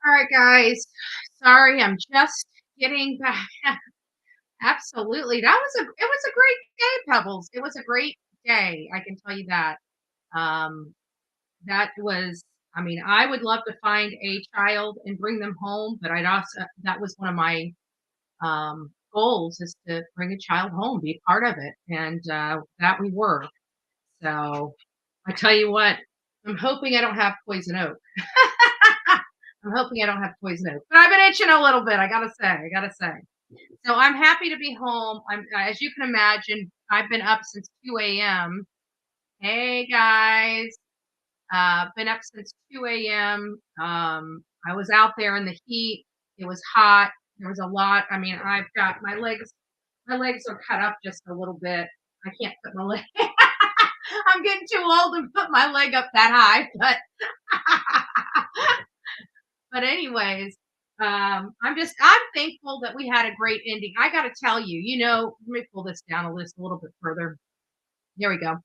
All right, guys. Sorry, I'm just getting back. Absolutely. It was a great day, Pebbles. It was a great day. I can tell you that. Um, that was I mean, I would love to find a child and bring them home, but I'd also that was one of my goals is to bring a child home, be a part of it. And that we were. So I tell you what, I'm hoping I don't have poison oak. I'm hoping I don't have poison oak, but I've been itching a little bit. I gotta say. So I'm happy to be home. As you can imagine, I've been up since 2 a.m. Hey guys, been up since 2 a.m. I was out there in the heat. It was hot. There was a lot. I mean, I've got my legs. My legs are cut up just a little bit. I can't put my leg. I'm getting too old to put my leg up that high, but anyways, I'm thankful that we had a great ending. I got to tell you, let me pull this down a little bit further. There we go.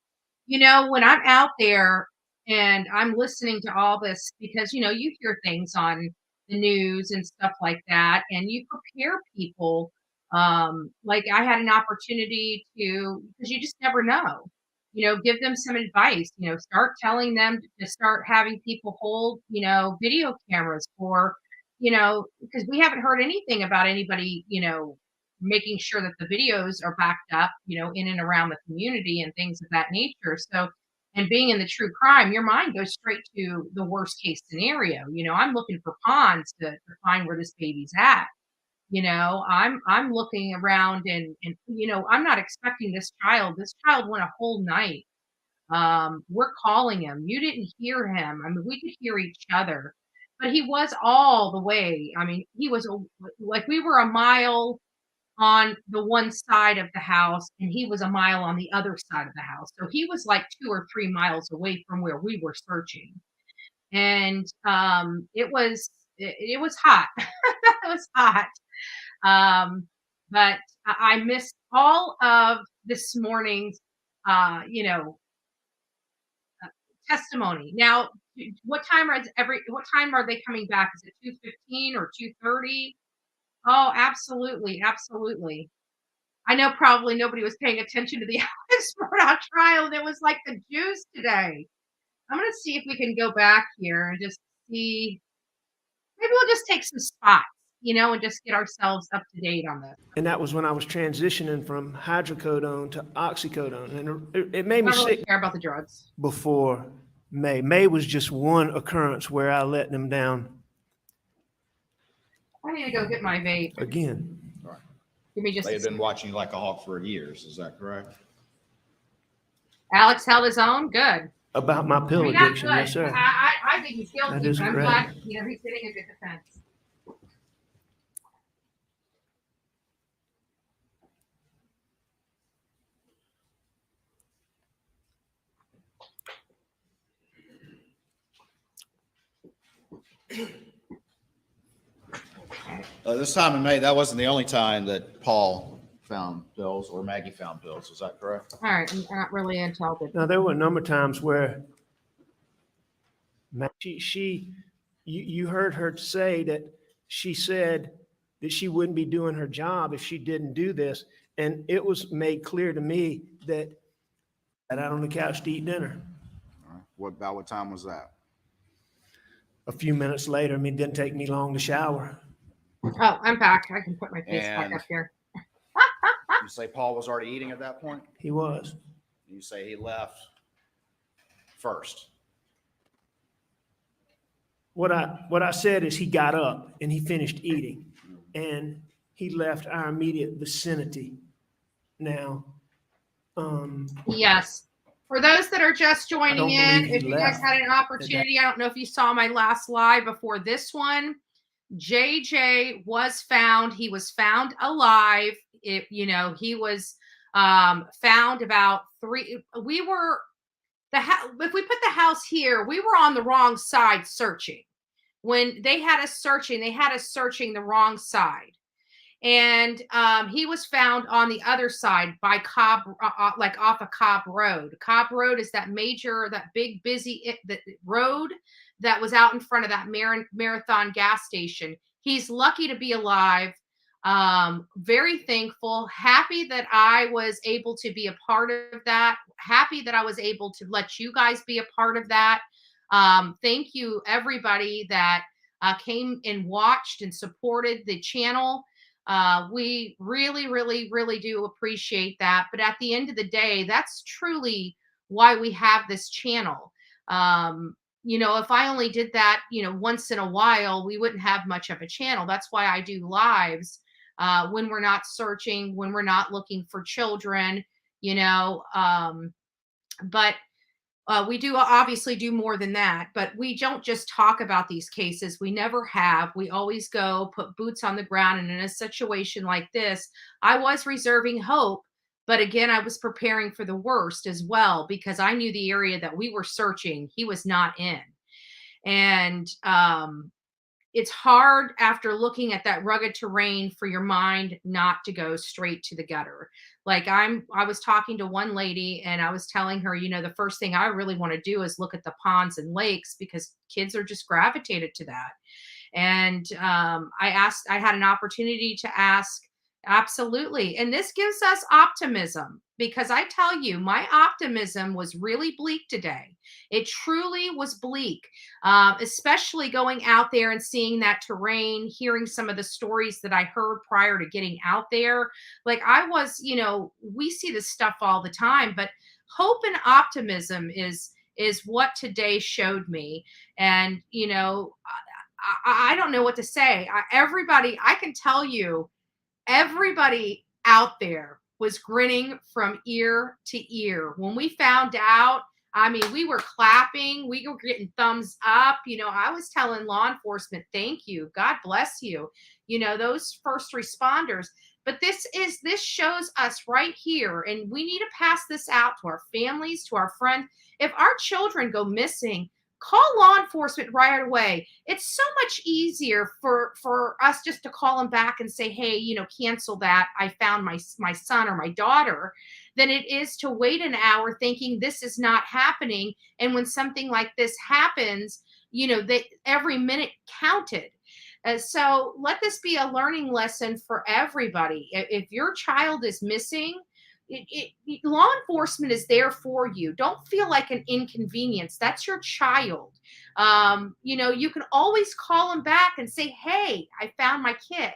When I'm out there and I'm listening to all this, because you hear things on the news and stuff like that, and you prepare people. Like I had an opportunity to, because you just never know. Give them some advice. Start telling them to start having people hold, video cameras for, because we haven't heard anything about anybody, making sure that the videos are backed up, in and around the community and things of that nature. So, and being in the true crime, your mind goes straight to the worst case scenario. I'm looking for ponds to find where this baby's at. I'm looking around and I'm not expecting this child. This child went a whole night. We're calling him. You didn't hear him. I mean, we could hear each other, but he was all the way. I mean, he was like we were a mile on the one side of the house and he was a mile on the other side of the house. So he was like 2 or 3 miles away from where we were searching. And it was hot. It was hot. But I missed all of this morning's you know testimony. Now, what time are they coming back? Is it 2:15 or 2:30? Oh, absolutely, absolutely. I know probably nobody was paying attention to the Alex Murdaugh trial, and it was like the juice today. I'm gonna see if we can go back here and just see. Maybe we'll just take some spots, and just get ourselves up to date on this. And that was when I was transitioning from hydrocodone to oxycodone, and it made me I don't really sick care about the drugs. before May. May was just one occurrence where I let them down I need to go get my vape. again. All right. Give me just. They've been watching you like a hawk for years. Is that correct? Alex held his own. Good. About my pill I mean, that's addiction, good. yes, sir. I think he's guilty, That is but I'm correct. glad he's getting a good defense. This time in May, that wasn't the only time that Paul found pills or Maggie found pills. Is that correct? All right, I'm not really until the. Now, there were a number of times where you heard her say that she said that she wouldn't be doing her job if she didn't do this. And it was made clear to me that I sat out on the couch to eat dinner. All right. About what time was that? A few minutes later, I mean, it didn't take me long to shower. Oh, I'm back. I can put my face back And- up here. You say Paul was already eating at that point? He was. You say he left first. What I said is he got up and he finished eating and he left our immediate vicinity. Now, Yes. For those that are just joining don't in, believe he if you guys left. had an opportunity, I don't know if you saw my last live before this one. JJ was found. He was found alive. He was found about three. We were if we put the house here, we were on the wrong side searching. When they had us searching the wrong side. And he was found on the other side by Cobb, like off of Cobb Road. Cobb Road is that big, busy the road that was out in front of that Marathon gas station. He's lucky to be alive. Very thankful, happy that I was able to be a part of that. Happy that I was able to let you guys be a part of that. Thank you, everybody that came and watched and supported the channel. We really, really, really do appreciate that. But at the end of the day, that's truly why we have this channel. If I only did that, once in a while, we wouldn't have much of a channel. That's why I do lives when we're not searching, when we're not looking for children, but we do obviously do more than that, but we don't just talk about these cases. We never have. We always go put boots on the ground. And in a situation like this, I was reserving hope. But again, I was preparing for the worst as well, because I knew the area that we were searching, he was not in. And it's hard after looking at that rugged terrain for your mind not to go straight to the gutter. Like I was talking to one lady and I was telling her, the first thing I really want to do is look at the ponds and lakes, because kids are just gravitated to that. And I had an opportunity to ask. Absolutely. And this gives us optimism, because I tell you, my optimism was really bleak today. It truly was bleak, especially going out there and seeing that terrain, hearing some of the stories that I heard prior to getting out there. Like I was, we see this stuff all the time, but hope and optimism is what today showed me. And, I don't know what to say. Everybody, I can tell you, everybody out there was grinning from ear to ear. When we found out, I mean, we were clapping, we were getting thumbs up. I was telling law enforcement, thank you, God bless you, those first responders. But this shows us right here, and we need to pass this out to our families, to our friends. If our children go missing, call law enforcement right away. It's so much easier for us just to call them back and say, hey, cancel that, I found my son or my daughter, than it is to wait an hour thinking this is not happening. And when something like this happens, that every minute counted. So let this be a learning lesson for everybody. If your child is missing, law enforcement is there for you. Don't feel like an inconvenience. That's your child. You can always call them back and say, hey, I found my kid,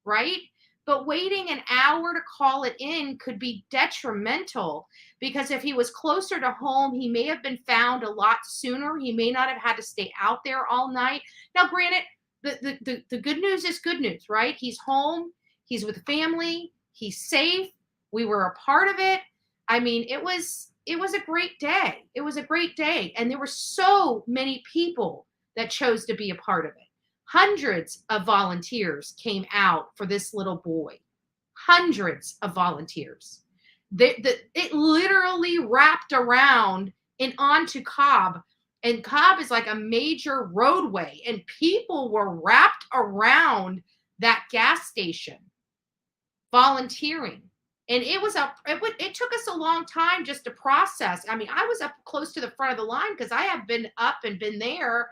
right? But waiting an hour to call it in could be detrimental, because if he was closer to home, he may have been found a lot sooner. He may not have had to stay out there all night. Now, granted, the good news is good news, right? He's home. He's with family. He's safe. We were a part of it. I mean, it was a great day. It was a great day. And there were so many people that chose to be a part of it. Hundreds of volunteers came out for this little boy. Hundreds of volunteers. It literally wrapped around and onto Cobb. And Cobb is like a major roadway. And people were wrapped around that gas station volunteering. And it took us a long time just to process. I mean, I was up close to the front of the line because I have been up and been there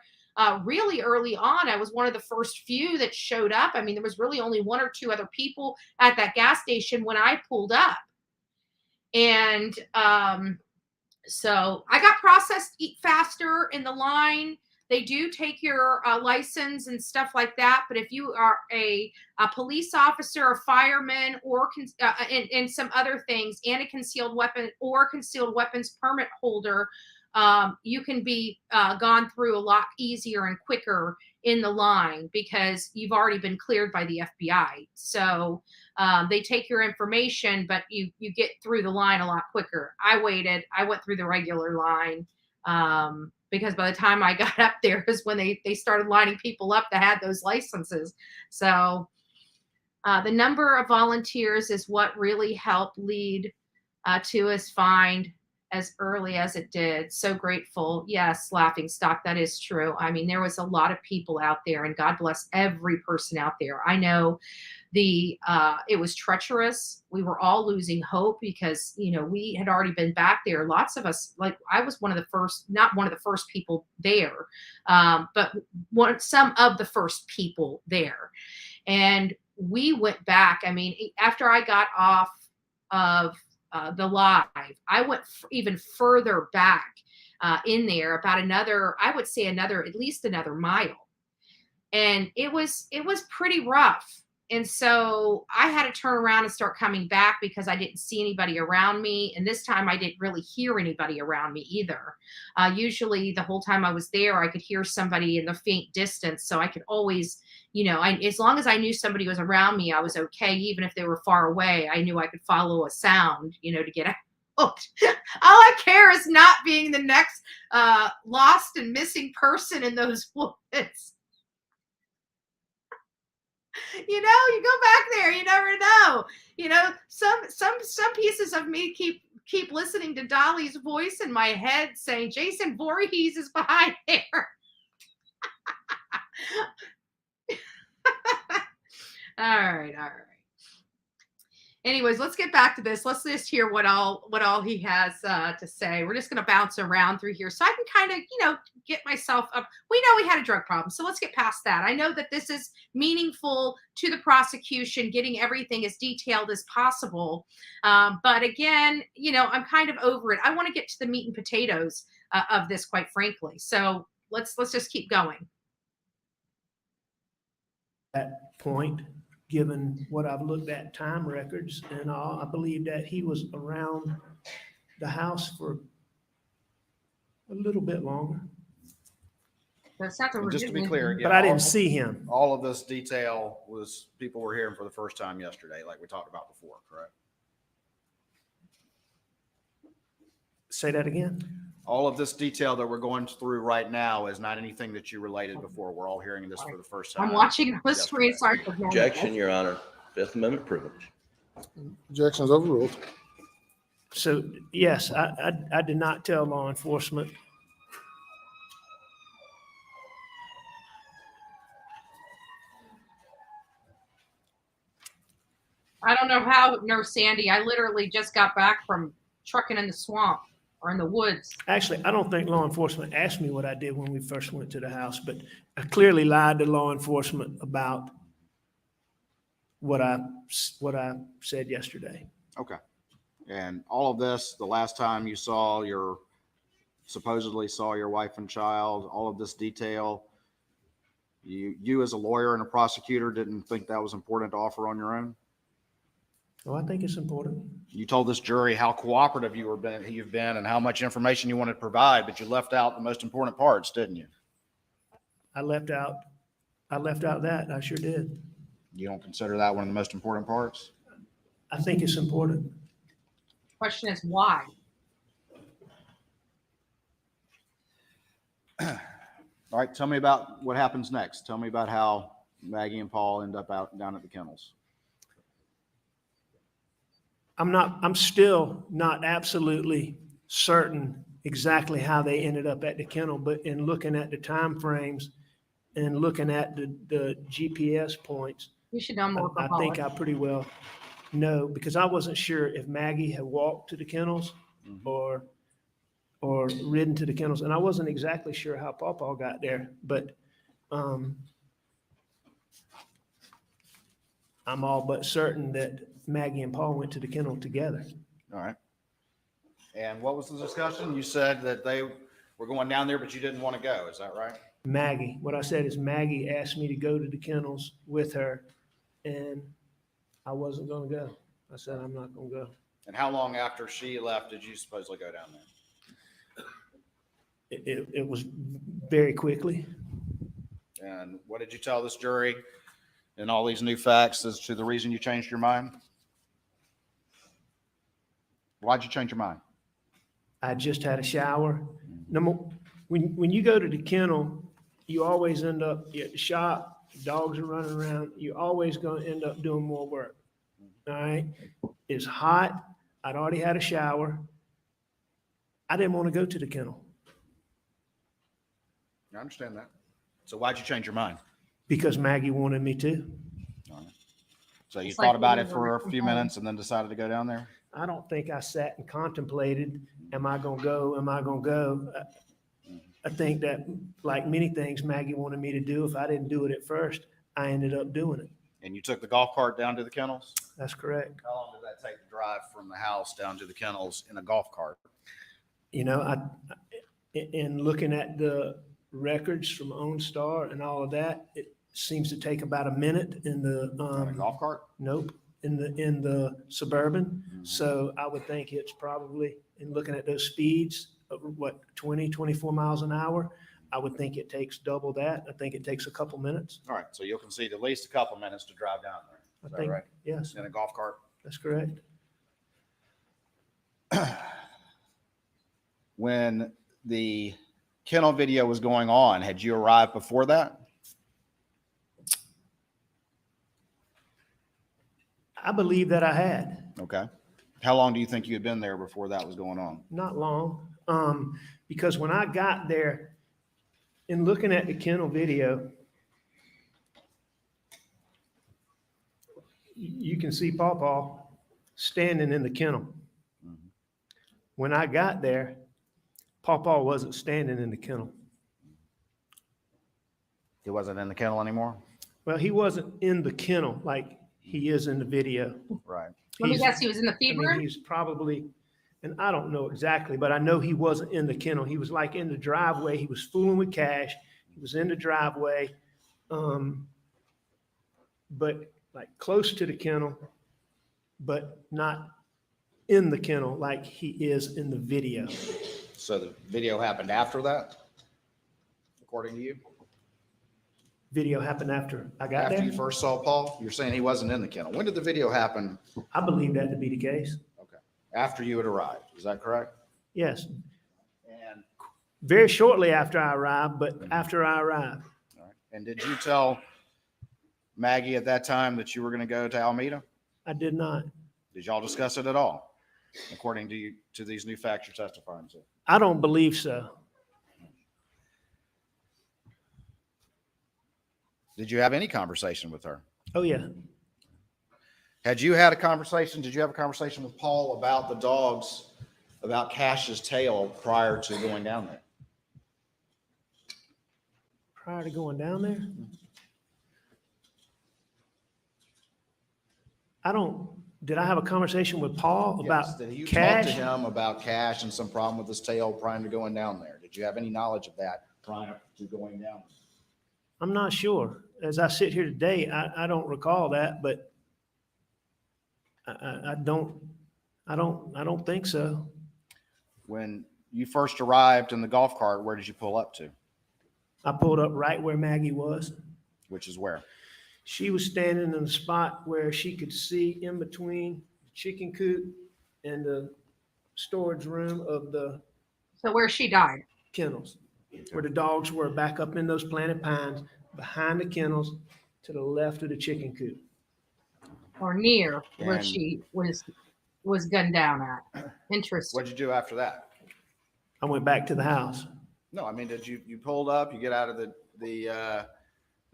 really early on. I was one of the first few that showed up. I mean, there was really only one or two other people at that gas station when I pulled up. And so I got processed faster in the line. They do take your license and stuff like that. But if you are a police officer, a fireman, or and some other things, and a concealed weapon or concealed weapons permit holder, you can be gone through a lot easier and quicker in the line because you've already been cleared by the FBI. So they take your information, but you get through the line a lot quicker. I waited. I went through the regular line. Because by the time I got up there is when they started lining people up that had those licenses. So the number of volunteers is what really helped lead to us find as early as it did. So grateful. Yes, laughing stock. That is true. I mean, there was a lot of people out there, and God bless every person out there. I know it was treacherous. We were all losing hope because we had already been back there. Lots of us, like I was one of the first, not one of the first people there, but some of the first people there. And we went back. I mean, after I got off of the live, I went even further back in there, about another, I would say at least another mile. And it was pretty rough. And so I had to turn around and start coming back because I didn't see anybody around me. And this time I didn't really hear anybody around me either. Usually the whole time I was there, I could hear somebody in the faint distance. So I could always, as long as I knew somebody was around me, I was okay. Even if they were far away, I knew I could follow a sound, to get out. All I care is not being the next lost and missing person in those woods. You go back there, you never know. Some pieces of me keep listening to Dolly's voice in my head saying Jason Voorhees is behind there. All right. Anyways, let's get back to this. Let's just hear what all he has to say. We're just going to bounce around through here so I can kind of, get myself up. We know he had a drug problem, so let's get past that. I know that this is meaningful to the prosecution, getting everything as detailed as possible. But again, I'm kind of over it. I want to get to the meat and potatoes of this, quite frankly. So let's just keep going. That point, given what I've looked at time records and all, I believe that he was around the house for a little bit longer. That's not And just to be clear, again, But I didn't see him. all of this detail was people were hearing for the first time yesterday, like we talked about before, correct? Say that again. All of this detail that we're going through right now is not anything that you related before. We're all hearing this for the first time. I'm watching the screen. Sorry for ignoring Objection, Your Honor. Fifth Amendment privilege. Objection is overruled. So yes, I did not tell law enforcement. I don't know how, Nurse Sandy. I literally just got back from trucking in the swamp or in the woods. Actually, I don't think law enforcement asked me what I did when we first went to the house, but I clearly lied to law enforcement about what I said yesterday. Okay. And all of this, the last time you supposedly saw your wife and child, all of this detail, you as a lawyer and a prosecutor didn't think that was important to offer on your own? Oh, I think it's important. You told this jury how cooperative you've been and how much information you wanted to provide, but you left out the most important parts, didn't you? I left out that. I sure did. You don't consider that one of the most important parts? I think it's important. Question is why? All right, tell me about what happens next. Tell me about how Maggie and Paul end up down at the kennels. I'm still not absolutely certain exactly how they ended up at the kennel, but in looking at the time frames and looking at the GPS points, You should know more. I think I pretty well know, because I wasn't sure if Maggie had walked to the kennels or ridden to the kennels, and I wasn't exactly sure how Pawpaw got there, but I'm all but certain that Maggie and Paul went to the kennel together. All right. And what was the discussion? You said that they were going down there, but you didn't want to go. Is that right? Maggie, what I said is Maggie asked me to go to the kennels with her, and I wasn't going to go. I said, I'm not going to go. And how long after she left did you supposedly go down there? It was very quickly. And what did you tell this jury and all these new facts as to the reason you changed your mind? Why'd you change your mind? I just had a shower. When you go to the kennel, you always end up at the shop, dogs are running around, you're always going to end up doing more work. All right. It's hot. I'd already had a shower. I didn't want to go to the kennel I understand that. So why'd you change your mind? because Maggie wanted me to. So you It's thought like about when it you were for a from few home. minutes and then decided to go down there? I don't think I sat and contemplated, am I going to go? Am I going to go? I think that, like many things Maggie wanted me to do, if I didn't do it at first, I ended up doing it. And you took the golf cart down to the kennels? That's correct. How long did that take to drive from the house down to the kennels in a golf cart? You know, in looking at the records from OnStar and all of that, it seems to take about a minute in the, On a golf cart? nope, in the Suburban. So I would think it's probably, in looking at those speeds, of what, 20, 24 miles an hour, I would think it takes double that. I think it takes a couple minutes. All right, so you'll concede at least a couple minutes to drive down there. I Is that think, right? yes, In a golf cart? that's correct. When the kennel video was going on, had you arrived before that? I believe that I had. Okay. How long do you think you had been there before that was going on? Not long, because when I got there, in looking at the kennel video, you can see Pawpaw standing in the kennel. When I got there, Pawpaw wasn't standing in the kennel. He wasn't in the kennel anymore? Well, he wasn't in the kennel like he is in the video. Right. Let me He's- guess, he was in the I feed mean, room? he's probably, and I don't know exactly, but I know he wasn't in the kennel. He was like in the driveway. He was fooling with Cash. He was in the driveway, but like close to the kennel, but not in the kennel like he is in the video. So the video happened after that, according to you? Video happened after I got After you there. first saw Paul? You're saying he wasn't in the kennel. When did the video happen? I believe that to be the case. Okay. After you had arrived, is that correct? Yes, And, very shortly after I arrived, but after I arrived. all right. And did you tell Maggie at that time that you were going to go to Alameda? I did not. Did y'all discuss it at all, according to you, to these new facts you're testifying to? I don't believe so. Did you have any conversation with her? Oh, yeah. Had you had a conversation, did you have a conversation with Paul about the dogs, about Cash's tail prior to going down there? Prior to going down there? Did I have a conversation with Paul Yes. about Did you talk to Cash? him about Cash and some problem with his tail prior to going down there? Did you have any knowledge of that prior to going down there? I'm not sure. As I sit here today, I don't recall that, but I don't think so. When you first arrived in the golf cart, where did you pull up to? I pulled up right where Maggie was. Which is where? She was standing in a spot where she could see in between the chicken coop and the storage room of the So where she died? kennels, where the dogs were back up in those planted pines behind the kennels to the left of the chicken coop. Or near where And- she was gunned down at? Interesting. What'd you do after that? I went back to the house. No, I mean, did you pulled up, you get out of the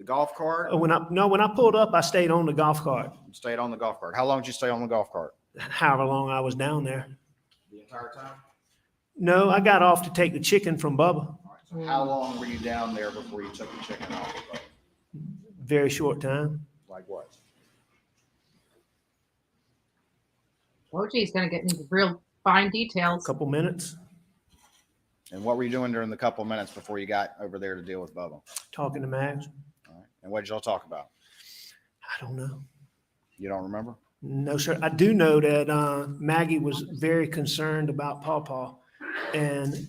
golf cart, When I pulled up, I stayed on the golf cart, and stayed on the golf cart? How long did you stay on the golf cart? however long I was down there. The entire time? No, I got off to take the chicken from Bubba. All right, so how long were you down there before you took the chicken off the boat? Very short time. Like what? OG's gonna get into real fine A details. couple minutes And what were you doing during the couple of minutes before you got over there to deal with Bubba? talking to Max. All right. And what did y'all talk about? I don't know. You don't remember? No, sir. I do know that Maggie was very concerned about Paw Paw. And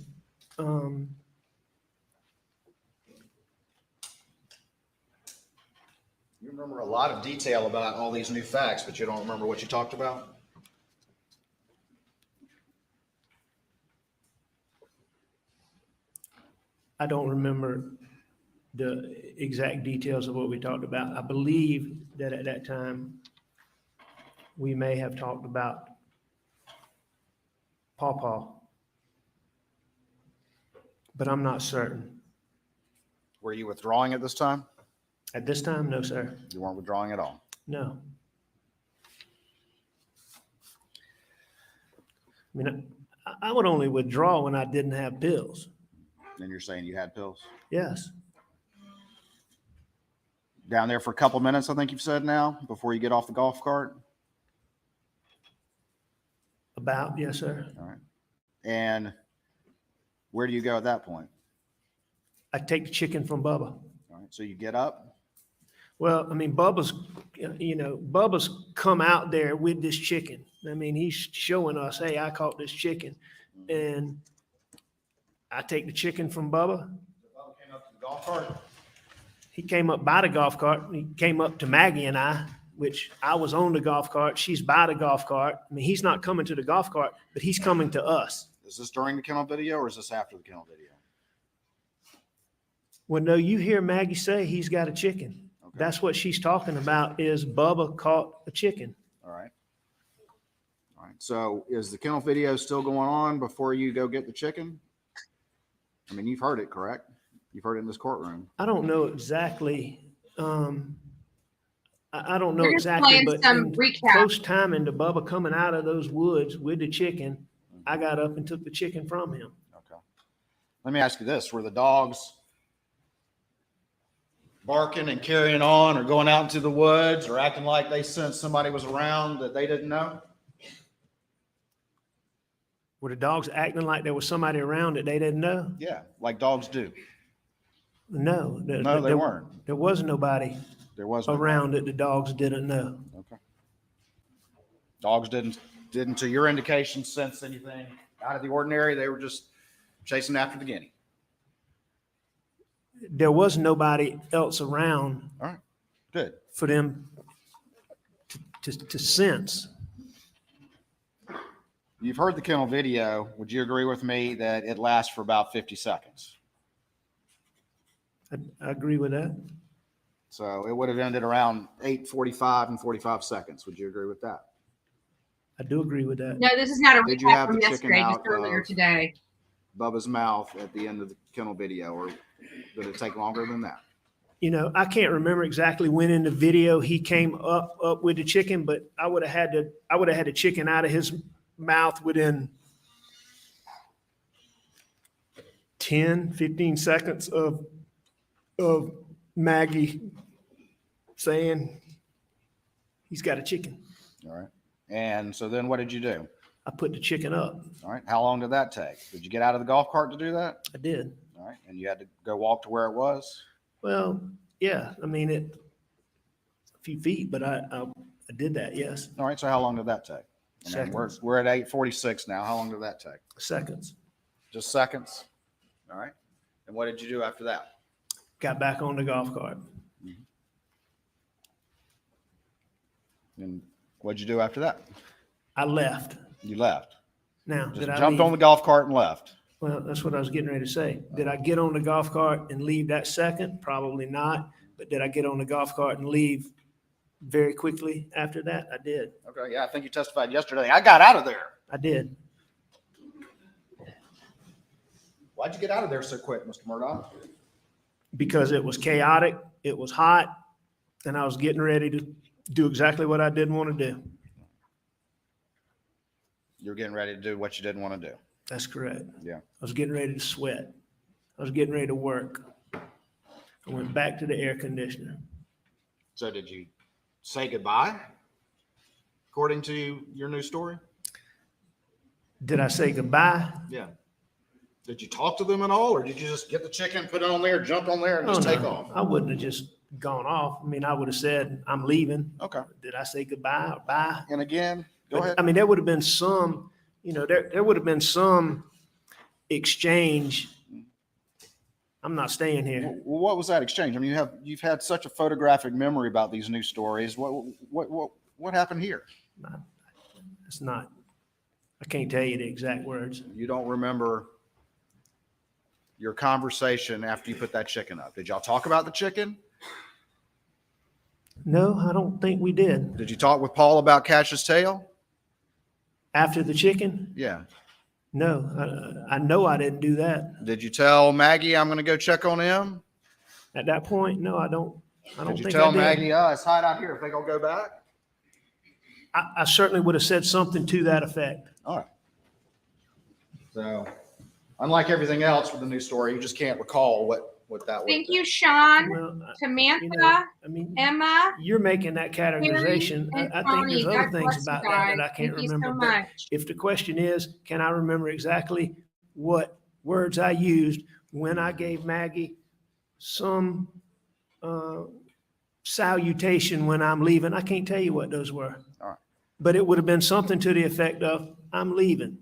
You remember a lot of detail about all these new facts, but you don't remember what you talked about? I don't remember the exact details of what we talked about. I believe that at that time, we may have talked about Paw Paw. but I'm not certain. Were you withdrawing at this time? At this time, no, sir. You weren't withdrawing at all. No. I mean, I would only withdraw when I didn't have pills. Then you're saying you had pills? Yes. Down there for a couple minutes, I think you've said now, before you get off the golf cart? About, yes, sir. All right. And where do you go at that point? I take the chicken from Bubba. All right. So you get up. Well, I mean, Bubba's come out there with this chicken. I mean, he's showing us, hey, I caught this chicken. And I take the chicken from Bubba. Bubba came up to the golf cart. He came up by the golf cart. He came up to Maggie and I, which I was on the golf cart. She's by the golf cart. I mean, he's not coming to the golf cart, but he's coming to us. Is this during the kennel video or is this after the kennel video? Well, no, you hear Maggie say he's got a chicken. Okay. That's what she's talking about is Bubba caught a chicken. All right. All right. So is the kennel video still going on before you go get the chicken? I mean, you've heard it, correct? You've heard it in this courtroom. I don't know exactly. I don't know We're just exactly, playing but some in recap. close time into Bubba coming out of those woods with the chicken, I got up and took the chicken from him. Okay. Let me ask you this. Were the dogs barking and carrying on or going out into the woods or acting like they sensed somebody was around that they didn't know? Were the dogs acting like there was somebody around that they didn't know? Yeah, like dogs do. No. No, they weren't. There was nobody There was no around that the dogs didn't know. Okay. Dogs didn't, to your indication, sense anything out of the ordinary. They were just chasing after the guinea. There was nobody else around All right. Good. for them to sense. You've heard the kennel video. Would you agree with me that it lasts for about 50 seconds? I agree with that. So it would have ended around 8:45 and 45 seconds. Would you agree with that? I do agree with that. No, this is not a Did you recap have from the chicken yesterday, just out earlier of- today. Bubba's mouth at the end of the kennel video, or did it take longer than that? You know, I can't remember exactly when in the video he came up with the chicken, but I would have had the chicken out of his mouth within 10, 15 seconds of Maggie saying he's got a chicken. All right. And so then what did you do? I put the chicken up. All right. How long did that take? Did you get out of the golf cart to do that? I did. All right. And you had to go walk to where it was? Well, yeah, I mean, a few feet, but I did that, yes. All right. So how long did that take? And then Seconds. we're at 8:46 now. How long did that take? Seconds. Just seconds? All right. And what did you do after that? Got back on the golf cart. And what'd you do after that? I left. You left. Now, Just did I jumped leave? on the golf cart and left. Well, that's what I was getting ready to say. Did I get on the golf cart and leave that second? Probably not. But did I get on the golf cart and leave very quickly after that? I did. Okay. Yeah. I think you testified yesterday. I got out of there. I did. Why'd you get out of there so quick, Mr. Murdaugh? Because it was chaotic, it was hot, and I was getting ready to do exactly what I didn't want to do. You're getting ready to do what you didn't want to do. That's correct. Yeah. I was getting ready to sweat. I was getting ready to work. I went back to the air conditioner. So did you say goodbye, according to your new story? Did I say goodbye? Yeah. Did you talk to them at all, or did you just get the chicken, put it on there, jump on there, and just take off? I wouldn't have just gone off. I mean, I would have said, I'm leaving. Okay. Did I say goodbye or bye? And again, go ahead. I mean, there would have been some, there would have been some exchange. I'm not staying here. Well, what was that exchange? I mean, you've had such a photographic memory about these news stories. What happened here? It's not, I can't tell you the exact words. You don't remember your conversation after you put that chicken up? Did y'all talk about the chicken? No, I don't think we did. Did you talk with Paul about Cash's tail? After the chicken? Yeah. No, I know I didn't do that. Did you tell Maggie I'm going to go check on him? At that point, no, I don't Did you think tell I did. Maggie, it's hot out here, think I'll go back? I certainly would have said something to that effect. All right. So, unlike everything else with the news story, you just can't recall what that was. Thank you, Sean, Well, Samantha, you know, I mean, Emma, you're making that categorization. and I think Connie. there's other God things bless you about guys. that I can't Thank you remember. so But much. if the question is, can I remember exactly what words I used when I gave Maggie some salutation when I'm leaving, I can't tell you what those were. All right. But it would have been something to the effect of, I'm leaving.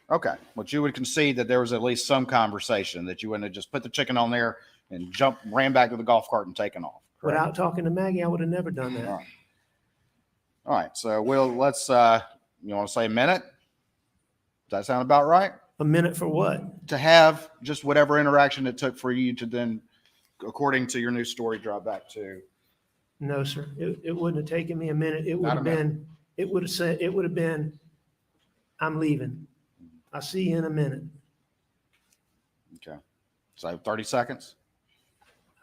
Okay, but you would concede that there was at least some conversation, that you wouldn't have just put the chicken on there and ran back to the golf cart and taken off. Correct? Without talking to Maggie, I would have never done that. All right. All right, so let's, you want to say a minute? Does that sound about right? A minute for what? To have just whatever interaction it took for you to then, according to your new story, drop back to. No, sir. It wouldn't have taken me a minute. It would Not a have minute. been, it would have been, I'm leaving. I'll see you in a minute. Okay, so 30 seconds?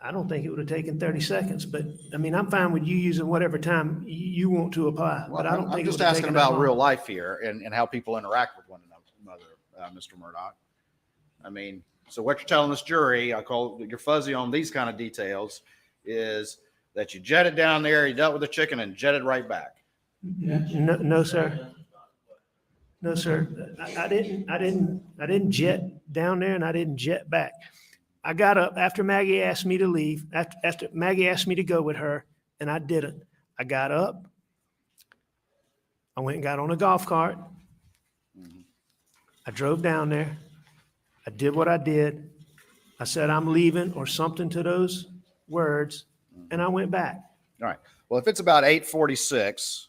I don't think it would have taken 30 seconds, but I mean, I'm fine with you using whatever time you want to apply, but I don't I'm think it just would have asking taken that about long. real life here and how people interact with one another, Mr. Murdaugh. I mean, so what you're telling this jury, I call you're fuzzy on these kind of details, is that you jetted down there, you dealt with the chicken and jetted right back. No, sir. No, sir. I didn't jet down there and I didn't jet back. I got up after Maggie asked me to leave, after Maggie asked me to go with her, and I didn't. I got up. I went and got on a golf cart. I drove down there. I did what I did. I said, I'm leaving or something to those words, and I went back. All right. Well, if it's about 8:46,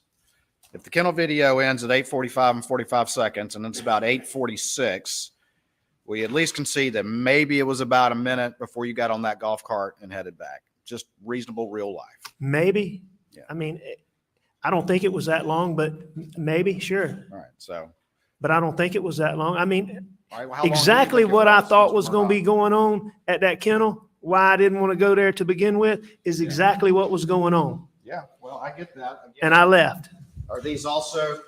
if the kennel video ends at 8:45 and 45 seconds, and it's about 8:46, we at least can see that maybe it was about a minute before you got on that golf cart and headed back. Just reasonable real life. Maybe. Yeah. I mean, I don't think it was that long, but maybe, sure. All right. So, But I don't think it was that long. I mean, all right, well, how long do you exactly think it what I was, thought Mr. was going to be Murdaugh? going on at that kennel, why I didn't want to go there to begin with, is exactly what was going on. Yeah. Well, I get that. Again, And I left. are these also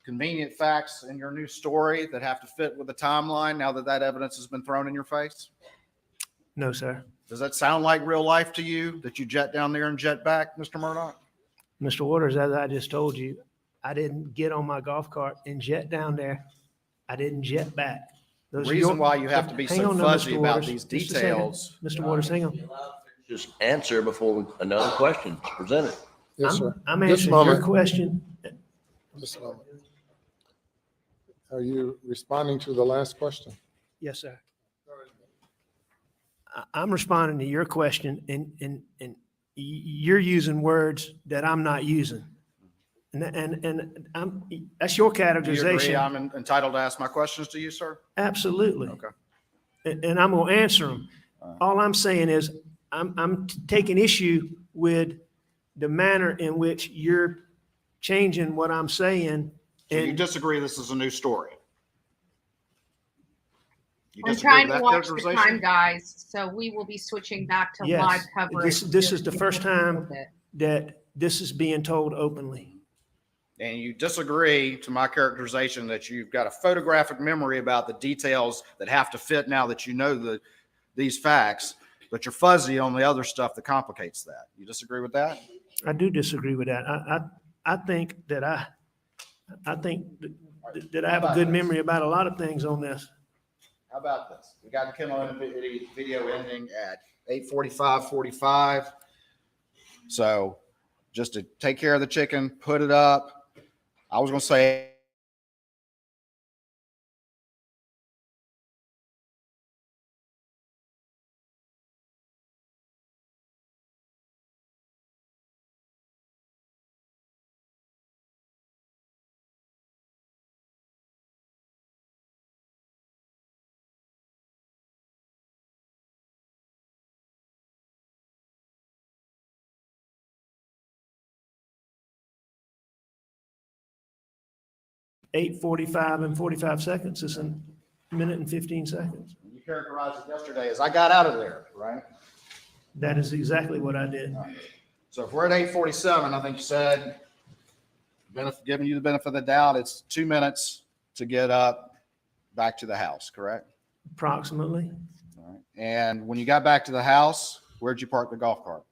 convenient facts in your new story that have to fit with the timeline now that that evidence has been thrown in your face? No, sir. Does that sound like real life to you, that you jet down there and jet back, Mr. Murdaugh? Mr. Waters, as I just told you, I didn't get on my golf cart and jet down there. I didn't jet back. The Those are reason your- why you have to be Hang so on now, fuzzy Mr. about Waters. these Just a second. details. Mr. Waters, hang on. Just answer before another question is presented. Yes, sir. I'm Just a answering your moment. question. Just a moment. Are you responding to the last question? Yes, sir. I'm responding to your question and you're using words that I'm not using. And that's your Do you agree categorization. I'm entitled to ask my questions to you, sir? Absolutely. Okay. And I'm going to answer them. All I'm saying is I'm taking issue with the manner in which you're changing what I'm saying. So you And disagree this is a new story? You I'm disagree trying with to that watch the characterization? time, guys. So we will be switching back to Yes, live coverage. this is the first in a little time bit. that this is being told openly. And you disagree to my characterization that you've got a photographic memory about the details that have to fit now that you know these facts, but you're fuzzy on the other stuff that complicates that. You disagree with that? I do disagree with that. I think that I think that I have a good memory about a lot of things on this. How about this? We got the kennel video ending at 8:45:45. So just to take care of the chicken, put it up. I was going to say 8:45 and 45 seconds is a minute and 15 seconds. You characterized it yesterday as I got out of there, right? That is exactly what I did. So if we're at 8:47, I think you said, giving you the benefit of the doubt, it's 2 minutes to get up back to the house, correct? Approximately. All right. And when you got back to the house, where'd you park the golf cart?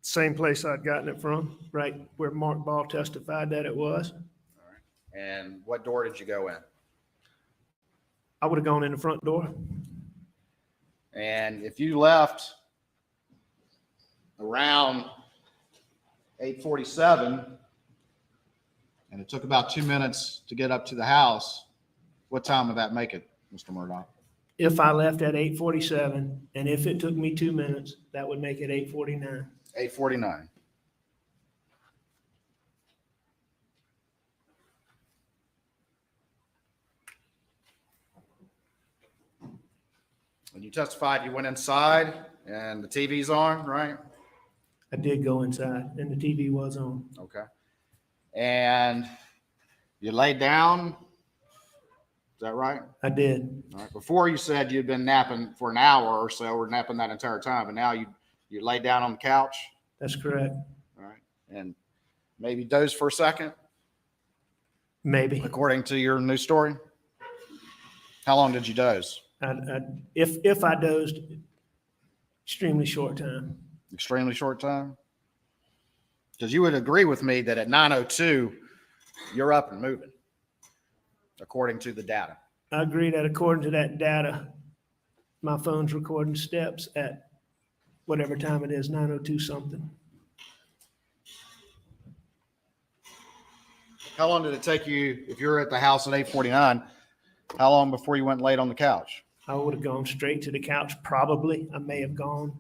Same place I'd gotten it from, right where Mark Ball testified that it was. And what door did you go in? I would have gone in the front door. And if you left around 8:47, and it took about 2 minutes to get up to the house, what time would that make it, Mr. Murdaugh? If I left at 8:47, and if it took me 2 minutes, that would make it 8:49. 8:49. When you testified, you went inside and the TV's on, right? I did go inside, and the TV was on. Okay. And you laid down. Is that right? I did. All right. Before you said you'd been napping for an hour or so, or napping that entire time, but now you laid down on the couch. That's correct. All right. And maybe dozed for a second, Maybe. according to your new story. How long did you doze? If I dozed, extremely short time. Extremely short time? Because you would agree with me that at 9:02, you're up and moving, according to the data. I agree that according to that data, my phone's recording steps at whatever time it is, 9:02 something. How long did it take you, if you were at the house at 8:49, how long before you went and laid on the couch? I would have gone straight to the couch, probably. I may have gone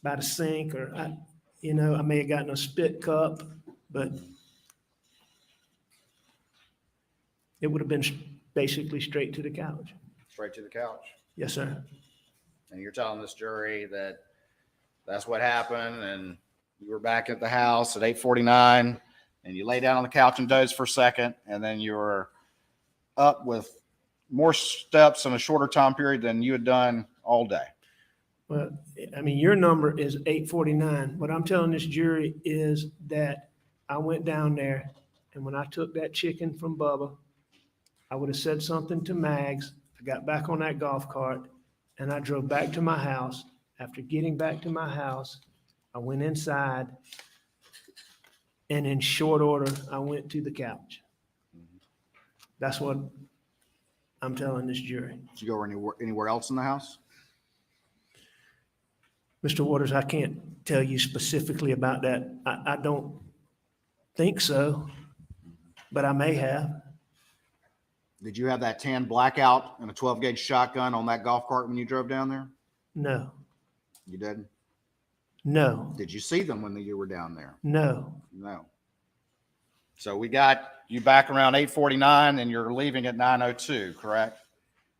by the sink, or I may have gotten a spit cup, but it would have been basically straight to the couch. Straight to the couch. Yes, sir. And you're telling this jury that that's what happened, and you were back at the house at 8:49, and you lay down on the couch and dozed for a second, and then you were up with more steps in a shorter time period than you had done all day. Well, I mean, your number is 8:49. What I'm telling this jury is that I went down there, and when I took that chicken from Bubba, I would have said something to Mags. I got back on that golf cart, and I drove back to my house. After getting back to my house, I went inside, and in short order, I went to the couch. That's what I'm telling this jury. Did you go anywhere else in the house? Mr. Waters, I can't tell you specifically about that. I don't think so, but I may have. Did you have that tan blackout and a 12-gauge shotgun on that golf cart when you drove down there? No, You didn't? no, Did you see them when you were down there? no. No. So we got you back around 8:49 and you're leaving at 9:02, correct?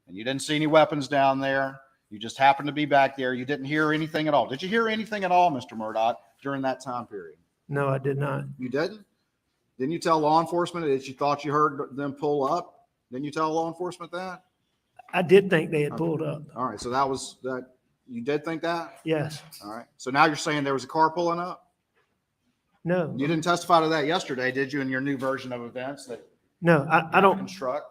And you didn't see any weapons down there. You just happened to be back there. You didn't hear anything at all. Did you hear anything at all, Mr. Murdaugh, during that time period? No, I did not. You didn't? Didn't you tell law enforcement that you thought you heard them pull up? Didn't you tell law enforcement that? I did think they had pulled up. All right. So that was that. You did think that? Yes. All right. So now you're saying there was a car pulling up? No, You didn't testify to that yesterday, did you, in your new version of events that no, I don't, construct?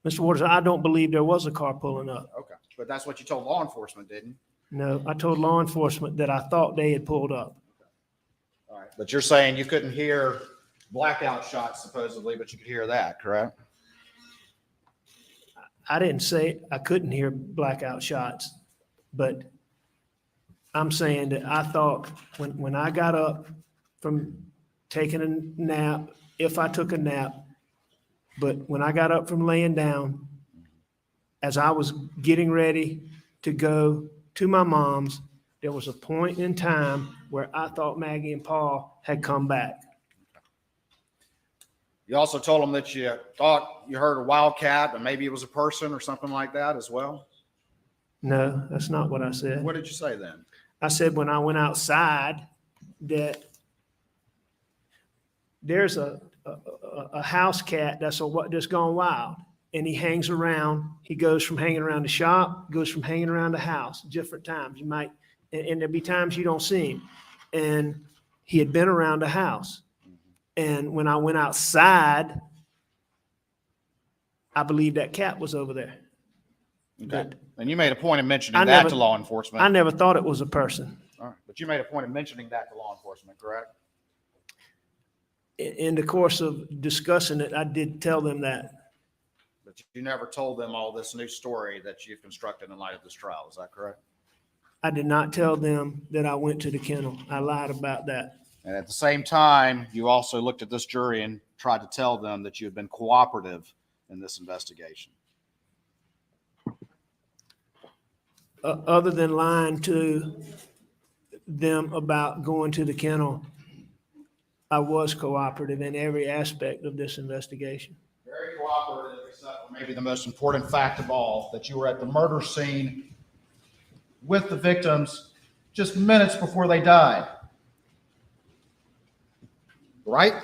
Mr. Waters, I don't believe there was a car pulling up. Okay. But that's what you told law enforcement, didn't you? No, I told law enforcement that I thought they had pulled up. All right. But you're saying you couldn't hear blackout shots supposedly, but you could hear that, correct? I didn't say I couldn't hear blackout shots, but I'm saying that I thought when I got up from taking a nap, if I took a nap, but when I got up from laying down, as I was getting ready to go to my mom's, there was a point in time where I thought Maggie and Paul had come back. You also told them that you thought you heard a wildcat, but maybe it was a person or something like that as well. No, that's not what I said. What did you say then? I said when I went outside that there's a a house cat that's just gone wild. And he hangs around. He goes from hanging around the shop, goes from hanging around the house, different times. You might, and there'll be times you don't see him. And he had been around the house. And when I went outside, I believe that cat was over there. Okay. And you made a point of mentioning I that never- to law enforcement. I never thought it was a person. All right. But you made a point of mentioning that to law enforcement, correct? In the course of discussing it, I did tell them that. But you never told them all this new story that you've constructed in light of this trial. Is that correct? I did not tell them that I went to the kennel. I lied about that. And at the same time, you also looked at this jury and tried to tell them that you had been cooperative in this investigation. Other than lying to them about going to the kennel, I was cooperative in every aspect of this investigation. Very cooperative, except for maybe the most important fact of all, that you were at the murder scene with the victims just minutes before they died. Right?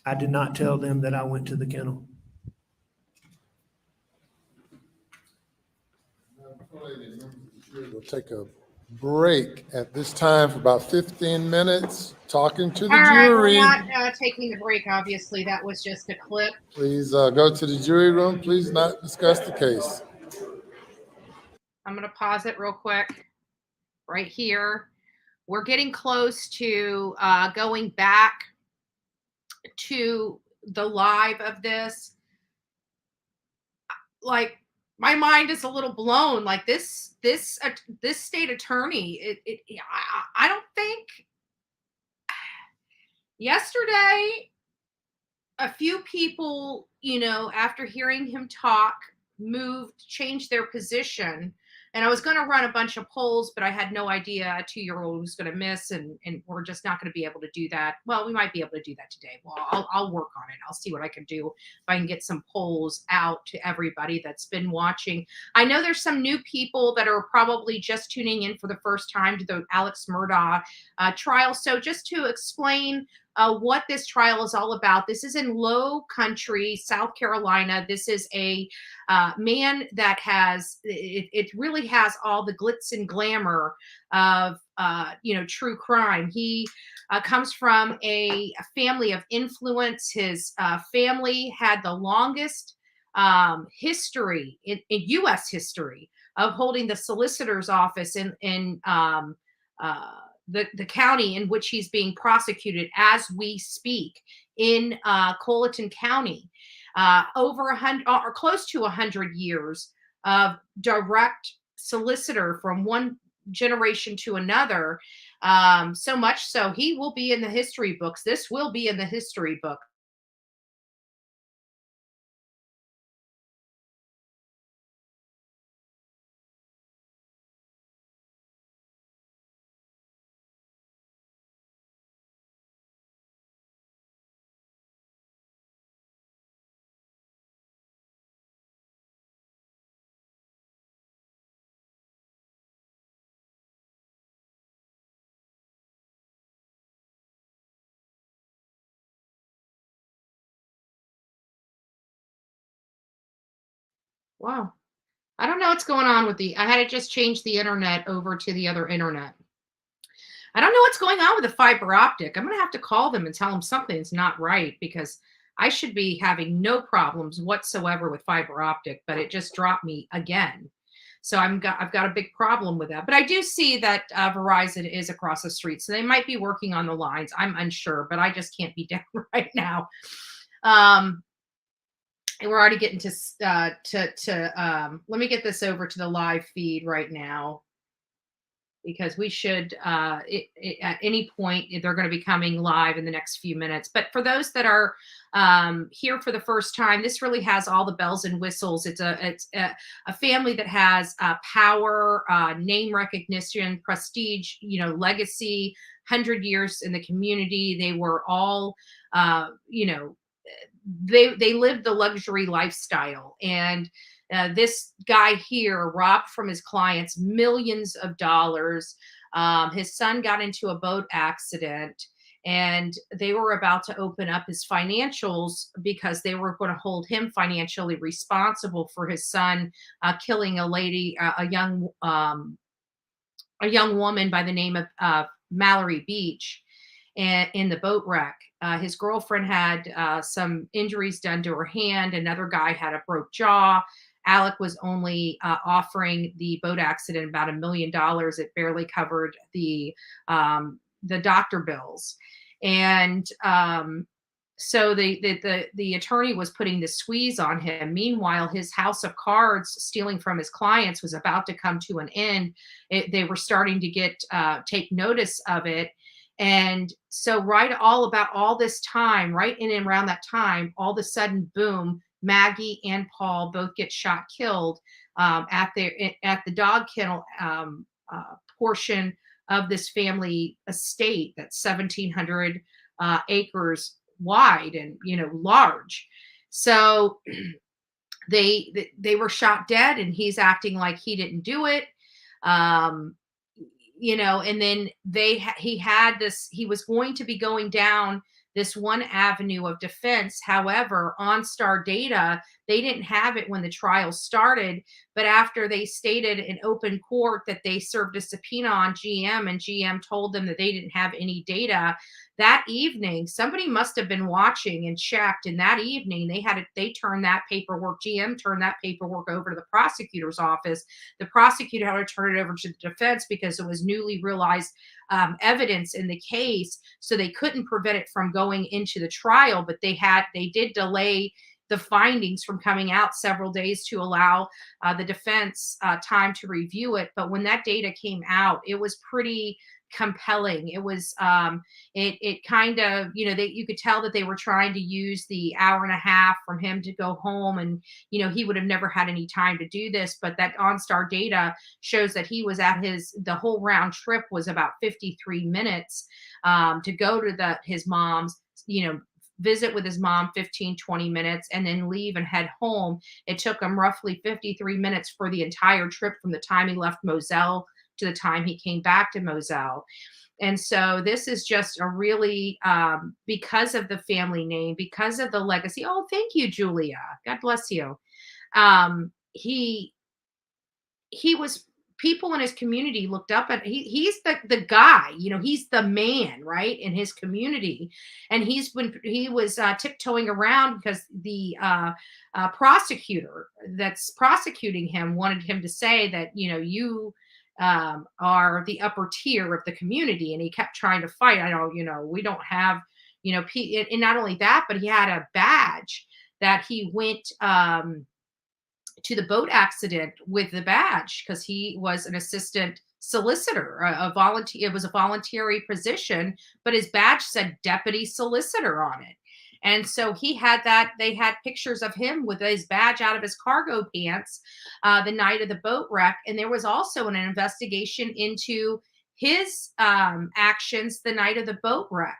I did not tell them that I went to the kennel. We'll take a break at this time for about 15 minutes, talking to the All right, jury. we're not taking the break, obviously. That was just a clip. Please go to the jury room. Please not discuss the case. I'm going to pause it real quick right here. We're getting close to going back to the live of this. Like, my mind is a little blown. Like this state attorney, I don't think yesterday, a few people, after hearing him talk, changed their position. And I was going to run a bunch of polls, but I had no idea a 2-year-old was going to miss, and we're just not going to be able to do that. Well, we might be able to do that today. Well, I'll work on it. I'll see what I can do if I can get some polls out to everybody that's been watching. I know there's some new people that are probably just tuning in for the first time to the Alex Murdaugh trial. So just to explain what this trial is all about. This is in Low Country, South Carolina. This is a man that has, it really has all the glitz and glamour of, true crime. He comes from a family of influence. His family had the longest history in U.S. history of holding the solicitor's office in the county in which he's being prosecuted as we speak in Colleton County. Over 100 or close to 100 years of direct solicitor from one generation to another. So much so he will be in the history books. This will be in the history book. Wow. I don't know what's going on with I had to just change the internet over to the other internet. I don't know what's going on with the fiber optic. I'm going to have to call them and tell them something's not right, because I should be having no problems whatsoever with fiber optic, but it just dropped me again. So I've got a big problem with that. But I do see that Verizon is across the street, so they might be working on the lines. I'm unsure, but I just can't be down right now. And we're already getting to let me get this over to the live feed right now, because we should at any point they're going to be coming live in the next few minutes. But for those that are here for the first time, this really has all the bells and whistles. It's a family that has power, name recognition, prestige, legacy, 100 years in the community. They were all, they lived the luxury lifestyle. And this guy here robbed from his clients millions of dollars. His son got into a boat accident, and they were about to open up his financials because they were going to hold him financially responsible for his son killing a lady, a young woman by the name of Mallory Beach, and in the boat wreck. His girlfriend had some injuries done to her hand. Another guy had a broke jaw. Alec was only offering the boat accident about $1 million. It barely covered the doctor bills, and so the attorney was putting the squeeze on him. Meanwhile, his house of cards, stealing from his clients, was about to come to an end. They were starting to take notice of it. And so about all this time, right in and around that time, all of a sudden, boom, Maggie and Paul both get shot, killed at the dog kennel portion of this family estate that's 1,700 acres wide and large. So they were shot dead, and he's acting like he didn't do it. And then he was going to be going down this one avenue of defense. However, OnStar data, they didn't have it when the trial started, but after they stated in open court that they served a subpoena on GM, and GM told them that they didn't have any data, that evening somebody must have been watching and checked, and that evening they turned that paperwork, GM turned that paperwork over to the prosecutor's office. The prosecutor had to turn it over to the defense because it was newly realized evidence in the case, so they couldn't prevent it from going into the trial, but they did delay the findings from coming out several days to allow the defense time to review it. But when that data came out, it was pretty compelling. It was it kind of, you could tell that they were trying to use the hour and a half from him to go home, and he would have never had any time to do this. But that OnStar data shows that he was the whole round trip was about 53 minutes to go to his mom's, visit with his mom 15-20 minutes, and then leave and head home. It took him roughly 53 minutes for the entire trip, from the time he left Moselle to the time he came back to Moselle. And so this is just a really, because of the family name, because of the legacy. Oh, thank you, Julia. God bless you. He was, people in his community looked up at, he's the guy, he's the man, right, in his community. And he was tiptoeing around because the prosecutor that's prosecuting him wanted him to say that, you are the upper tier of the community. And he kept trying to fight. I know, we don't have, and not only that, but he had a badge that he went to the boat accident with the badge because he was an assistant solicitor, a volunteer. It was a voluntary position, but his badge said deputy solicitor on it. And so he had that. They had pictures of him with his badge out of his cargo pants the night of the boat wreck. And there was also an investigation into his actions the night of the boat wreck.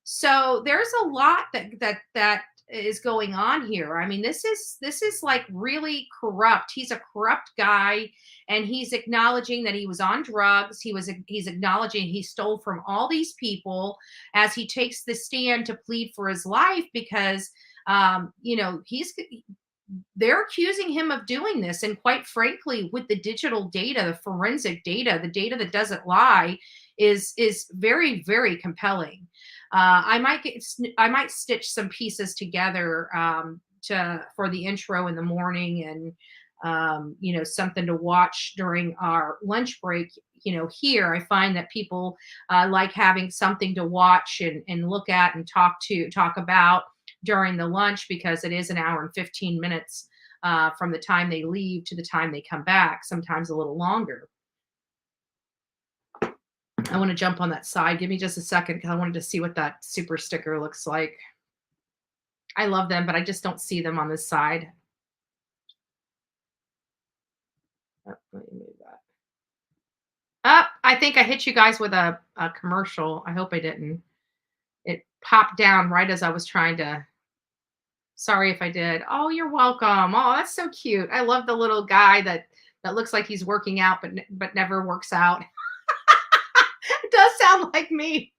So there's a lot that is going on here. I mean, this is like really corrupt. He's a corrupt guy, and he's acknowledging that he was on drugs. He's acknowledging he stole from all these people as he takes the stand to plead for his life because they're accusing him of doing this. And quite frankly, with the digital data, the forensic data, the data that doesn't lie is very, very compelling. I might stitch some pieces together for the intro in the morning, and something to watch during our lunch break. Here I find that people like having something to watch and look at and talk about during the lunch, because it is an hour and 15 minutes from the time they leave to the time they come back, sometimes a little longer. I want to jump on that side. Give me just a second because I wanted to see what that super sticker looks like. I love them, but I just don't see them on this side. Oh, let me move that. I think I hit you guys with a commercial. I hope I didn't. It popped down right as I was trying to. Sorry if I did. Oh, you're welcome. Oh, that's so cute. I love the little guy that looks like he's working out, but never works out. It does sound like me.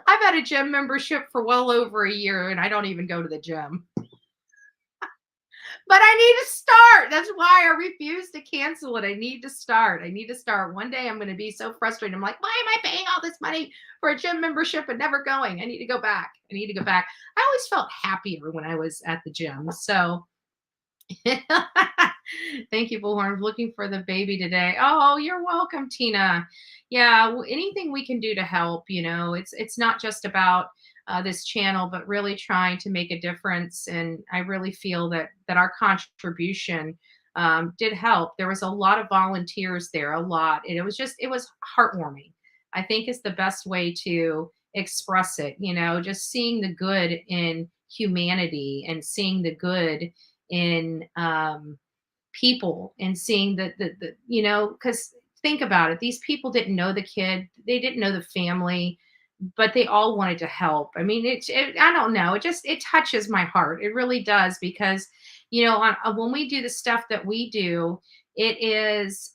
I've had a gym membership for well over a year and I don't even go to the gym. But I need to start. That's why I refuse to cancel it. I need to start. I need to start. One day I'm going to be so frustrated. I'm like, why am I paying all this money for a gym membership and never going? I need to go back. I need to go back. I always felt happier when I was at the gym. So thank you, Bullhorn. I'm looking for the baby today. Oh, you're welcome, Tina. Yeah, anything we can do to help, it's not just about this channel, but really trying to make a difference. And I really feel that our contribution did help. There was a lot of volunteers there, a lot, and it was heartwarming. I think is the best way to express it. Just seeing the good in humanity and seeing the good in people and seeing the because think about it, these people didn't know the kid, they didn't know the family, but they all wanted to help. I mean, I don't know, it touches my heart. It really does, because when we do the stuff that we do, it is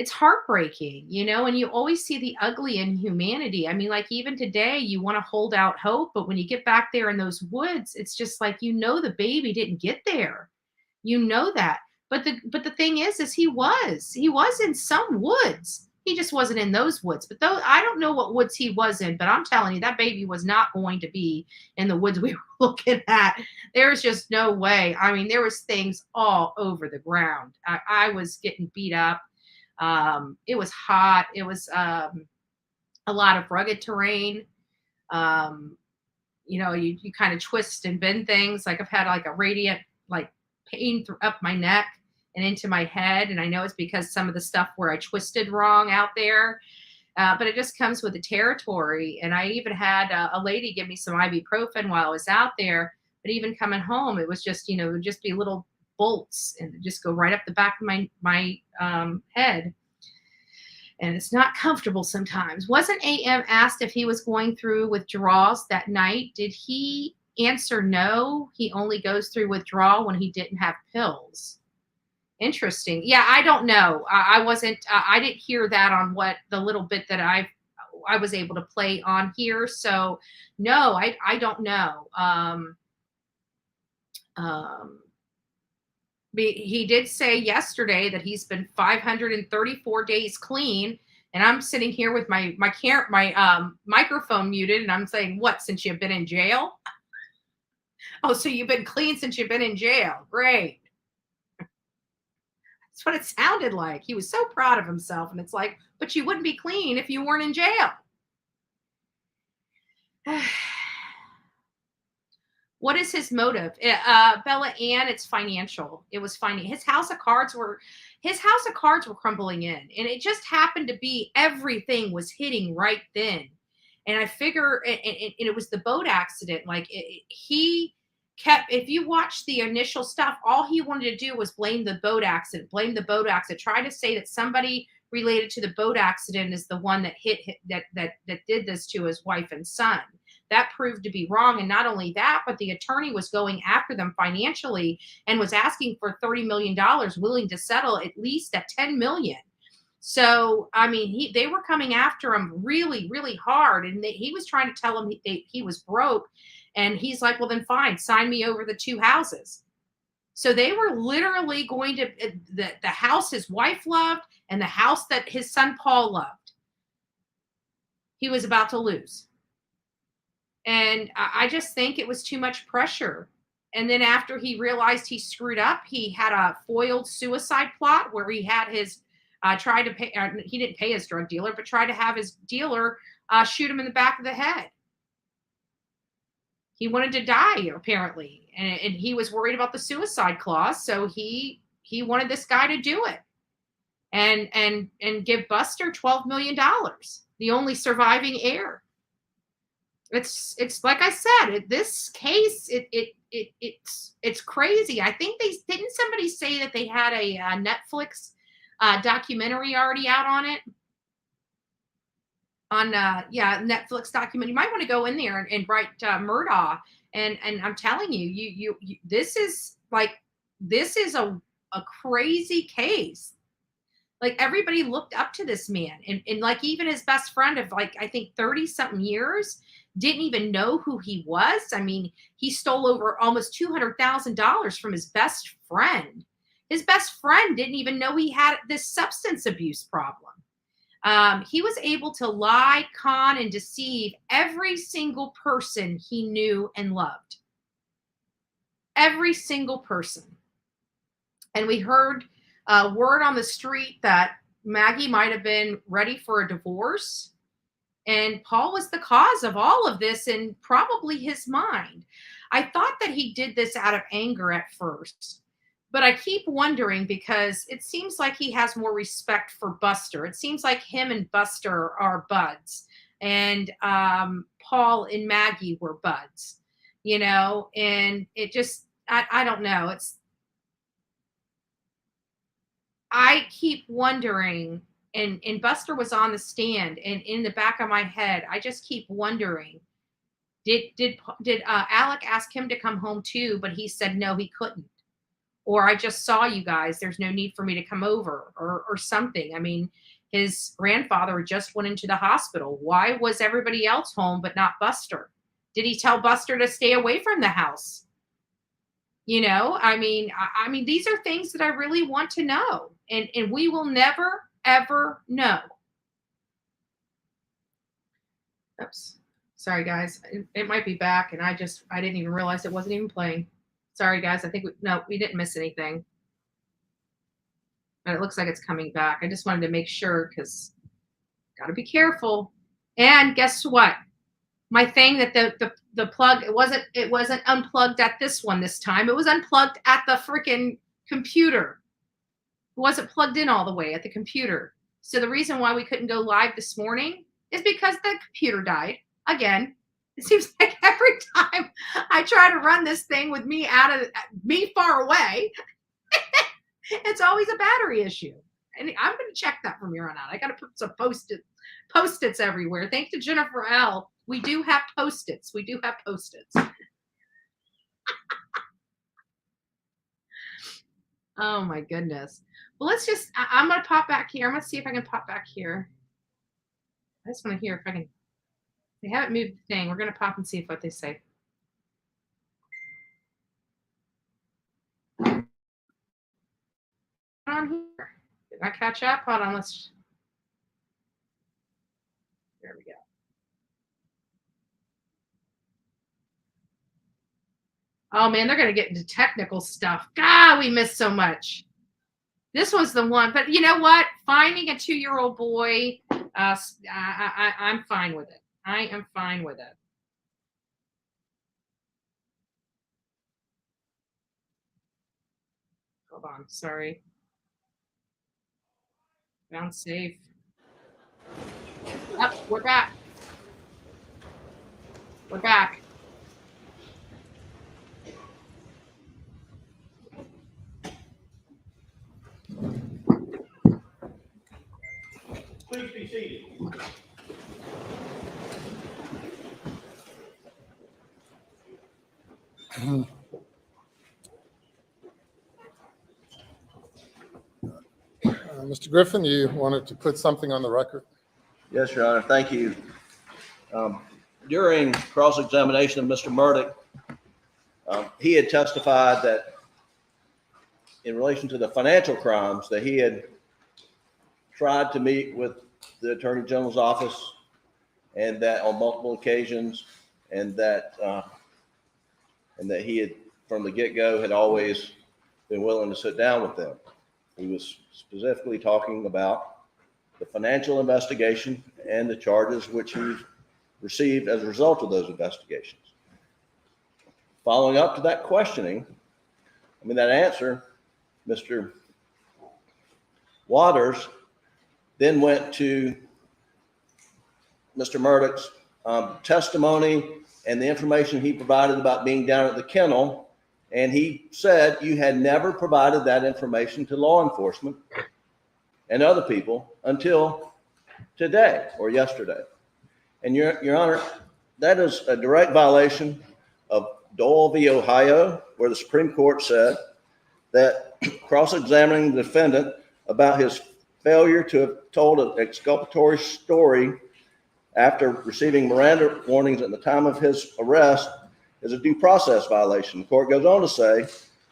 it's heartbreaking, and you always see the ugly in humanity. I mean, like even today, you want to hold out hope, but when you get back there in those woods, it's just like, the baby didn't get there. That. But the thing is he was in some woods. He just wasn't in those woods. But though I don't know what woods he was in, but I'm telling you, that baby was not going to be in the woods we were looking at. There's just no way. I mean, there was things all over the ground. I was getting beat up. It was hot. It was a lot of rugged terrain. You kind of twist and bend things. Like I've had like a radiant like pain up my neck and into my head. And I know it's because some of the stuff where I twisted wrong out there. But it just comes with the territory. And I even had a lady give me some ibuprofen while I was out there. But even coming home, it was just, it would just be little bolts and just go right up the back of my head. And it's not comfortable sometimes. Wasn't AM asked if he was going through withdrawals that night? Did he answer no? He only goes through withdrawal when he didn't have pills. Interesting. Yeah, I don't know. I wasn't. I didn't hear that on what the little bit that I was able to play on here. So no, I don't know. He did say yesterday that he's been 534 days clean, and I'm sitting here with my microphone muted, and I'm saying, what, since you've been in jail? Oh, so you've been clean since you've been in jail. Great. That's what it sounded like. He was so proud of himself, and it's like, but you wouldn't be clean if you weren't in jail. What is his motive? Bella Ann, it's financial. It was his house of cards were crumbling in. And it just happened to be everything was hitting right then. And I figure and it was the boat accident. Like he kept, if you watch the initial stuff, all he wanted to do was blame the boat accident, try to say that somebody related to the boat accident is the one that that did this to his wife and son. That proved to be wrong. And not only that, but the attorney was going after them financially and was asking for $30 million, willing to settle at least at $10 million. So, I mean, they were coming after him really, really hard. And he was trying to tell him he was broke. And he's like, well, then fine, sign me over the 2 houses. So they were literally going to the house his wife loved and the house that his son Paul loved. He was about to lose. And I just think it was too much pressure. And then after he realized he screwed up, he had a foiled suicide plot where he had his tried to pay. He didn't pay his drug dealer, but tried to have his dealer shoot him in the back of the head. He wanted to die apparently, and he was worried about the suicide clause, so he wanted this guy to do it, and give Buster $12 million, the only surviving heir. It's like I said, this case, it's crazy. I think didn't somebody say that they had a Netflix documentary already out on it? On Netflix documentary. You might want to go in there and write Murdaugh. And I'm telling you, this is a crazy case. Like everybody looked up to this man. And like even his best friend of like, I think 30 something years didn't even know who he was. I mean, he stole over almost $200,000 from his best friend. His best friend didn't even know he had this substance abuse problem. He was able to lie, con, and deceive every single person he knew and loved. Every single person. And we heard word on the street that Maggie might have been ready for a divorce. And Paul was the cause of all of this in probably his mind. I thought that he did this out of anger at first. But I keep wondering because it seems like he has more respect for Buster. It seems like him and Buster are buds. And Paul and Maggie were buds, you know, and it just, I don't know. I keep wondering, and Buster was on the stand, and in the back of my head, I just keep wondering, did Alec ask him to come home too, but he said no, he couldn't. Or I just saw you guys. There's no need for me to come over or something. I mean, his grandfather just went into the hospital. Why was everybody else home but not Buster? Did he tell Buster to stay away from the house? You know, I mean, these are things that I really want to know. And we will never, ever know. Oops. Sorry, guys. It might be back. And I didn't even realize it wasn't even playing. Sorry, guys. I think we didn't miss anything. But it looks like it's coming back. I just wanted to make sure because got to be careful. And guess what? My thing that the plug, it wasn't unplugged at this one this time. It was unplugged at the freaking computer. It wasn't plugged in all the way at the computer. So the reason why we couldn't go live this morning is because the computer died again. It seems like every time I try to run this thing with me far away, it's always a battery issue. And I'm going to check that from here on out. I got to put some post-its everywhere. Thanks to Jennifer L. We do have post-its. Oh my goodness. Well, I'm going to pop back here. I'm going to see if I can pop back here. I just want to hear if I can. They haven't moved the thing. We're going to pop and see what they say. On here. Did I catch up? Hold on. There we go. Oh man, they're going to get into technical stuff. God, we missed so much. This was the one, but you know what? Finding a 2-year-old boy, I'm fine with it. I am fine with it. Hold on, sorry. Found safe. Up, we're back. We're back. Please be seated. Mr. Griffin, you wanted to put something on the record? Yes, Your Honor. Thank you. During cross-examination of Mr. Murdaugh, he had testified that in relation to the financial crimes that he had tried to meet with the Attorney General's office and that on multiple occasions and that he had from the get-go had always been willing to sit down with them. He was specifically talking about the financial investigation and the charges which he received as a result of those investigations. Following up to that questioning, that answer, Mr. Waters then went to Mr. Murdaugh's testimony and the information he provided about being down at the kennel. And he said you had never provided that information to law enforcement and other people until today or yesterday. And Your Honor, that is a direct violation of Dole v. Ohio, where the Supreme Court said that cross-examining the defendant about his failure to have told an exculpatory story after receiving Miranda warnings at the time of his arrest is a due process violation. The court goes on to say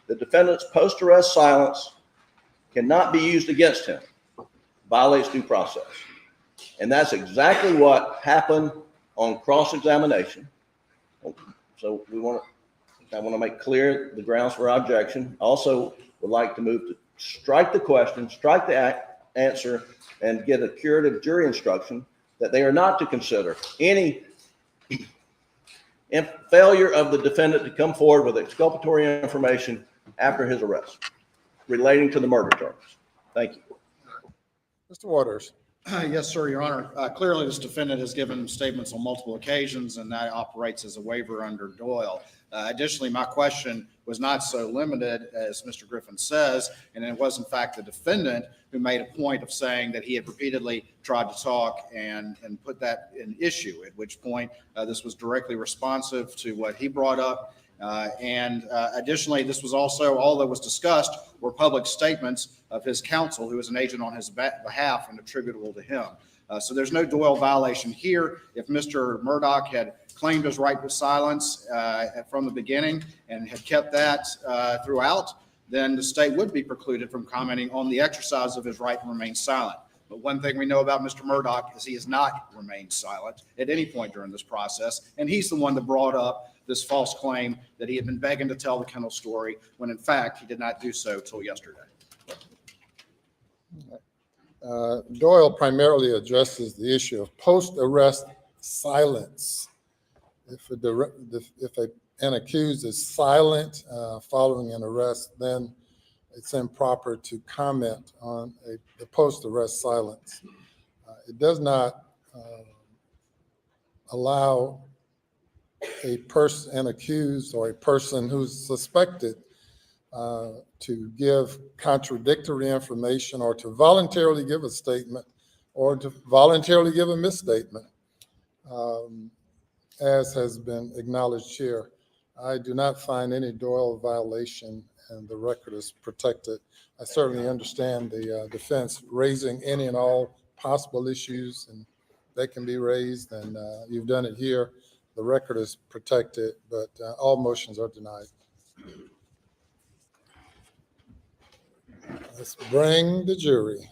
the defendant's post-arrest silence cannot be used against him, violates due process. And that's exactly what happened on cross-examination. So I want to make clear the grounds for objection. Also would like to move to strike the question, strike the answer, and get a curative jury instruction that they are not to consider any failure of the defendant to come forward with exculpatory information after his arrest relating to the murder charges. Thank you. Mr. Waters. Yes, sir, Your Honor. Clearly, this defendant has given statements on multiple occasions, and that operates as a waiver under Doyle. Additionally, my question was not so limited as Mr. Griffin says, and it was in fact the defendant who made a point of saying that he had repeatedly tried to talk and put that in issue, at which point this was directly responsive to what he brought up. Additionally, this was also, all that was discussed were public statements of his counsel, who is an agent on his behalf and attributable to him. So there's no Doyle violation here. If Mr. Murdaugh had claimed his right to silence from the beginning and had kept that throughout, then the state would be precluded from commenting on the exercise of his right to remain silent. But one thing we know about Mr. Murdaugh is he has not remained silent at any point during this process, and he's the one that brought up this false claim that he had been begging to tell the kennel story, when in fact he did not do so till yesterday. Doyle primarily addresses the issue of post-arrest silence. If an accused is silent following an arrest, then it's improper to comment on the post-arrest silence. It does not allow an accused or a person who's suspected to give contradictory information or to voluntarily give a statement or to voluntarily give a misstatement, as has been acknowledged here. I do not find any Doyle violation, and the record is protected. I certainly understand the defense raising any and all possible issues, and they can be raised, and you've done it here. The record is protected, but all motions are denied. Let's bring the jury.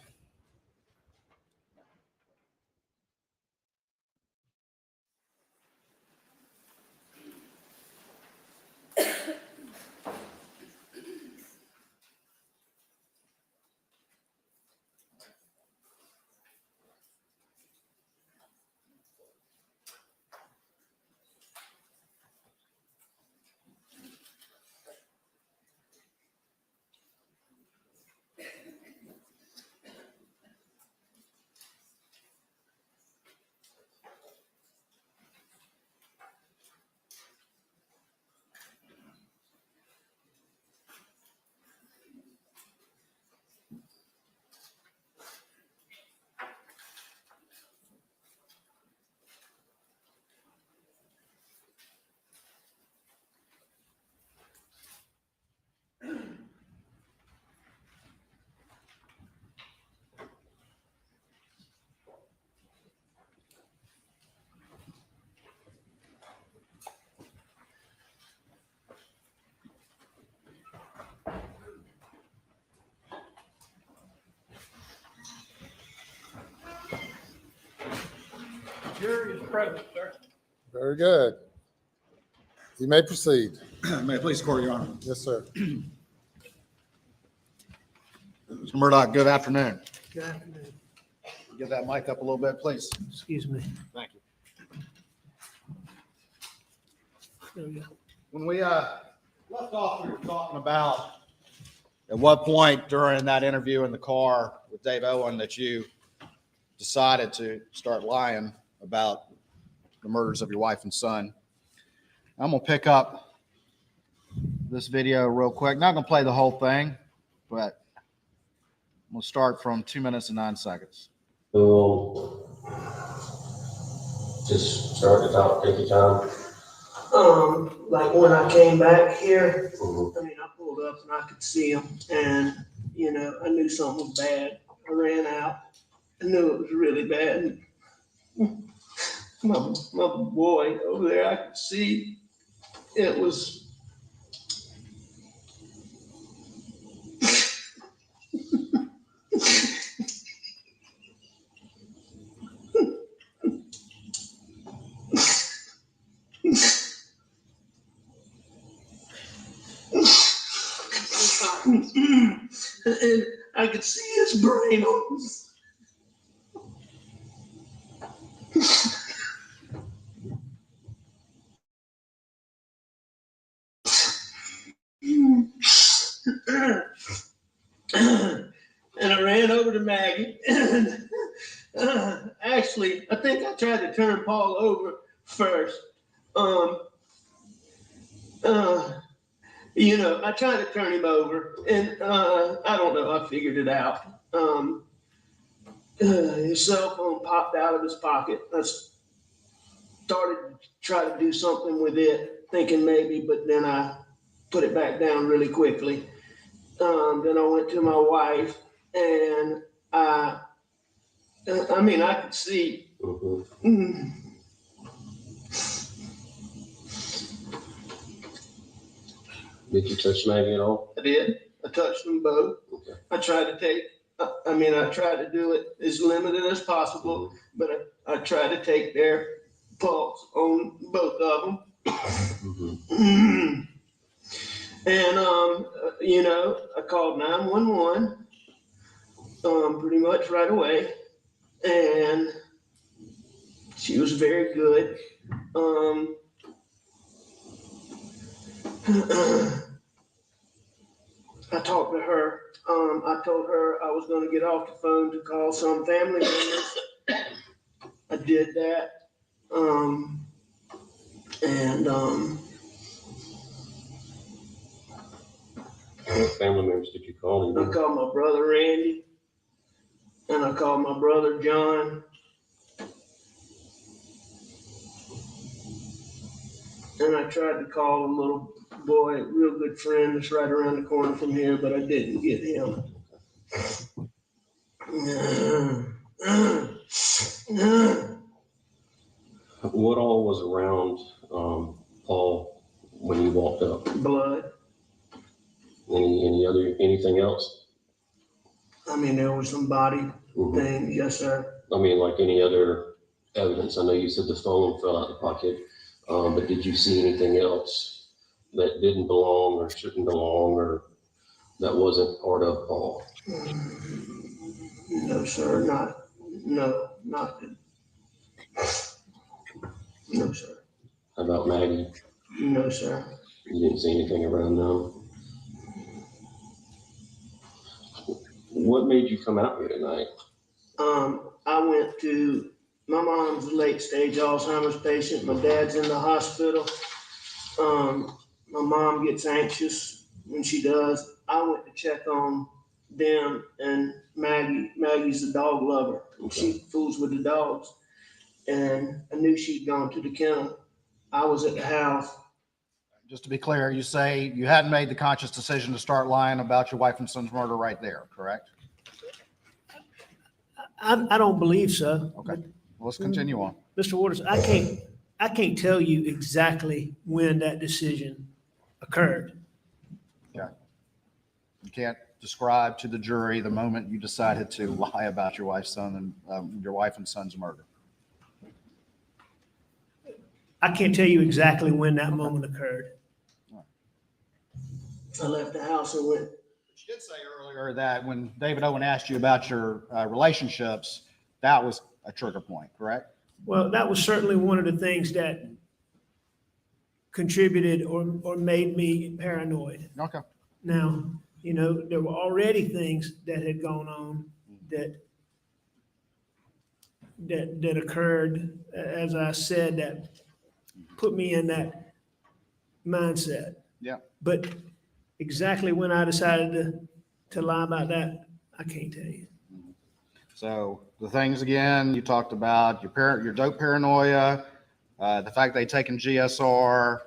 Jury is present, sir. Very good. You may proceed. May it please the court, Your Honor. Yes, sir. Mr. Murdaugh, good afternoon. Good afternoon. Get that mic up a little bit, please. Excuse me. Thank you. There we go. When we left off, we were talking about at what point during that interview in the car with Dave Owen that you decided to start lying about the murders of your wife and son. I'm going to pick up this video real quick. Not going to play the whole thing, but I'm going to start from 2 minutes and 9 seconds. So just start to talk, take your time. Like when I came back here, Mhm. I mean, I pulled up and I could see him, and I knew something was bad. I ran out. I knew it was really bad. My boy over there, I could see it was. And I could see his brain on. And I ran over to Maggie. And actually, I think I tried to turn Paul over first. I tried to turn him over, and I don't know. I figured it out. His cell phone popped out of his pocket. I started to try to do something with it, thinking maybe, but then I put it back down really quickly. Then I went to my wife, and I could see. Did you touch Maggie at all? I did. I touched them both. Okay. I tried to do it as limited as possible, but I tried to take their pulse on both of them. And, I called 911 pretty much right away. And she was very good. I talked to her. I told her I was going to get off the phone to call some family members. I did that. What family members did you call? I called my brother Randy, and I called my brother John. And I tried to call a little boy, a real good friend that's right around the corner from here, but I didn't get him. What all was around Paul when you walked up? Blood. Anything else? There was some body things, yes, sir. Like any other evidence? I know you said the phone fell out of the pocket, but did you see anything else that didn't belong or shouldn't belong or that wasn't part of Paul? No, sir, not. No, sir. How about Maggie? No, sir. You didn't see anything around them? What made you come out here tonight? I went to, my mom's a late stage Alzheimer's patient. My dad's in the hospital. My mom gets anxious when she does. I went to check on them and Maggie. Maggie's a dog lover. Okay. She fools with the dogs. And I knew she'd gone to the kennel. I was at the house. Just to be clear, you say you hadn't made the conscious decision to start lying about your wife and son's murder right there, correct? I don't believe so. Okay, well, let's continue on. Mr. Waters, I can't tell you exactly when that decision occurred. Okay. You can't describe to the jury the moment you decided to lie about your wife and son's murder. I can't tell you exactly when that moment occurred. I left the house and went. You did say earlier that when David Owen asked you about your relationships, that was a trigger point, correct? Well, that was certainly one of the things that contributed or made me paranoid. Okay. Now, there were already things that had gone on that occurred, as I said, that put me in that mindset. Yeah. But exactly when I decided to lie about that, I can't tell you. So the things again, you talked about your dope paranoia, the fact they'd taken GSR,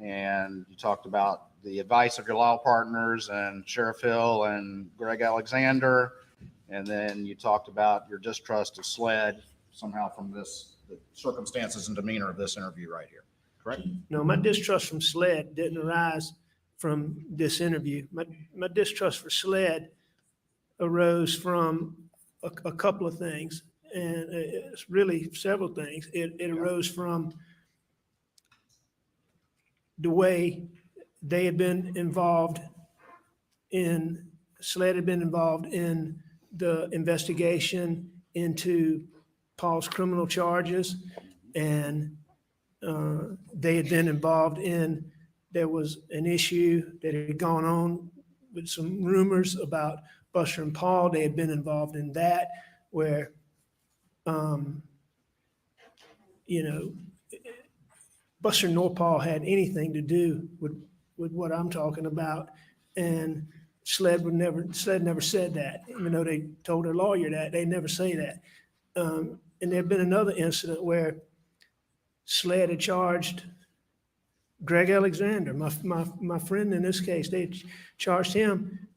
and you talked about the advice of your law partners and Sheriff Hill and Greg Alexander, And then you talked about your distrust of SLED somehow from the circumstances and demeanor of this interview right here, correct? No, my distrust from SLED didn't arise from this interview. My distrust for SLED arose from a couple of things, and it's really several things. It arose from the way they had been involved in, SLED had been involved in the investigation into Paul's criminal charges, and they had been involved in, there was an issue that had gone on with some rumors about Buster and Paul. They had been involved in that, where, you know, Buster nor Paul had anything to do with what I'm talking about. And SLED never said that, even though they told their lawyer that, they never say that. And there had been another incident where SLED had charged Greg Alexander, my friend in this case. They charged him.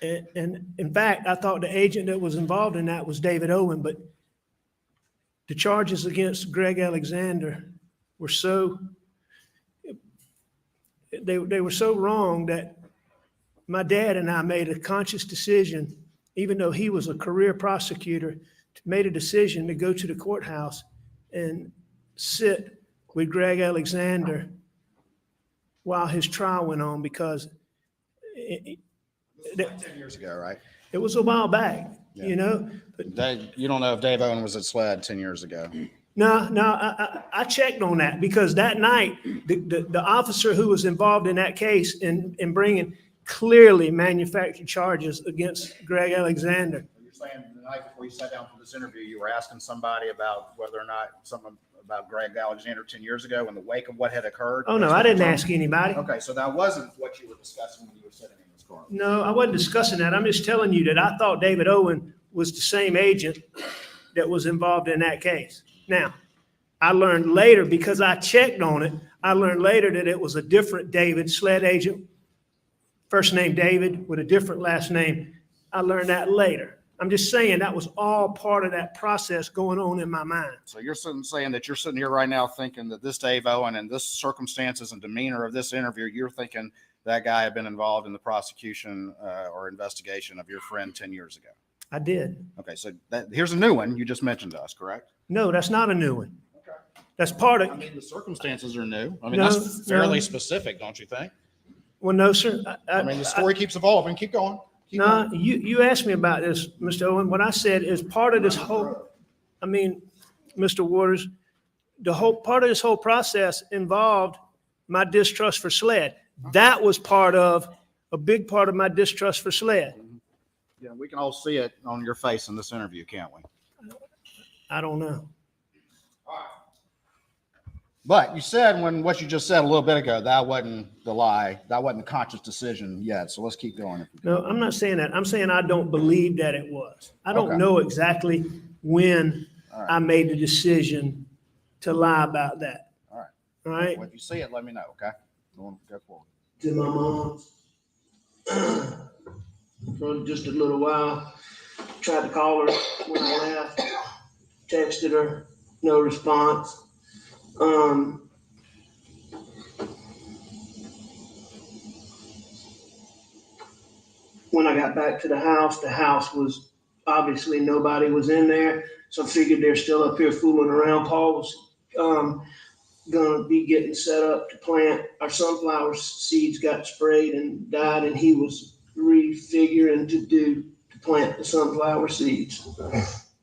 And in fact, I thought the agent that was involved in that was David Owen, but the charges against Greg Alexander were so, they were so wrong that my dad and I made a conscious decision, even though he was a career prosecutor, made a decision to go to the courthouse and sit with Greg Alexander while his trial went on, because It was 10 years ago, right? it was a while back, Yeah. you know? But You don't know if Dave Owen was at SLED 10 years ago. no, I checked on that, because that night, the officer who was involved in that case in bringing clearly manufactured charges against Greg Alexander. You're saying the night before you sat down for this interview, you were asking somebody about whether or not something about Greg Alexander 10 years ago in the wake of what had occurred? Oh, no, I didn't ask anybody. Okay, so that wasn't what you were discussing when you were sitting in this car. No, I wasn't discussing that. I'm just telling you that I thought David Owen was the same agent that was involved in that case. Now, I learned later, because I checked on it, I learned later that it was a different David, SLED agent, first name David with a different last name. I learned that later. I'm just saying that was all part of that process going on in my mind. So you're saying that you're sitting here right now thinking that this Dave Owen and this circumstances and demeanor of this interview, you're thinking that guy had been involved in the prosecution or investigation of your friend 10 years ago. I did. Okay, so here's a new one you just mentioned to us, correct? No, that's not a new one. Okay. That's part of, I mean, the circumstances are new. I mean, No, that's fairly no. specific, don't you think? well, no, sir. I mean, the story keeps evolving. Keep going. Keep No, going. you asked me about this, Mr. Owen. What I said is part of this whole, Mr. Waters, part of this whole process involved my distrust for SLED. That was a big part of my distrust for SLED. Yeah, we can all see it on your face in this interview, can't we? I don't know. But you said what you just said a little bit ago, that wasn't the lie. That wasn't a conscious decision yet. So let's keep going. No, I'm not saying that. I'm saying I don't believe that it was. I don't Okay. know exactly when All right. I made the decision to lie about that. All right. All right? Well, if you see it, let me know, okay? Go forward. To my mom's for just a little while. Tried to call her when I left, texted her, no response. When I got back to the house was obviously nobody was in there, so I figured they're still up here fooling around. Paul was gonna be getting set up to plant. Our sunflower seeds got sprayed and died, and he was refiguring to plant the sunflower seeds.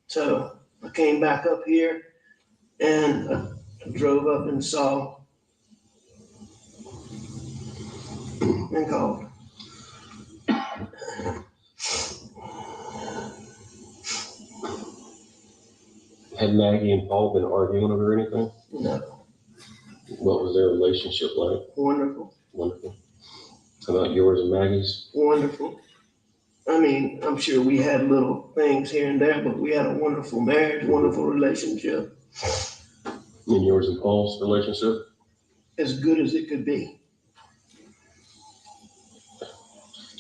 So I came back up here and I drove up and saw and called. Had Maggie and Paul been arguing over anything? No, What was their relationship like? wonderful, Wonderful. How about yours and Maggie's? wonderful. I mean, I'm sure we had little things here and there, but we had a wonderful marriage, wonderful relationship, And yours and Paul's relationship? as good as it could be.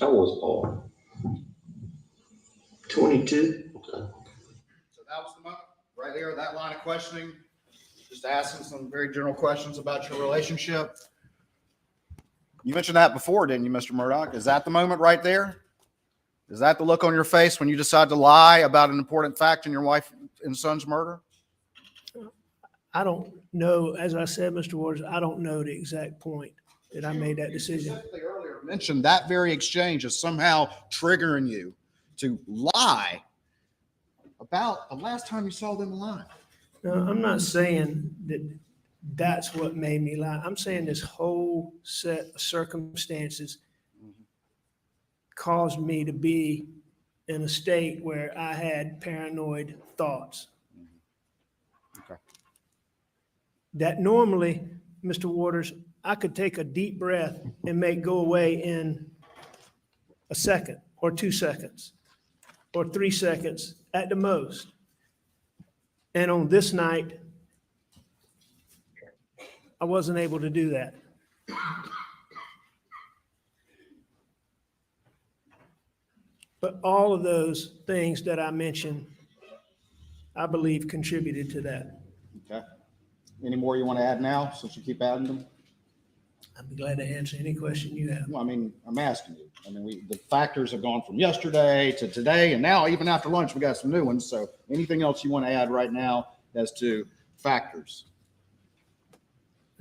How was Paul? 22. Okay. So that was the moment, right there, that line of questioning, just asking some very general questions about your relationship. You mentioned that before, didn't you, Mr. Murdaugh? Is that the moment right there? Is that the look on your face when you decide to lie about an important fact in your wife and son's murder? I don't know, as I said, Mr. Waters, I don't know the exact point that I made that decision. You specifically earlier mentioned that very exchange as somehow triggering you to lie about the last time you saw them alive. No, I'm not saying that that's what made me lie. I'm saying this whole set of circumstances caused me to be in a state where I had paranoid thoughts. Okay. That normally, Mr. Waters, I could take a deep breath and make go away in a second or 2 seconds or 3 seconds at the most. And on this night, I wasn't able to do that. But all of those things that I mentioned, I believe contributed to that. Okay. Any more you want to add now, since you keep adding them? I'd be glad to answer any question you have. Well, I mean, I'm asking you. I mean, the factors have gone from yesterday to today, and now even after lunch, we got some new ones. So anything else you want to add right now as to factors?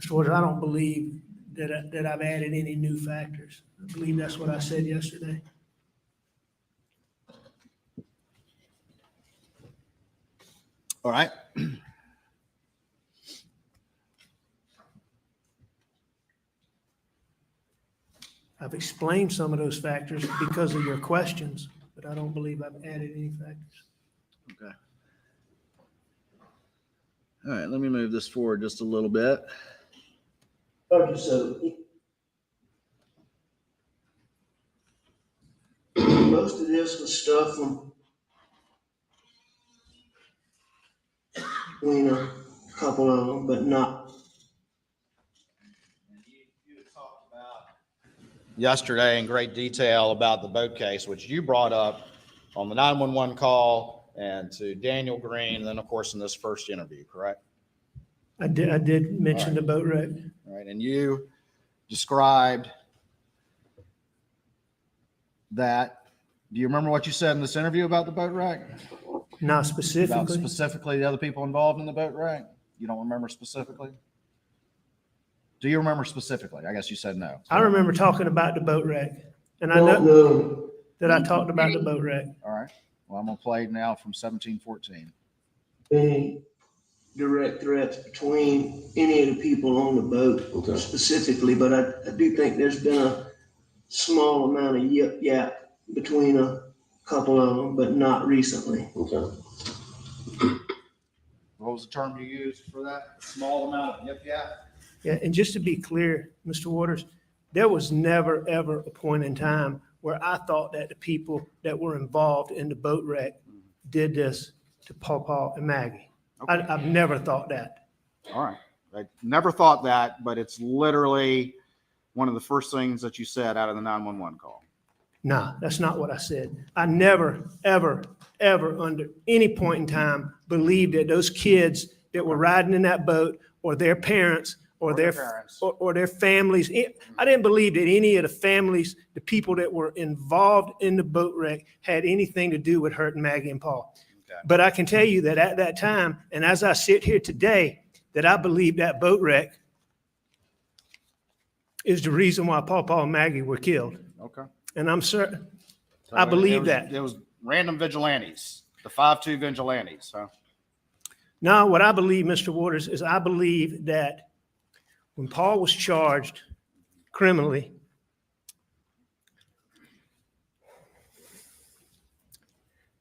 Mr. Waters, I don't believe that I've added any new factors. I believe that's what I said yesterday. All right. I've explained some of those factors because of your questions, but I don't believe I've added any factors. Okay. All right, let me move this forward just a little bit. Okay, so most of this was stuff from between a couple of them, but not. You had talked about yesterday in great detail about the boat case, which you brought up on the 911 call and to Daniel Green, and then of course in this first interview, correct? I did mention the boat wreck. All right, and you described that. Do you remember what you said in this interview about the boat wreck? Not About specifically. specifically the other people involved in the boat wreck? You don't remember specifically? Do you remember specifically? I guess you said no. I remember talking about the boat wreck, and I Don't know know that I talked about the boat wreck. All right. Well, I'm gonna play now from 1714. any direct threats between any of the people on the boat Okay. specifically, but I do think there's been a small amount of yip yap between a couple of them, but not recently. Okay. What was the term you used for that? Small amount of yip yap? Yeah, and just to be clear, Mr. Waters, there was never, ever a point in time where I thought that the people that were involved in the boat wreck did this to Paw and Maggie. Okay. I've never thought that. All right. I never thought that, but it's literally one of the first things that you said out of the 911 call. Nah, that's not what I said. I never, ever, ever under any point in time believed that those kids that were riding in that boat or their parents or their families, I didn't believe that any of the families, the people that were involved in the boat wreck had anything to do with hurting Maggie and Paul. Okay. But I can tell you that at that time, and as I sit here today, that I believe that boat wreck is the reason why Paw and Maggie were killed. Okay. And I'm certain, So I believe that. It was random vigilantes, the 5-2 vigilantes, huh? now what I believe, Mr. Waters, is I believe that when Paul was charged criminally,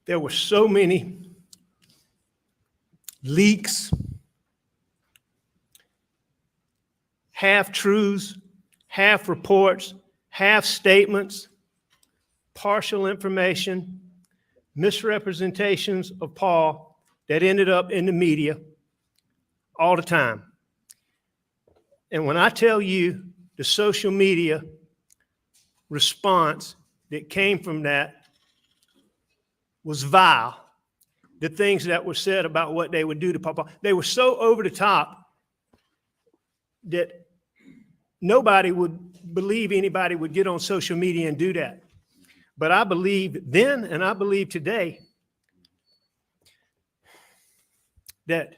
there were so many leaks, half-truths, half-reports, half-statements, partial information, misrepresentations of Paul that ended up in the media all the time. And when I tell you the social media response that came from that, was vile. The things that were said about what they would do to Papa, they were so over the top that nobody would believe anybody would get on social media and do that. But I believe then, and I believe today, that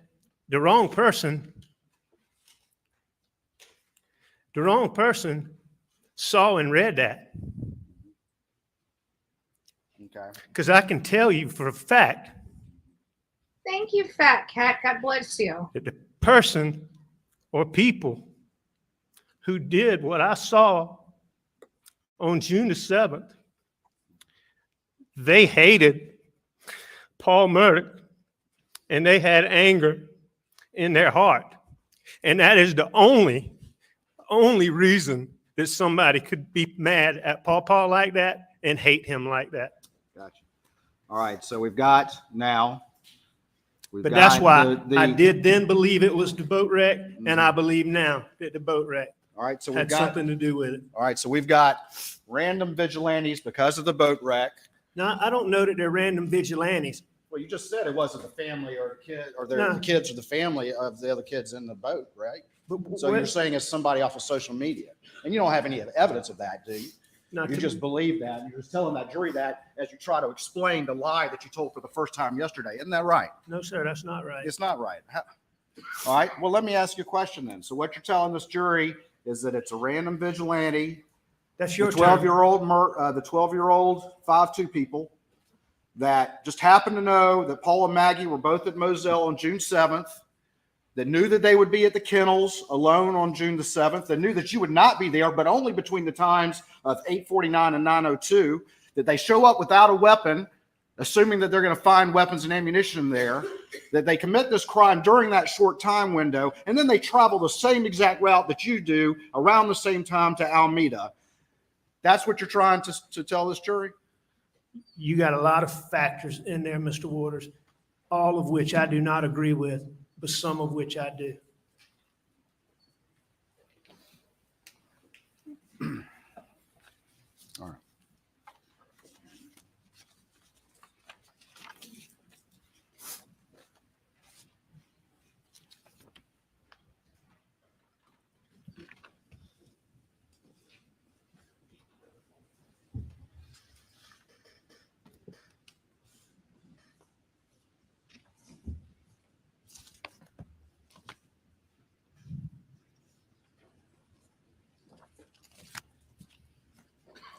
the wrong person saw and read that. Okay. Because I can tell you for a fact Thank you, Fat Cat. God bless you. that the person or people who did what I saw on June the 7th, they hated Paul Murdaugh and they had anger in their heart. And that is the only reason that somebody could be mad at Paul like that and hate him like that. Gotcha. All right. So we've got now. But that's why I did then believe it was the boat wreck, and I believe now that the boat wreck All right. So we've had got something to do with it. All right. So we've got random vigilantes because of the boat wreck. Now, I don't know that they're random vigilantes. Well, you just said it wasn't the family or the kid or No. the kids or the family of the other kids in the boat, right? But So you're saying it's somebody off of social media, and you don't have any evidence of that, do you? not You to- just believe that. You're just telling that jury that as you try to explain the lie that you told for the first time yesterday. Isn't that right? no, sir, that's not right. It's not right. All right. Well, let me ask you a question then. So what you're telling this jury is that it's a random vigilante, That's the your term. 12-year-old 5'2" people that just happened to know that Paul and Maggie were both at Moselle on June 7th, that knew that they would be at the kennels alone on June the 7th, that knew that you would not be there, but only between the times of 8:49 and 9:02, that they show up without a weapon, assuming that they're going to find weapons and ammunition there, that they commit this crime during that short time window, and then they travel the same exact route that you do around the same time to Alameda. That's what you're trying to tell this jury? You got a lot of factors in there, Mr. Waters, all of which I do not agree with, but some of which I do. All right.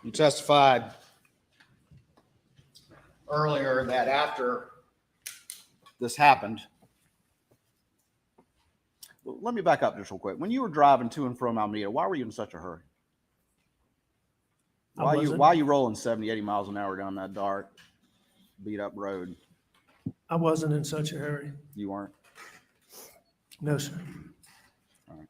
You testified earlier that after this happened, well, let me back up just real quick. When you were driving to and from Alameda, why were you in such a hurry? Why are you rolling 70, 80 miles an hour down that dark, beat up road? I wasn't in such a hurry. You weren't? No, sir. All right.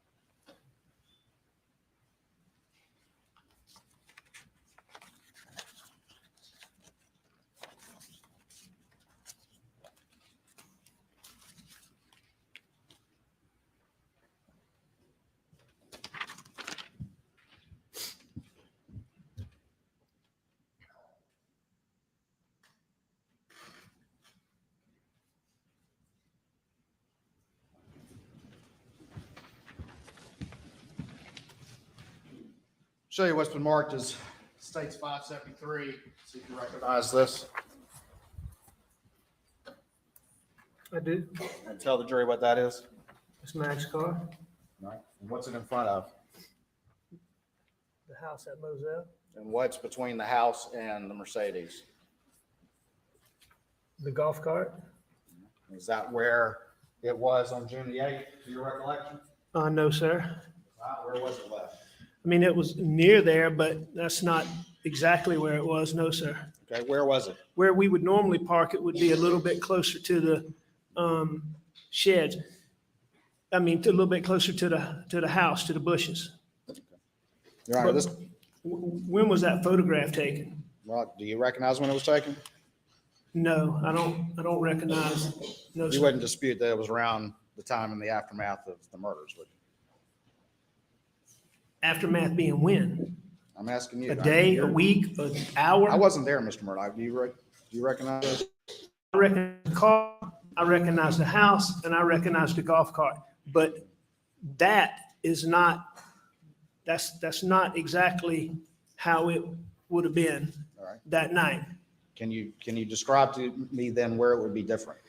Show you what's been marked as States 573. See if you recognize this. I do. And tell the jury what that is. It's Mag's car, All right. And what's it in front of? the house at Moselle, And what's between the house and the Mercedes? the golf cart. Is that where it was on June the 8th, to your recollection? No, sir. Where was it left? I mean, it was near there, but that's not exactly where it was. No, sir. Okay, where was it? Where we would normally park it would be a little bit closer to the sheds. I mean, a little bit closer to the house, to the bushes. Your Honor, this, When was that photograph taken? well, do you recognize when it was taken? No, I don't recognize. No, You sir. wouldn't dispute that it was around the time in the aftermath of the murders, would you? Aftermath being when? I'm asking you. A day, a week, an hour? I wasn't there, Mr. Murdaugh. Do you recognize those? I recognize the car, I recognize the house, and I recognize the golf cart. But that is not, that's not exactly how it would have been All right. that night. Can you describe to me then where it would be different?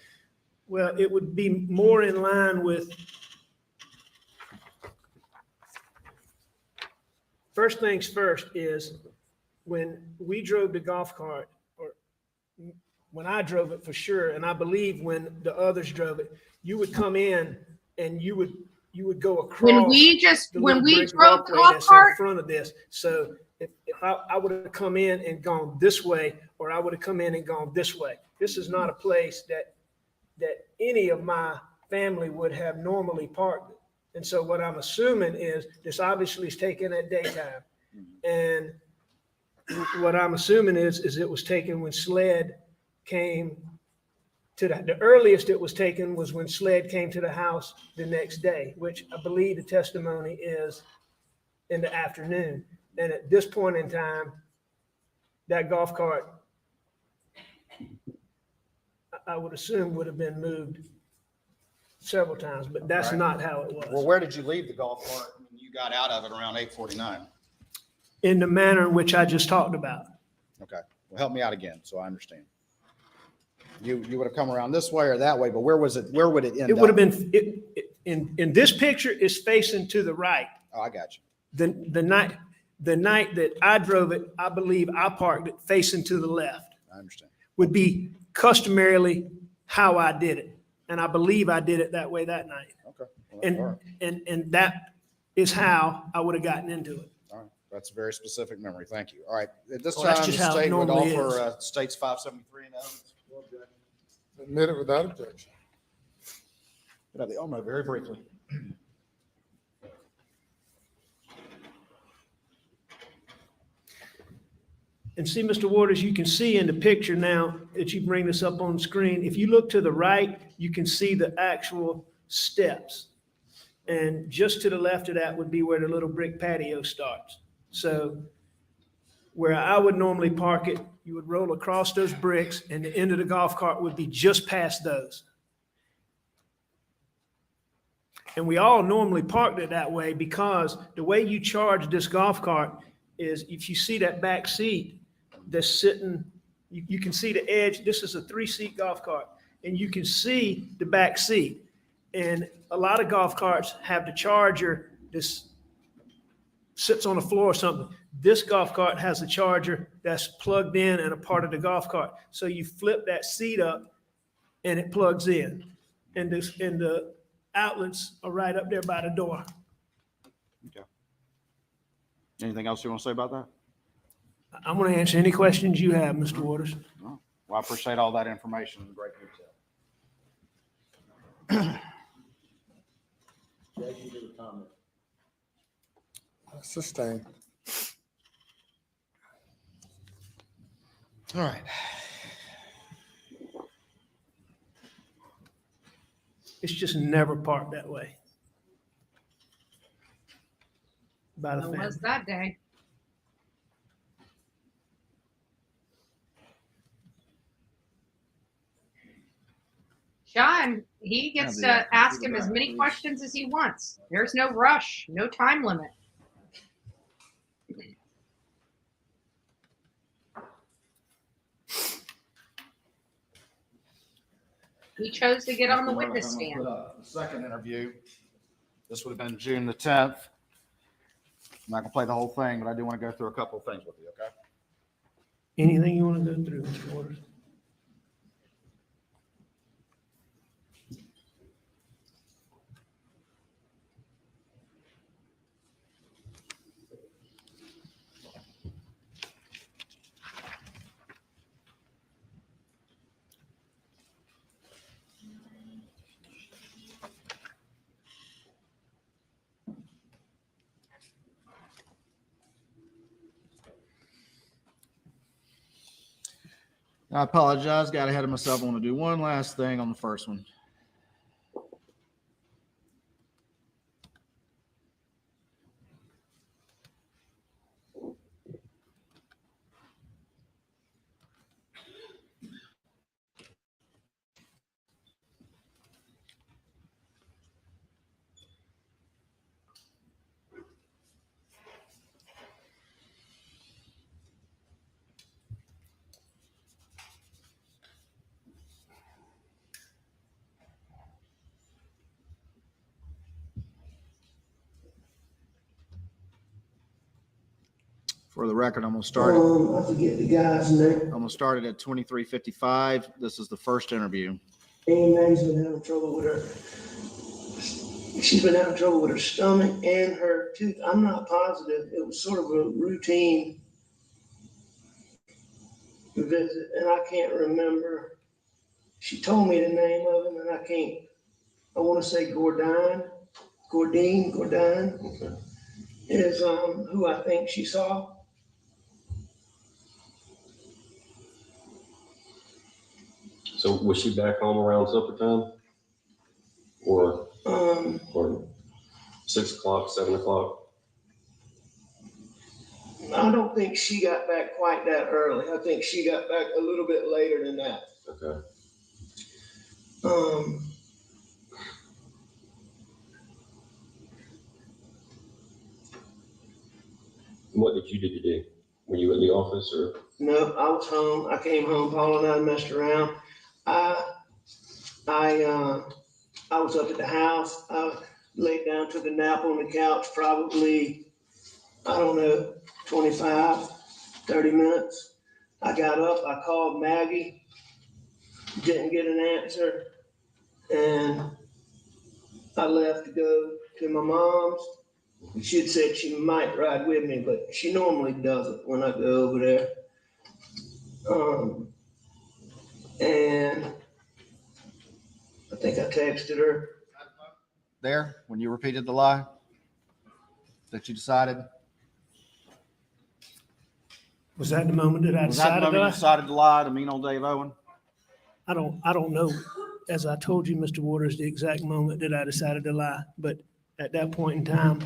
Well, it would be more in line with, first things first is when we drove the golf cart, or when I drove it for sure, and I believe when the others drove it, you would come in and you would go across. When we drove the golf In cart, front of this. So if I would have come in and gone this way, or I would have come in and gone this way. This is not a place that any of my family would have normally parked. And so what I'm assuming is this obviously is taken at daytime. And what I'm assuming is it was taken when SLED came to the earliest it was taken was when SLED came to the house the next day, which I believe the testimony is in the afternoon. And at this point in time, that golf cart, I would assume would have been moved several times, but that's Right. not how it Well, was. where did you leave the golf cart when you got out of it around 8:49? In the manner in which I just talked about. Okay, well, help me out again so I understand. You would have come around this way or that way, but where would it end up? It would have been, in this picture, it's facing to the right. Oh, I got you. The night that I drove it, I believe I parked it facing to the left. I understand. Would be customarily how I did it. And I believe I did it that way that night. Okay. Well, all right. And that is how I would have gotten into it. All right. That's a very specific memory. Thank you. All right. At this Well, that's time, the just how it state would normally offer states 573 and evidence. Admit it without objection. Could I have the Almo very briefly? And see, Mr. Waters, you can see in the picture now that you bring this up on the screen, if you look to the right, you can see the actual steps. And just to the left of that would be where the little brick patio starts. So where I would normally park it, you would roll across those bricks and the end of the golf cart would be just past those. And we all normally parked it that way because the way you charge this golf cart is if you see that back seat that's sitting, you can see the edge. This is a 3-seat golf cart and you can see the back seat. And a lot of golf carts have the charger that sits on the floor or something. This golf cart has a charger that's plugged in and a part of the golf cart. So you flip that seat up and it plugs in. And the outlets are right up there by the door. Okay. Anything else you want to say about that? I'm going to answer any questions you have, Mr. Waters. No. Well, I appreciate all that information in great detail. Sustained. All right. It's just never parked that way. By the it family. was that day. Sean, he gets to ask him as many questions as he wants. There's no rush, no time limit. He chose to get on the witness stand. The second interview, this would have been June the 10th. I'm not gonna play the whole thing, but I do want to go through a couple of things with you, okay? Anything you want to go through, Mr. Waters? I apologize, got ahead of myself. I want to do one last thing on the first one. For the record, I'm gonna start it. I forget the guy's name. I'm gonna start it at 23:55. This is the first interview. Amy's been having trouble with her. She's been having trouble with her stomach and her tooth. I'm not positive. It was sort of a routine visit, and I can't remember. She told me the name of him, and I can't. I want to say Gordine Okay. is who I think she saw. So was she back home around supper time? Or 6 o'clock, 7 o'clock? I don't think she got back quite that early. I think she got back a little bit later than that. Okay. What did you do today? Were you in the office or? No, I was home. I came home. Paul and I messed around. I was up at the house. I laid down, took a nap on the couch, probably, I don't know, 25, 30 minutes. I got up, I called Maggie, didn't get an answer, and I left to go to my mom's. She had said she might ride with me, but she normally doesn't when I go over there. And I think I texted her. There, when you repeated the lie that you decided? Was that the moment that I Was that the decided moment you that? decided to lie to mean old Dave Owen? I don't know. As I told you, Mr. Waters, the exact moment that I decided to lie, but at that point in time,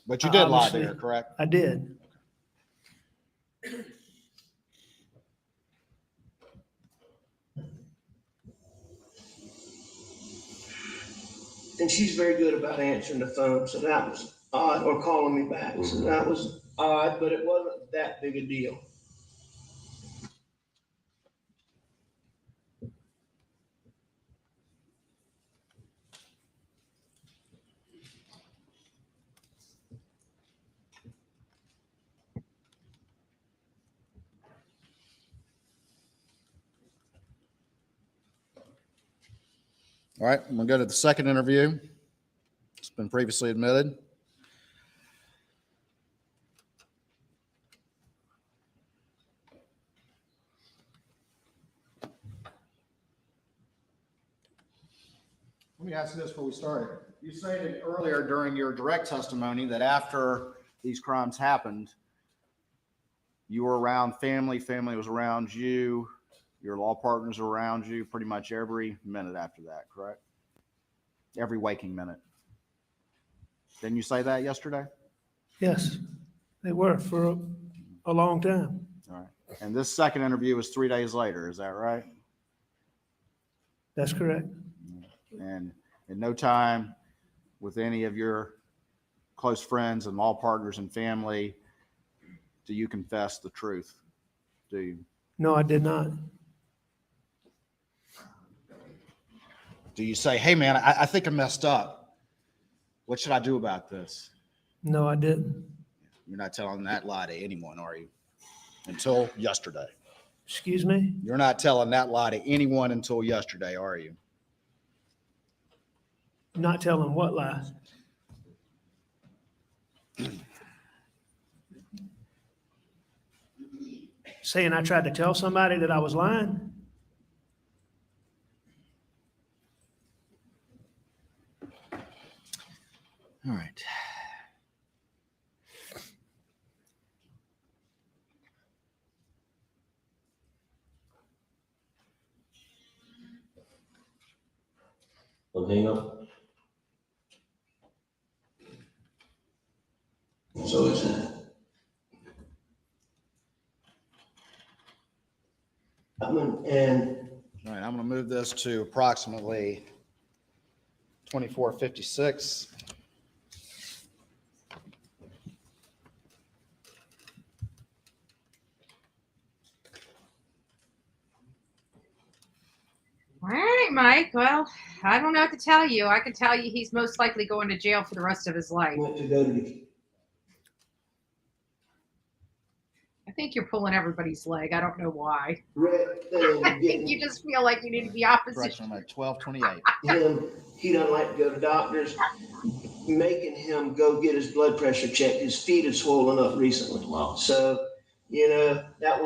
But you did lie Obviously. there, correct? I did. And she's very good about answering the phone, so that was odd, or calling me back. So that was odd, but it wasn't that big a deal. All right, I'm gonna go to the second interview. It's been previously admitted. Let me ask you this before we start. You stated earlier during your direct testimony that after these crimes happened, you were around family, family was around you, your law partners were around you pretty much every minute after that, correct? Every waking minute. Didn't you say that yesterday? Yes, they were for a long time. All right. And this second interview was 3 days later, is that right? That's correct. And in no time with any of your close friends and law partners and family, do you confess the truth? Do you? No, I did not. Do you say, hey man, I think I messed up. What should I do about this? No, I didn't. You're not telling that lie to anyone, are you? Until yesterday. Excuse me? You're not telling that lie to anyone until yesterday, are you? Not telling what lie? Saying I tried to tell somebody that I was lying? All right. Hang up. So is it? And All right, I'm going to move this to approximately 24:56. All right, Mike. Well, I don't know what to tell you. I can tell you he's most likely going to jail for the rest of his life. went to go to the I think you're pulling everybody's leg. I don't know why. Red thing, I think you just feel like you need to be opposite. Correction, I'm at 1228. he doesn't like to go to doctors, making him go get his blood pressure checked. His feet had swollen up recently. Wow. So, you know, it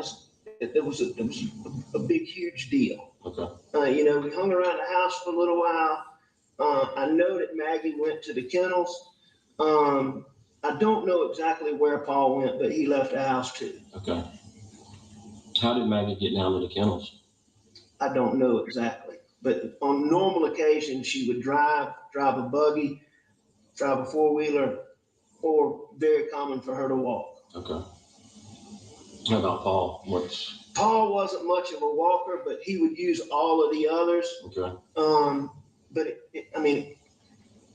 was a big, huge deal. Okay. You know, we hung around the house for a little while. I know that Maggie went to the kennels. I don't know exactly where Paul went, but he left the house too. Okay. How did Maggie get down to the kennels? I don't know exactly, but on normal occasions, she would drive a buggy, drive a four-wheeler, or very common for her to walk. Okay. How about Paul? Paul wasn't much of a walker, but he would use all of the others. Okay. But I mean, it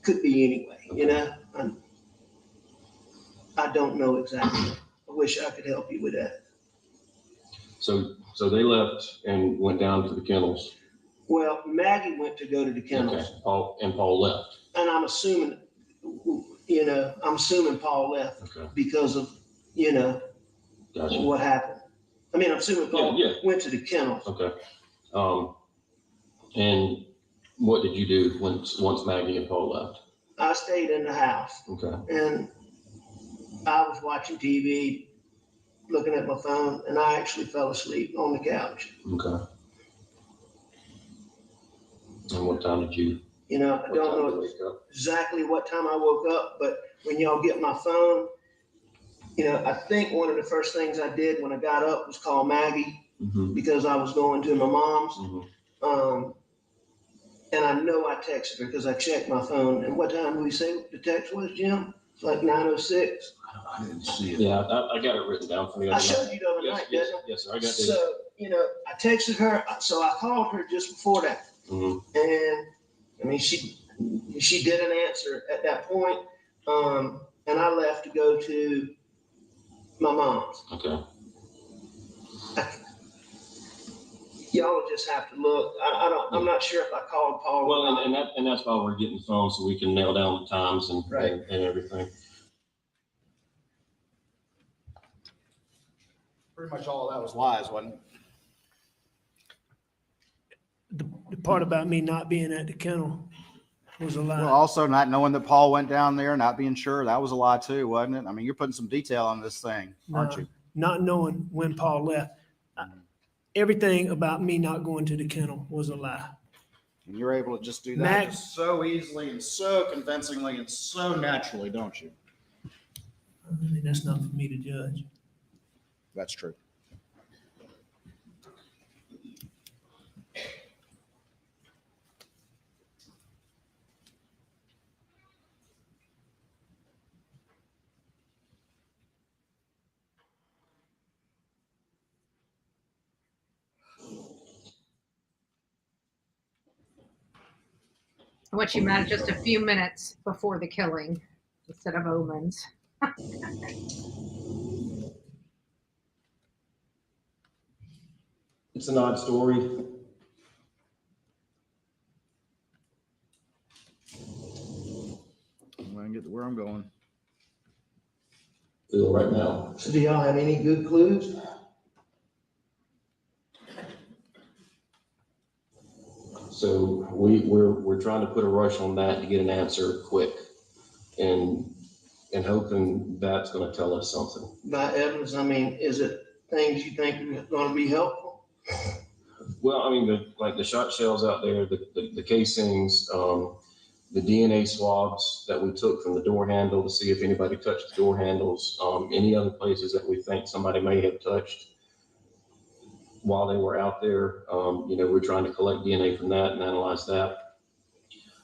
could be anyway, you know? I don't know exactly. I wish I could help you with that. So they left and went down to the kennels. Well, Maggie went to go to the kennels. Okay. Paul left. And I'm assuming, you know, Paul left because of, you know, Gotcha. what happened. I mean, I'm assuming Paul went to the kennels. Okay. And what did you do once Maggie and Paul left? I stayed in the house. Okay. And I was watching TV, looking at my phone, and I actually fell asleep on the couch. Okay. And what time did you? You know, I don't know exactly what time I woke up, but when y'all get my phone, you know, I think one of the first things I did when I got up was call Maggie because I was going to my mom's. And I know I texted her because I checked my phone. And what time did we say the text was, Jim? It's like 9:06. I didn't see it. Yeah, I got it written down for you. I showed you the other night, didn't I? Yes, sir. I got it. So, you know, I texted her. So I called her just before that. And I mean, she didn't answer at that point. And I left to go to my mom's. Okay. Y'all will just have to look. I'm not sure if I called Paul. Well, and that's why we're getting phones so we can nail down the times and everything. Pretty much all of that was lies, wasn't it? The part about me not being at the kennel was a lie. Well, also not knowing that Paul went down there, not being sure, that was a lie too, wasn't it? I mean, you're putting some detail on this thing, aren't you? Not knowing when Paul left. Everything about me not going to the kennel was a lie. And you're able to just do that just so easily and so convincingly and so naturally, don't you? I mean, that's not for me to judge. That's true. I want you mad just a few minutes before the killing instead of omens. It's an odd story. I'm going to get to where I'm going. Feel right now. So do y'all have any good clues? So we're trying to put a rush on that to get an answer quick, and hoping that's going to tell us something. By evidence, I mean, is it things you think are going to be helpful? Well, I mean, like the shot shells out there, the casings, the DNA swabs that we took from the door handle to see if anybody touched the door handles, any other places that we think somebody may have touched while they were out there. You know, we're trying to collect DNA from that and analyze that.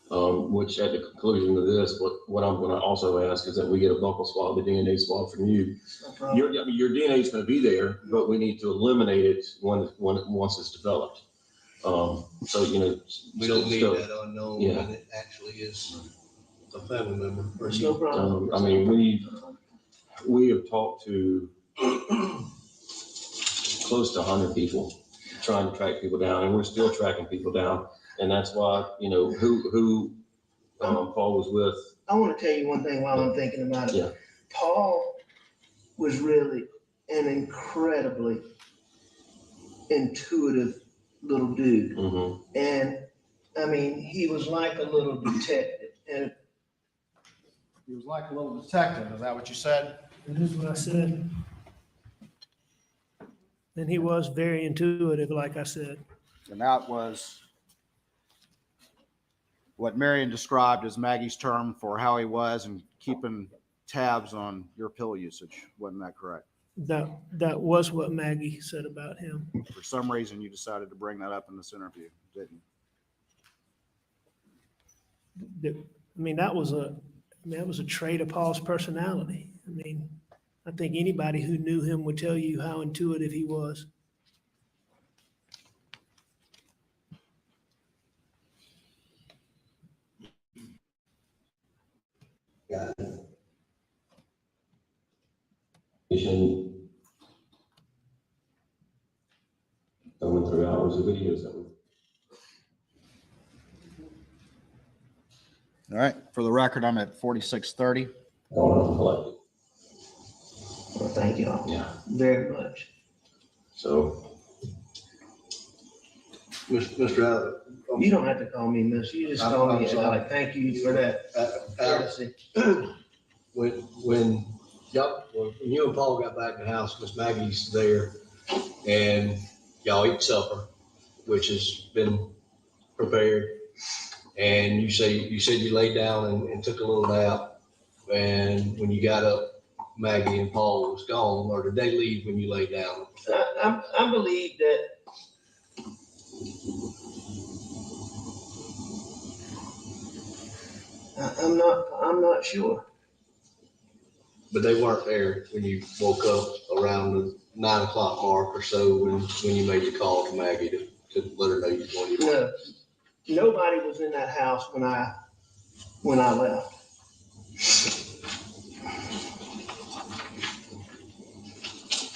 Which at the conclusion of this, what I'm going to also ask is that we get a buccal swab, a DNA swab from you. Your DNA is going to be there, but we need to eliminate it once it's developed. So, you know, we don't need that unknown when it actually is a family member. There's no problem. I mean, we have talked to close to 100 people trying to track people down, and we're still tracking people down. And that's why, you know, who Paul was with. I want to tell you one thing while I'm thinking about it. Yeah. Paul was really an incredibly intuitive little dude. Mm-hmm. And I mean, he was like a little detective. And He was like a little detective. Is that what you said? That is what I said. And he was very intuitive, like I said. And that was what Marion described as Maggie's term for how he was and keeping tabs on your pill usage. Wasn't that correct? That was what Maggie said about him. For some reason, you decided to bring that up in this interview, didn't you? I mean, that was a trait of Paul's personality. I mean, I think anybody who knew him would tell you how intuitive he was. Going through hours of videos that were. All right. For the record, I'm at 4630. Going on collected. well, thank y'all Yeah. very much. So Mr. Allen. You don't have to call me miss. You just call me Alec. Thank you for that courtesy. When you and Paul got back in the house, Miss Maggie's there, and y'all eat supper, which has been prepared. And you said you laid down and took a little nap. And when you got up, Maggie and Paul was gone, or did they leave when you laid down? I believe that I'm not sure. But they weren't there when you woke up around the 9 o'clock mark or so when you made the call to Maggie to let her know you were going to. No, nobody was in that house when I left.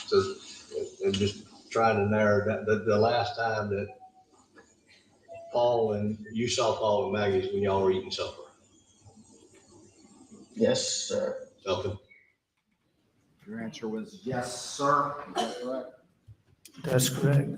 So I'm just trying to narrow that. The last time that you saw Paul and Maggie is when y'all were eating supper. Yes, sir. Okay. Your answer was yes, sir. Is that correct? That's correct.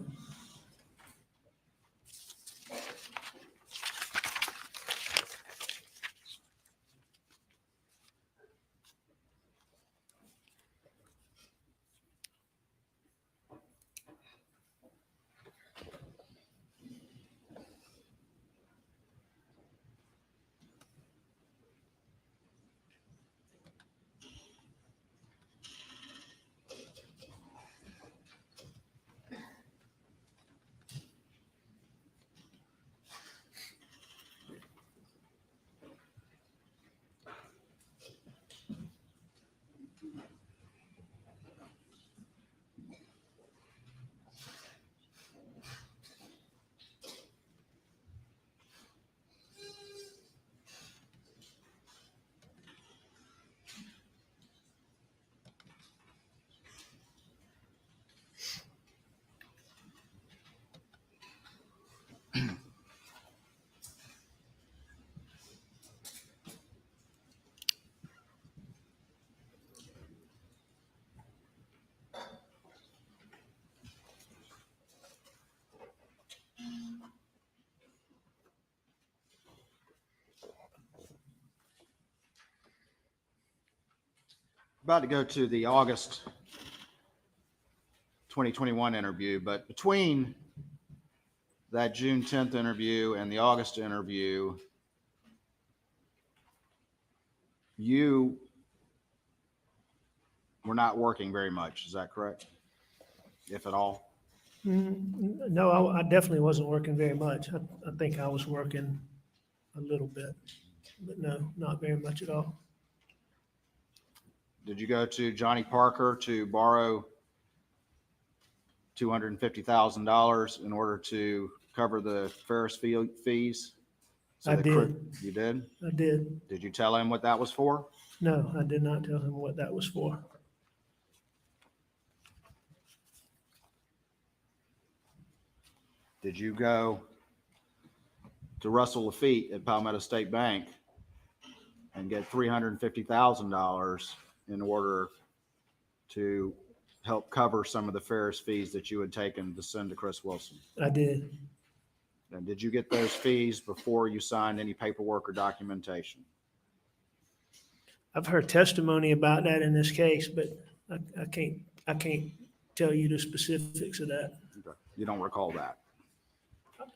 About to go to the August 2021 interview, but between that June 10th interview and the August interview, you were not working very much. Is that correct? If at all? No, I definitely wasn't working very much. I think I was working a little bit, but no, not very much at all. Did you go to Johnny Parker to borrow $250,000 in order to cover the Ferris fees? I did. You did? I did. Did you tell him what that was for? No, I did not tell him what that was for. Did you go to Russell Lafitte at Palmetto State Bank and get $350,000 in order to help cover some of the Ferris fees that you had taken to send to Chris Wilson? I did. And did you get those fees before you signed any paperwork or documentation? I've heard testimony about that in this case, but I can't tell you the specifics of that. Okay. You don't recall that?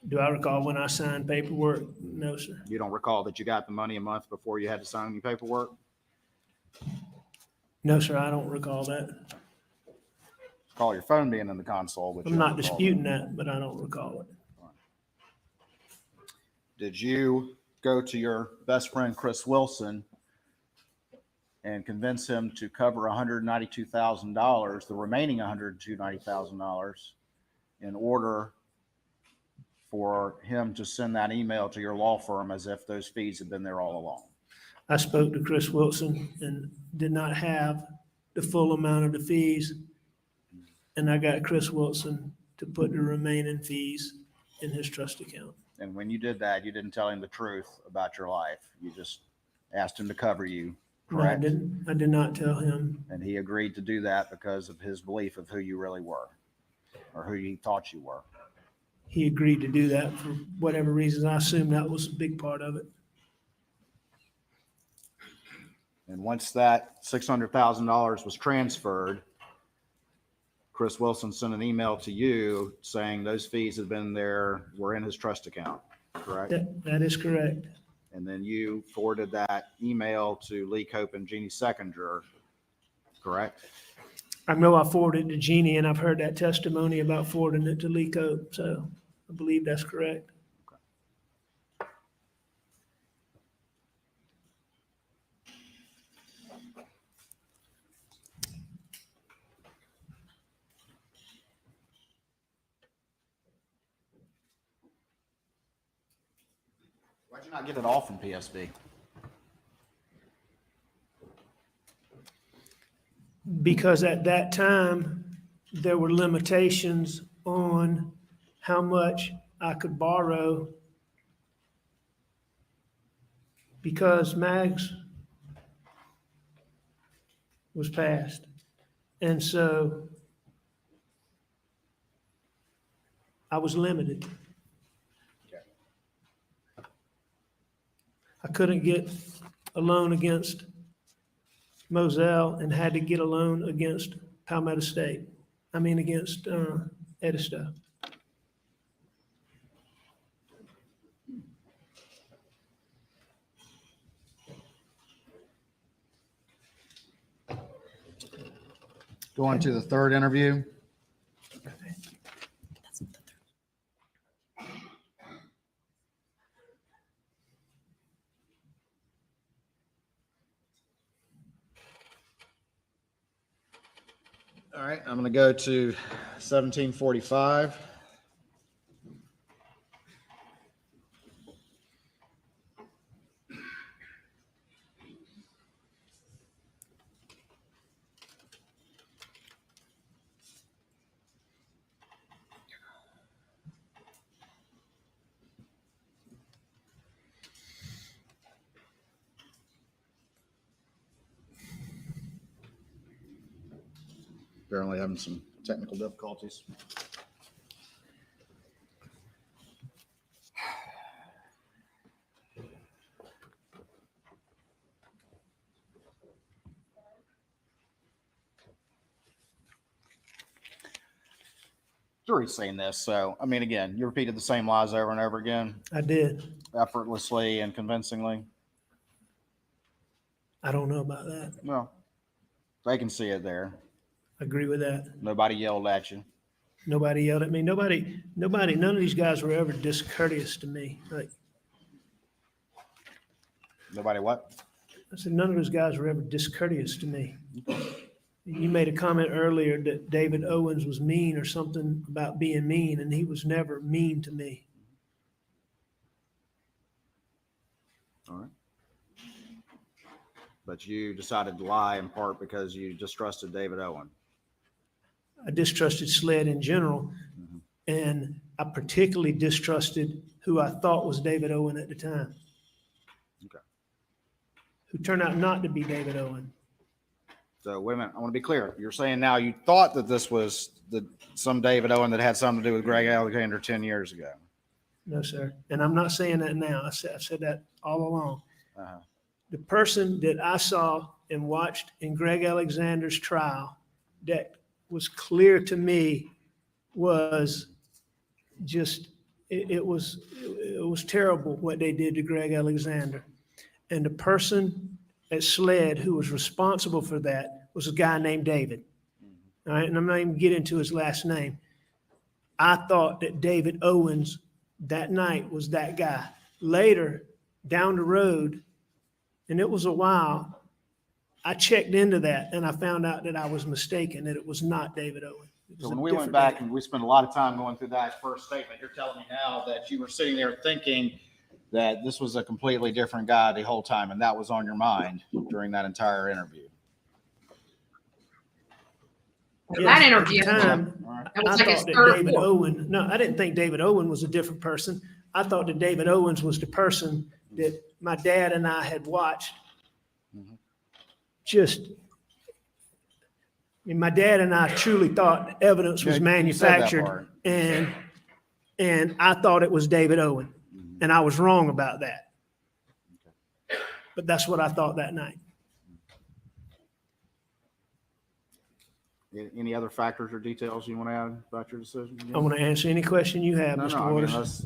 Do I recall when I signed paperwork? No, sir. You don't recall that you got the money a month before you had to sign any paperwork? No, sir, I don't recall that. Call your phone being in the console. But you I'm don't not recall disputing that, but I don't recall it. Did you go to your best friend, Chris Wilson, and convince him to cover $192,000, the remaining $192,000, in order for him to send that email to your law firm as if those fees had been there all along? I spoke to Chris Wilson and did not have the full amount of the fees. And I got Chris Wilson to put the remaining fees in his trust account. And when you did that, you didn't tell him the truth about your life. You just asked him to cover you, No, I correct? didn't. I did not tell him. And he agreed to do that because of his belief of who you really were, or who he thought you were. He agreed to do that for whatever reasons. I assume that was a big part of it. And once that $600,000 was transferred, Chris Wilson sent an email to you saying those fees had been there, were in his trust account, correct? That is correct. And then you forwarded that email to Lee Cope and Jeannie Seconder, correct? I know I forwarded it to Jeannie, and I've heard that testimony about forwarding it to Lee Cope, so I believe that's correct. Why'd you not get it all from PSB? Because at that time, there were limitations on how much I could borrow because Mags was passed. And so I was limited. I couldn't get a loan against Moselle and had to get a loan against Palmetto State. Against Edisto. Go on to the third interview. All right, I'm going to go to 1745. Apparently having some technical difficulties. Jury's saying this, so again, you repeated the same lies over and over again, I did. effortlessly and convincingly. I don't know about that. Well, they can see it there. I agree with that. Nobody yelled at you. Nobody yelled at me. Nobody, none of these guys were ever discourteous to me. Like Nobody what? I said, none of those guys were ever discourteous to me. You made a comment earlier that David Owens was mean or something about being mean, and he was never mean to me. All right. But you decided to lie in part because you distrusted David Owen. I distrusted SLED in general, and I particularly distrusted who I thought was David Owen at the time. Okay. Who turned out not to be David Owen. So wait a minute, I want to be clear. You're saying now you thought that this was some David Owen that had something to do with Greg Alexander 10 years ago. No, sir. And I'm not saying that now. I've said that all along. Uh-huh. The person that I saw and watched in Greg Alexander's trial that was clear to me was just, it was terrible what they did to Greg Alexander. And the person at SLED who was responsible for that was a guy named David. All right, and I'm not even getting into his last name. I thought that David Owens that night was that guy. Later, down the road, and it was a while, I checked into that and I found out that I was mistaken, that it was not David Owen. So when we went back and we spent a lot of time going through that first statement, you're telling me now that you were sitting there thinking that this was a completely different guy the whole time, and that was on your mind during that entire interview. That interview, Time, that was I like his thought that third or David fourth. Owen, no, I didn't think David Owen was a different person. I thought that David Owens was the person that my dad and I had watched. Just, I mean, my dad and I truly thought evidence was Yeah, you said that manufactured, part. and I thought it was David Owen, and I was wrong about that. But that's what I thought that night. Any other factors or details you want to add about your decision? I want to answer any question you have, No, Mr. no, I mean, Waters. let's,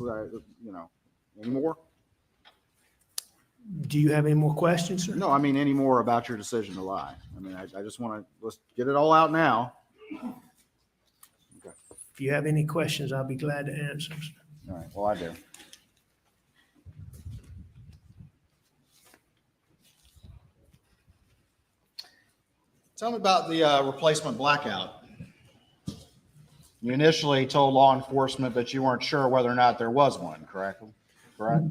any more? Do you have any more questions, sir? No, I mean, any more about your decision to lie. I mean, I just want to, let's get it all out now. If you have any questions, I'll be glad to answer. All right, well, I do. Tell me about the replacement blackout. You initially told law enforcement that you weren't sure whether or not there was one, correct? Correct?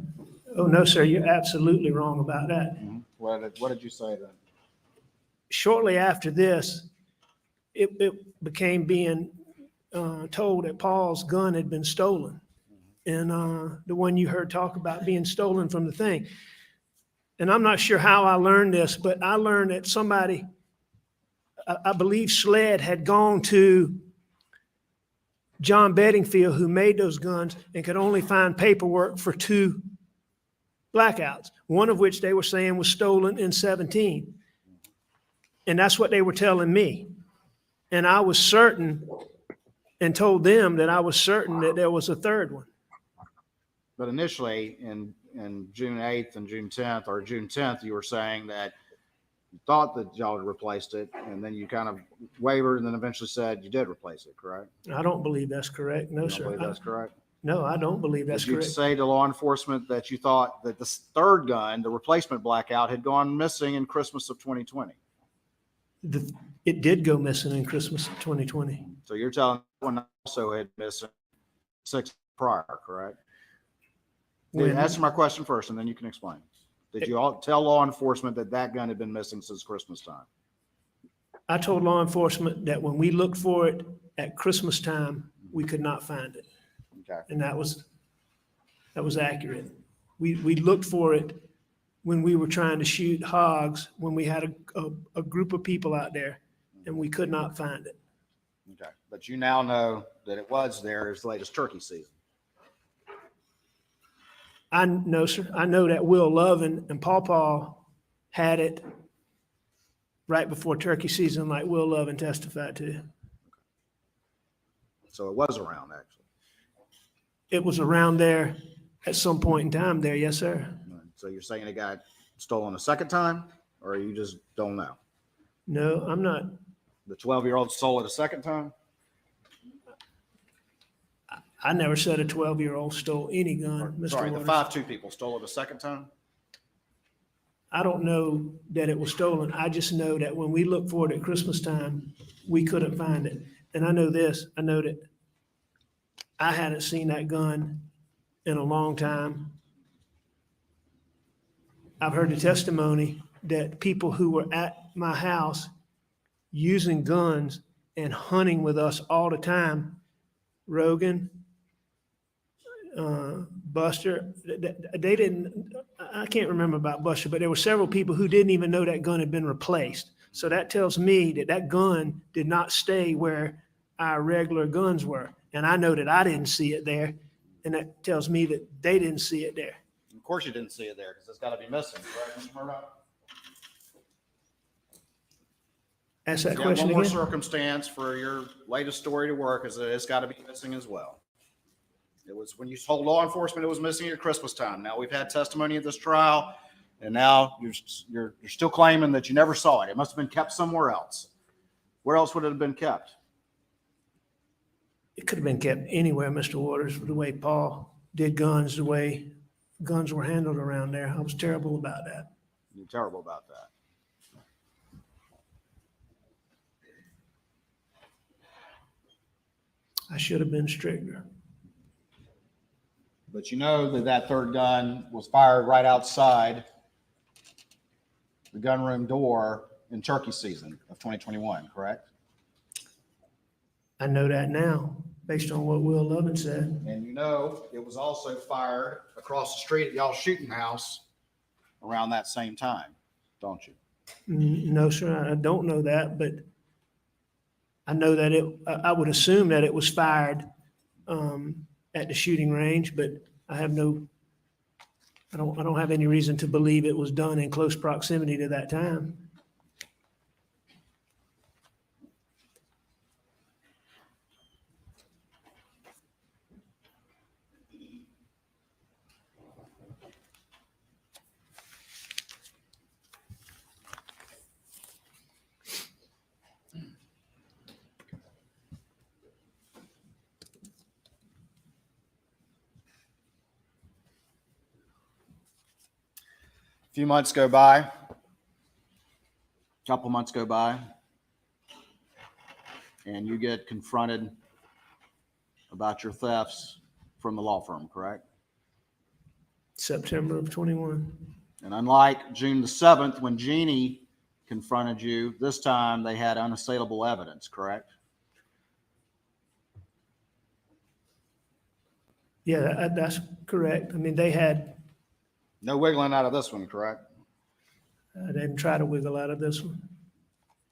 Oh, no, sir, you're absolutely wrong about that. What did you say then? Shortly after this, it became being told that Paul's gun had been stolen. And the one you heard talk about being stolen from the thing. And I'm not sure how I learned this, but I learned that somebody, I believe SLED had gone to John Bedingfield, who made those guns, and could only find paperwork for 2 blackouts, one of which they were saying was stolen in 17. And that's what they were telling me. And I was certain and told them that I was certain that there was a third one. But initially in June 8th and June 10th, or June 10th, you were saying that you thought that y'all had replaced it, and then you kind of wavered and then eventually said you did replace it, correct? I don't believe that's correct. No, You don't sir. believe that's correct? No, I don't believe that's Did you correct. say to law enforcement that you thought that the third gun, the replacement blackout, had gone missing in Christmas of 2020? It did go missing in Christmas of 2020. So you're telling one also had missing 6 prior, correct? When- Answer my question first, and then you can explain. Did you all tell law enforcement that that gun had been missing since Christmas time? I told law enforcement that when we looked for it at Christmas time, we could not find it. Okay. And that was accurate. We looked for it when we were trying to shoot hogs, when we had a group of people out there, and we could not find it. Okay. But you now know that it was there as late as turkey season. I know, sir. I know that Will Lovin and Paw Paw had it right before turkey season, like Will Lovin testified to. So it was around, actually. It was around there at some point in time there, yes, sir. So you're saying it got stolen a second time, or you just don't know? No, I'm not. The 12-year-old stole it a second time? I never said a 12-year-old stole any gun, Mr. Sorry, the Waters. 5'2" people stole it a second time? I don't know that it was stolen. I just know that when we looked for it at Christmas time, we couldn't find it. And I know this, I know that I hadn't seen that gun in a long time. I've heard the testimony that people who were at my house using guns and hunting with us all the time, Rogan, Buster, they didn't, I can't remember about Buster, but there were several people who didn't even know that gun had been replaced. So that tells me that that gun did not stay where our regular guns were. And I know that I didn't see it there. And that tells me that they didn't see it there. Of course you didn't see it there because it's got to be missing, correct, Mr. Murdaugh? Ask that Yeah, question one more again. circumstance for your latest story to work is that it's got to be missing as well. It was when you told law enforcement it was missing at Christmas time. Now we've had testimony at this trial, and now you're still claiming that you never saw it. It must have been kept somewhere else. Where else would it have been kept? It could have been kept anywhere, Mr. Waters, the way Paul did guns, the way guns were handled around there. I was terrible about that. You're terrible about that. I should have been stricter. But you know that that third gun was fired right outside the gunroom door in turkey season of 2021, correct? I know that now, based on what Will Lovin said. And you know it was also fired across the street at y'all's shooting house around that same time, don't you? No, sir, I don't know that, but I know that I would assume that it was fired at the shooting range, but I don't have any reason to believe it was done in close proximity to that time. A few months go by, a couple months go by, and you get confronted about your thefts from the law firm, correct? September of 21. And unlike June the 7th, when Jeannie confronted you, this time they had unassailable evidence, correct? Yeah, that's correct. I mean, they had, No wiggling out of this one, correct? I didn't try to wiggle out of this one.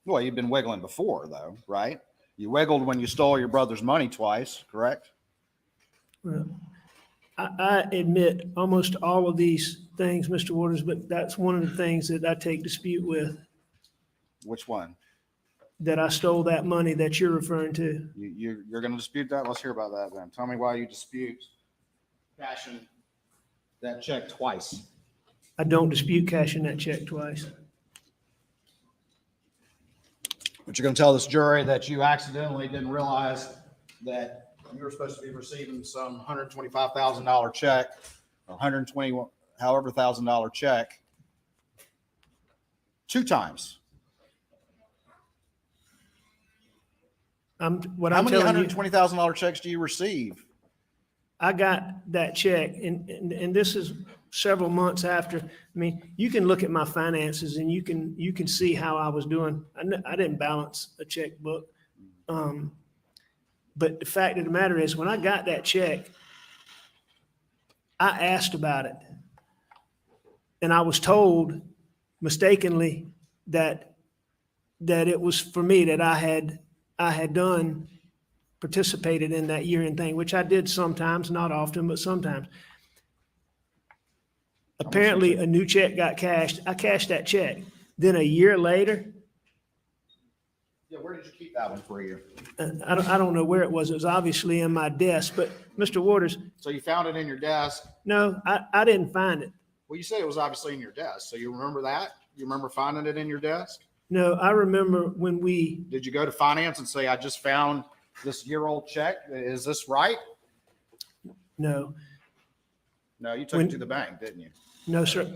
Well, you've been wiggling before, though, right? You wiggled when you stole your brother's money twice, correct? Well, I admit almost all of these things, Mr. Waters, but that's one of the things that I take dispute with, Which one? that I stole that money that you're referring to. You're going to dispute that? Let's hear about that then. Tell me why you dispute cashing that check twice. I don't dispute cashing that check twice. But you're going to tell this jury that you accidentally didn't realize that you were supposed to be receiving some $125,000 check, or $120 however $1,000 check, 2 times. What How I'm many telling you, $120,000 checks do you receive? I got that check, and this is several months after. I mean, you can look at my finances and you can see how I was doing. I didn't balance a checkbook. But the fact of the matter is, when I got that check, I asked about it. And I was told mistakenly that it was for me, that I had participated in that year-end thing, which I did sometimes, not often, but sometimes. Apparently, a new check got cashed. I cashed that check. Then a year later, Yeah, where did you keep that one for a year? I don't know where it was. It was obviously in my desk. But Mr. Waters, So you found it in your desk. no, I didn't find it. Well, you say it was obviously in your desk. So you remember that? You remember finding it in your desk? No, I remember when we, Did you go to finance and say, I just found this year-old check? Is this right? no, No, you took it to the bank, didn't you? no, sir,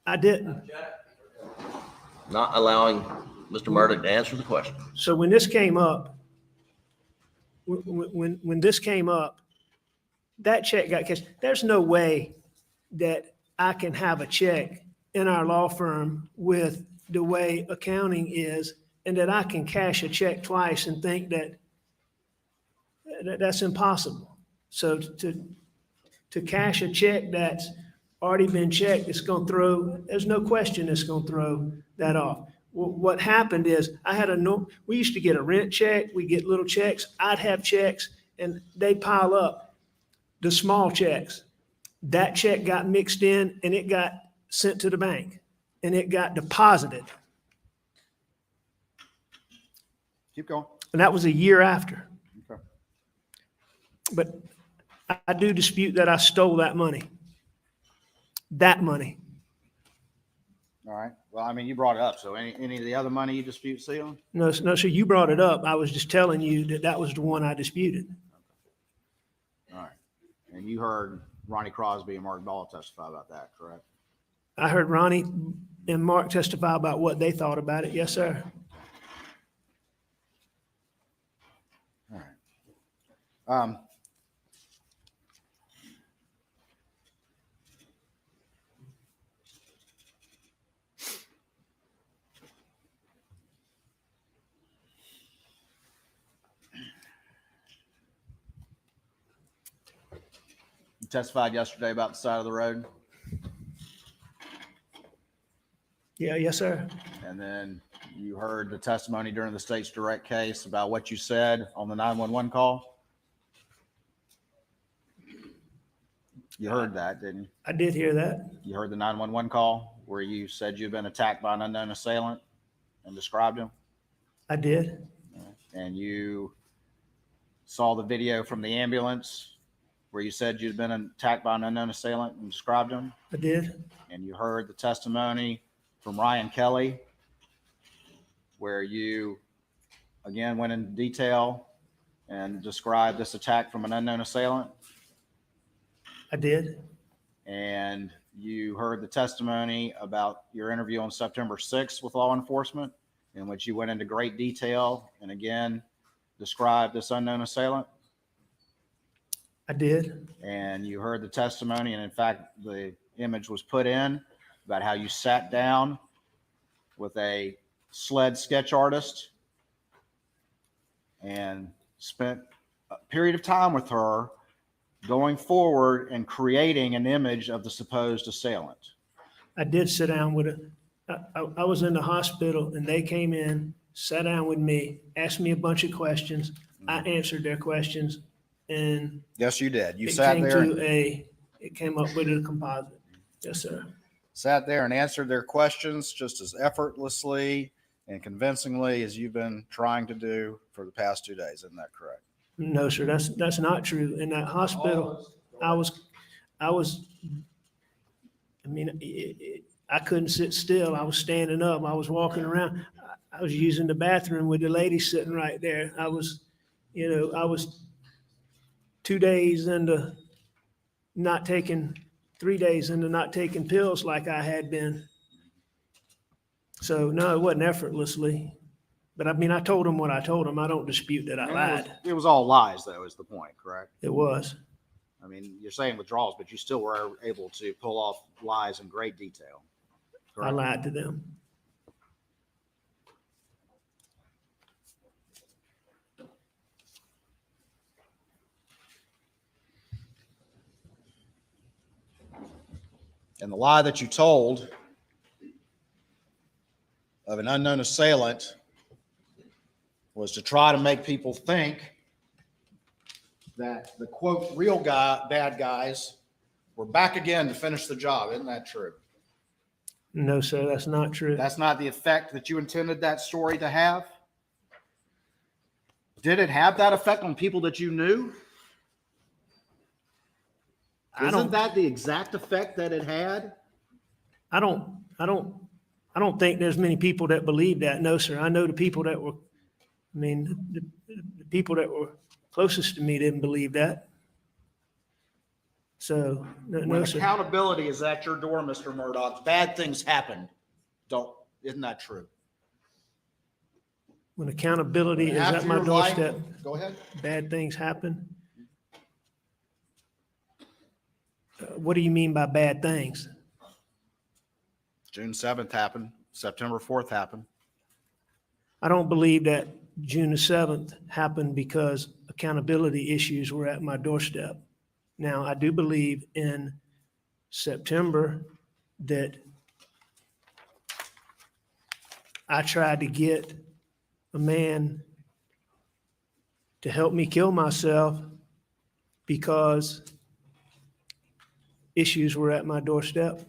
I didn't. Not allowing Mr. Murdaugh to answer the question. So when this came up, when this came up, that check got cashed. There's no way that I can have a check in our law firm with the way accounting is, and that I can cash a check twice and think that's impossible. So to cash a check that's already been checked, there's no question it's going to throw that off. what happened is I had we used to get a rent check, we get little checks, I'd have checks, and they pile up, the small checks. That check got mixed in and it got sent to the bank and it got deposited. Keep going. And that was a year after. Okay. But I do dispute that I stole that money. That money. All right. Well, I mean, you brought it up. So any of the other money you dispute stealing? No, sir, you brought it up. I was just telling you that that was the one I disputed. All right. And you heard Ronnie Crosby and Mark Ball testify about that, correct? I heard Ronnie and Mark testify about what they thought about it. Yes, sir. All right. You testified yesterday about the side of the road, Yeah, yes, sir. and then you heard the testimony during the state's direct case about what you said on the 911 call. You heard that, didn't you? I did hear that. You heard the 911 call where you said you'd been attacked by an unknown assailant and described him, I did. and you saw the video from the ambulance where you said you'd been attacked by an unknown assailant and described him, I did. and you heard the testimony from Ryan Kelly where you again went into detail and described this attack from an unknown assailant, I did. and you heard the testimony about your interview on September 6th with law enforcement, in which you went into great detail and again described this unknown assailant. I did. And you heard the testimony, and in fact, the image was put in about how you sat down with a sled sketch artist and spent a period of time with her going forward and creating an image of the supposed assailant. I did sit down with I was in the hospital and they came in, sat down with me, asked me a bunch of questions. I answered their questions, and Yes, you did. You it sat came there, it came up with a composite. Yes, sir. sat there and answered their questions just as effortlessly and convincingly as you've been trying to do for the past 2 days. Isn't that correct? No, sir, that's not true. In that hospital, I mean, I couldn't sit still. I was standing up. I was walking around. I was using the bathroom with the lady sitting right there. I was 2 days into not taking, 3 days into not taking pills like I had been. So no, it wasn't effortlessly. But I mean, I told him what I told him. I don't dispute that I lied. It was all lies, though, is the point, correct? It was. I mean, you're saying withdrawals, but you still were able to pull off lies in great detail. I Correct? lied to them. And the lie that you told of an unknown assailant was to try to make people think that the quote real bad guys were back again to finish the job. Isn't that true? No, sir, that's not true. That's not the effect that you intended that story to have? Did it have that effect on people that you knew? Isn't that the exact effect that it had? I don't think there's many people that believe that. No, sir. I know the people that were, the people that were closest to me didn't believe that. So, no, When sir. accountability is at your door, Mr. Murdaugh, bad things happen. Isn't that true? When accountability is After at my your life- doorstep, Go ahead. bad things happen. What do you mean by bad things? June 7th happened. September 4th happened. I don't believe that June the 7th happened because accountability issues were at my doorstep. Now, I do believe in September that I tried to get a man to help me kill myself because issues were at my doorstep.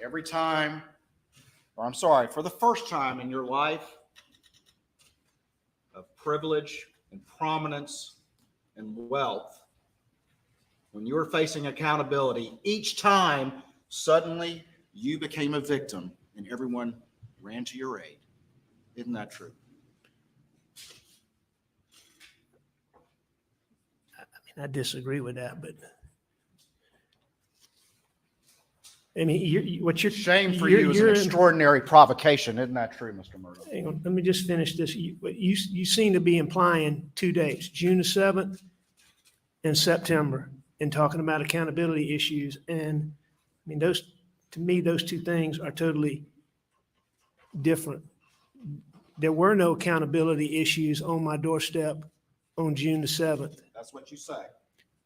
Every time, or I'm sorry, for the first time in your life of privilege and prominence and wealth, when you were facing accountability, each time suddenly you became a victim and everyone ran to your aid. Isn't that true? I disagree with that, but I mean, what you're Shame for you is an extraordinary provocation. Isn't that true, Mr. Murdaugh? Hang on, let me just finish this. You seem to be implying 2 dates, June the 7th and September, and talking about accountability issues. And I mean, to me, those two things are totally different. There were no accountability issues on my doorstep on June the 7th. That's what you say.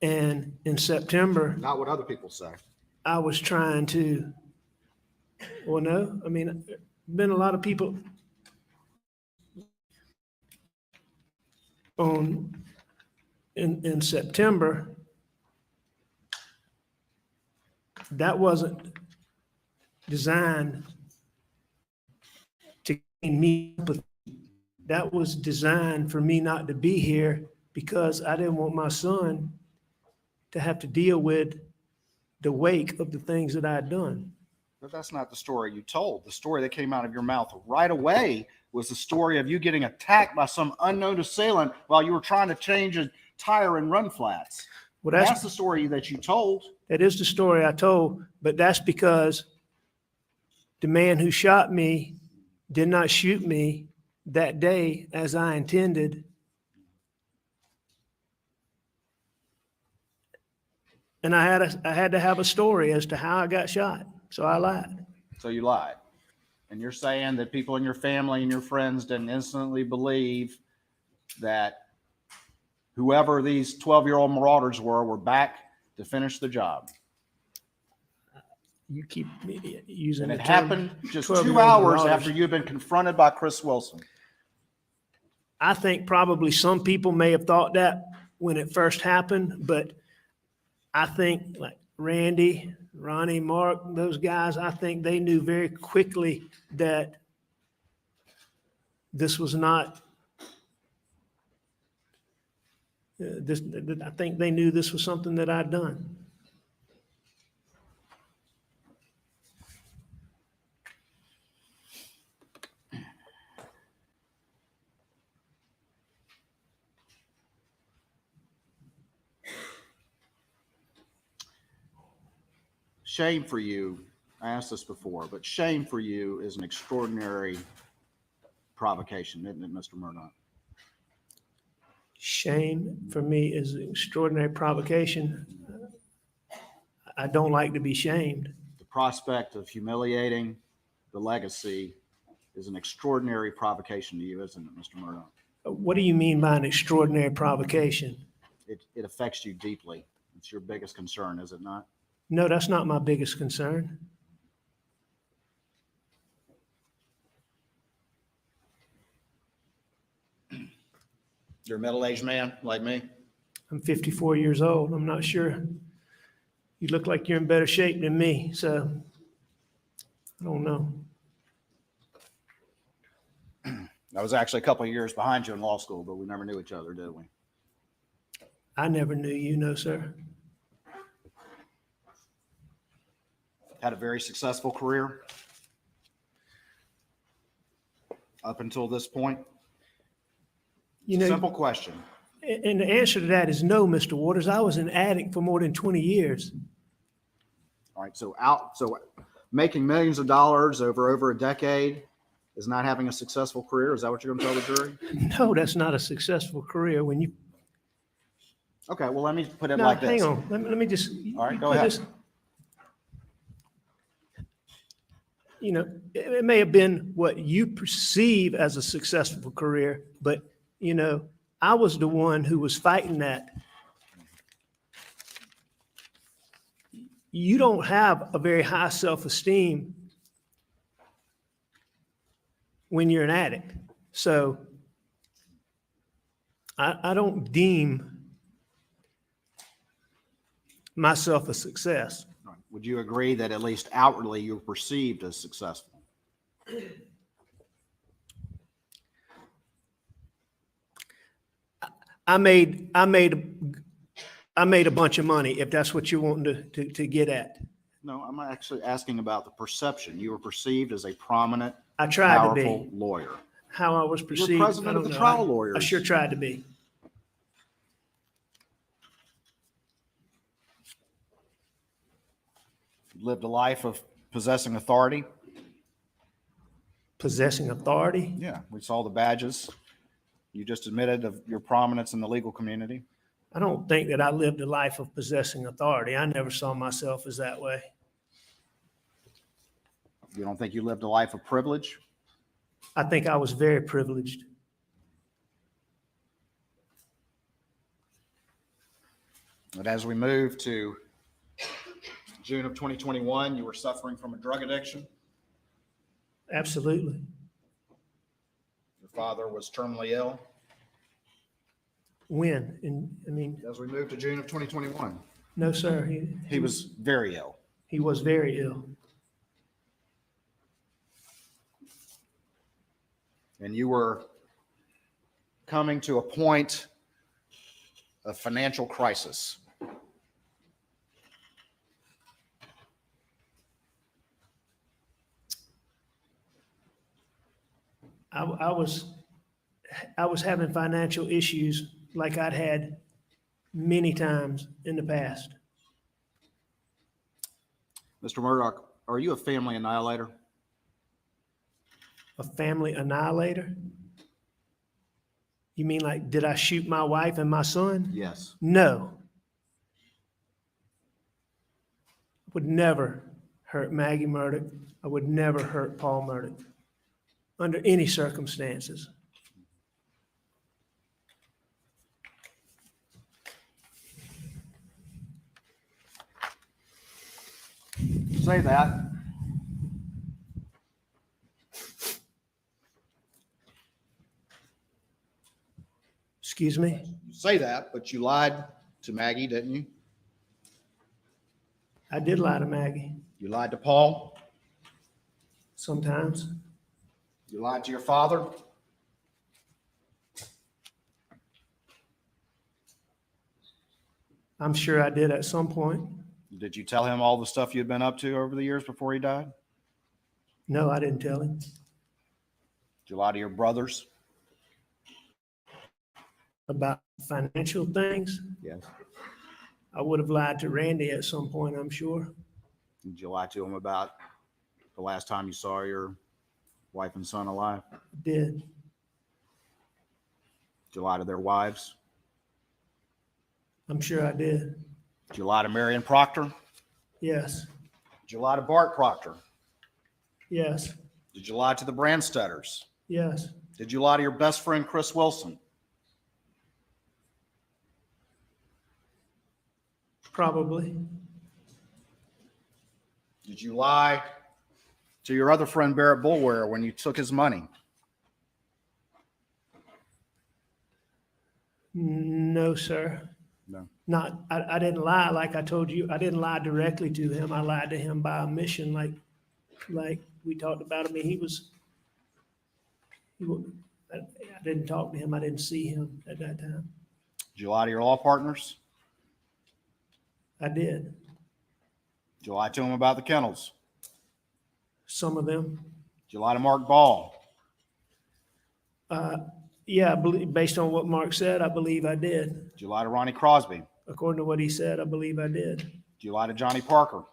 And in September, Not what other people say. I was trying to, well, no, I mean, been a lot of people in September, that wasn't designed to gain me empathy. That was designed for me not to be here because I didn't want my son to have to deal with the wake of the things that I had done. But that's not the story you told. The story that came out of your mouth right away was the story of you getting attacked by some unknown assailant while you were trying to change a tire and run flats. Well, That's the story that you told. that is the story I told, but that's because the man who shot me did not shoot me that day as I intended. And I had to have a story as to how I got shot. So I lied. So you lied. And you're saying that people in your family and your friends didn't instantly believe that whoever these 12-year-old marauders were back to finish the job. You keep using And the it term happened just 12-year-old 2 hours marauders. after you'd been confronted by Chris Wilson. I think probably some people may have thought that when it first happened, but I think like Randy, Ronnie, Mark, those guys, I think they knew very quickly that this was not, I think they knew this was something that I'd done. Shame for you, I asked this before, but shame for you is an extraordinary provocation, isn't it, Mr. Murdaugh? Shame for me is an extraordinary provocation. I don't like to be shamed. The prospect of humiliating the legacy is an extraordinary provocation to you, isn't it, Mr. Murdaugh? What do you mean by an extraordinary provocation? It affects you deeply. It's your biggest concern, is it not? No, that's not my biggest concern. You're a middle-aged man like me. I'm 54 years old. I'm not sure. You look like you're in better shape than me, so I don't know. I was actually a couple of years behind you in law school, but we never knew each other, did we? I never knew you, no, sir. Had a very successful career up until this point. You know, Simple question. and the answer to that is no, Mr. Waters. I was an addict for more than 20 years. All right, so making millions of dollars over a decade is not having a successful career. Is that what you're going to tell the jury? No, that's not a successful career. When you Okay, well, let me put it no, like this. hang on. Let me just. All right, go put ahead. this- You know, it may have been what you perceive as a successful career, but, you know, I was the one who was fighting that. You don't have a very high self-esteem when you're an addict. So I don't deem myself a success. Would you agree that at least outwardly you're perceived as successful? I made a bunch of money, if that's what you're wanting to get at. No, I'm actually asking about the perception. You were perceived as a prominent, I tried to powerful be. lawyer. How I was You perceived. were president I of don't the know. trial I lawyers. sure tried to be. You lived a life of possessing authority. Possessing authority. Yeah, we saw the badges. You just admitted of your prominence in the legal community. I don't think that I lived a life of possessing authority. I never saw myself as that way. You don't think you lived a life of privilege? I think I was very privileged. And as we move to June of 2021, you were suffering from a drug addiction. Absolutely. Your father was terminally ill. When? And I mean, As we move to June of 2021, no, sir. he was very ill. He was very ill. And you were coming to a point of financial crisis. I was having financial issues like I'd had many times in the past. Mr. Murdaugh, are you a family annihilator? A family annihilator? You mean like, did I shoot my wife and my son? Yes. No. Would never hurt Maggie Murdaugh. I would never hurt Paul Murdaugh under any circumstances. Say that. Excuse me? You say that, but you lied to Maggie, didn't you? I did lie to Maggie You lied to Paul. sometimes. You lied to your father. I'm sure I did at some point. Did you tell him all the stuff you'd been up to over the years before he died? No, I didn't tell him. Did you lie to your brothers? About financial things. Yes. I would have lied to Randy at some point, I'm sure. Did you lie to him about the last time you saw your wife and son alive? I did. Did you lie to their wives? I'm sure I did. Did you lie to Marion Proctor? Yes. Did you lie to Bart Proctor? Yes. Did you lie to the Brandstetters? Yes. Did you lie to your best friend, Chris Wilson? Probably. Did you lie to your other friend, Barrett Bulware, when you took his money? No, sir. No. I didn't lie like I told you. I didn't lie directly to him. I lied to him by omission, like we talked about him. I didn't talk to him. I didn't see him at that time. Did you lie to your law partners? I did. Did you lie to them about the kennels? Some of them. Did you lie to Mark Ball? Yeah, I believe, based on what Mark said, I believe I did. Did you lie to Ronnie Crosby? According to what he said, I believe I did. Did you lie to Johnny Parker?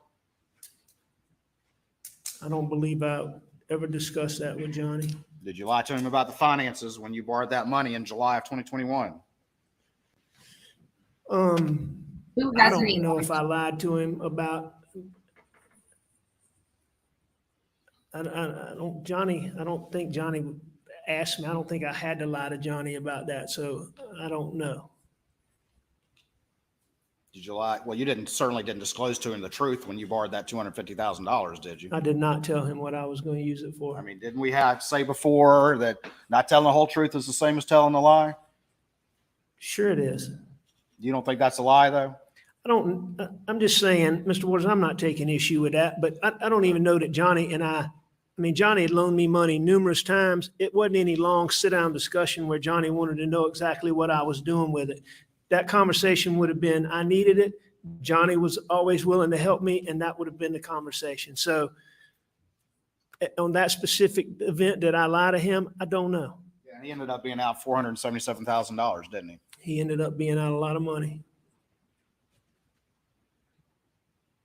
I don't believe I ever discussed that with Johnny. Did you lie to him about the finances when you borrowed that money in July of 2021? Who I hasn't don't know even? if I lied to him about. I don't think Johnny asked me. I don't think I had to lie to Johnny about that. So I don't know. Did you lie? Well, you certainly didn't disclose to him the truth when you borrowed that $250,000, did you? I did not tell him what I was going to use it for. I mean, didn't we have say before that not telling the whole truth is the same as telling a lie? Sure it is. You don't think that's a lie, though? I'm just saying, Mr. Waters, I'm not taking issue with that, but I don't even know that Johnny and I mean, Johnny had loaned me money numerous times. It wasn't any long sit-down discussion where Johnny wanted to know exactly what I was doing with it. That conversation would have been, I needed it. Johnny was always willing to help me, and that would have been the conversation. So on that specific event, did I lie to him? I don't know. Yeah, and he ended up being out $477,000, didn't he? He ended up being out a lot of money.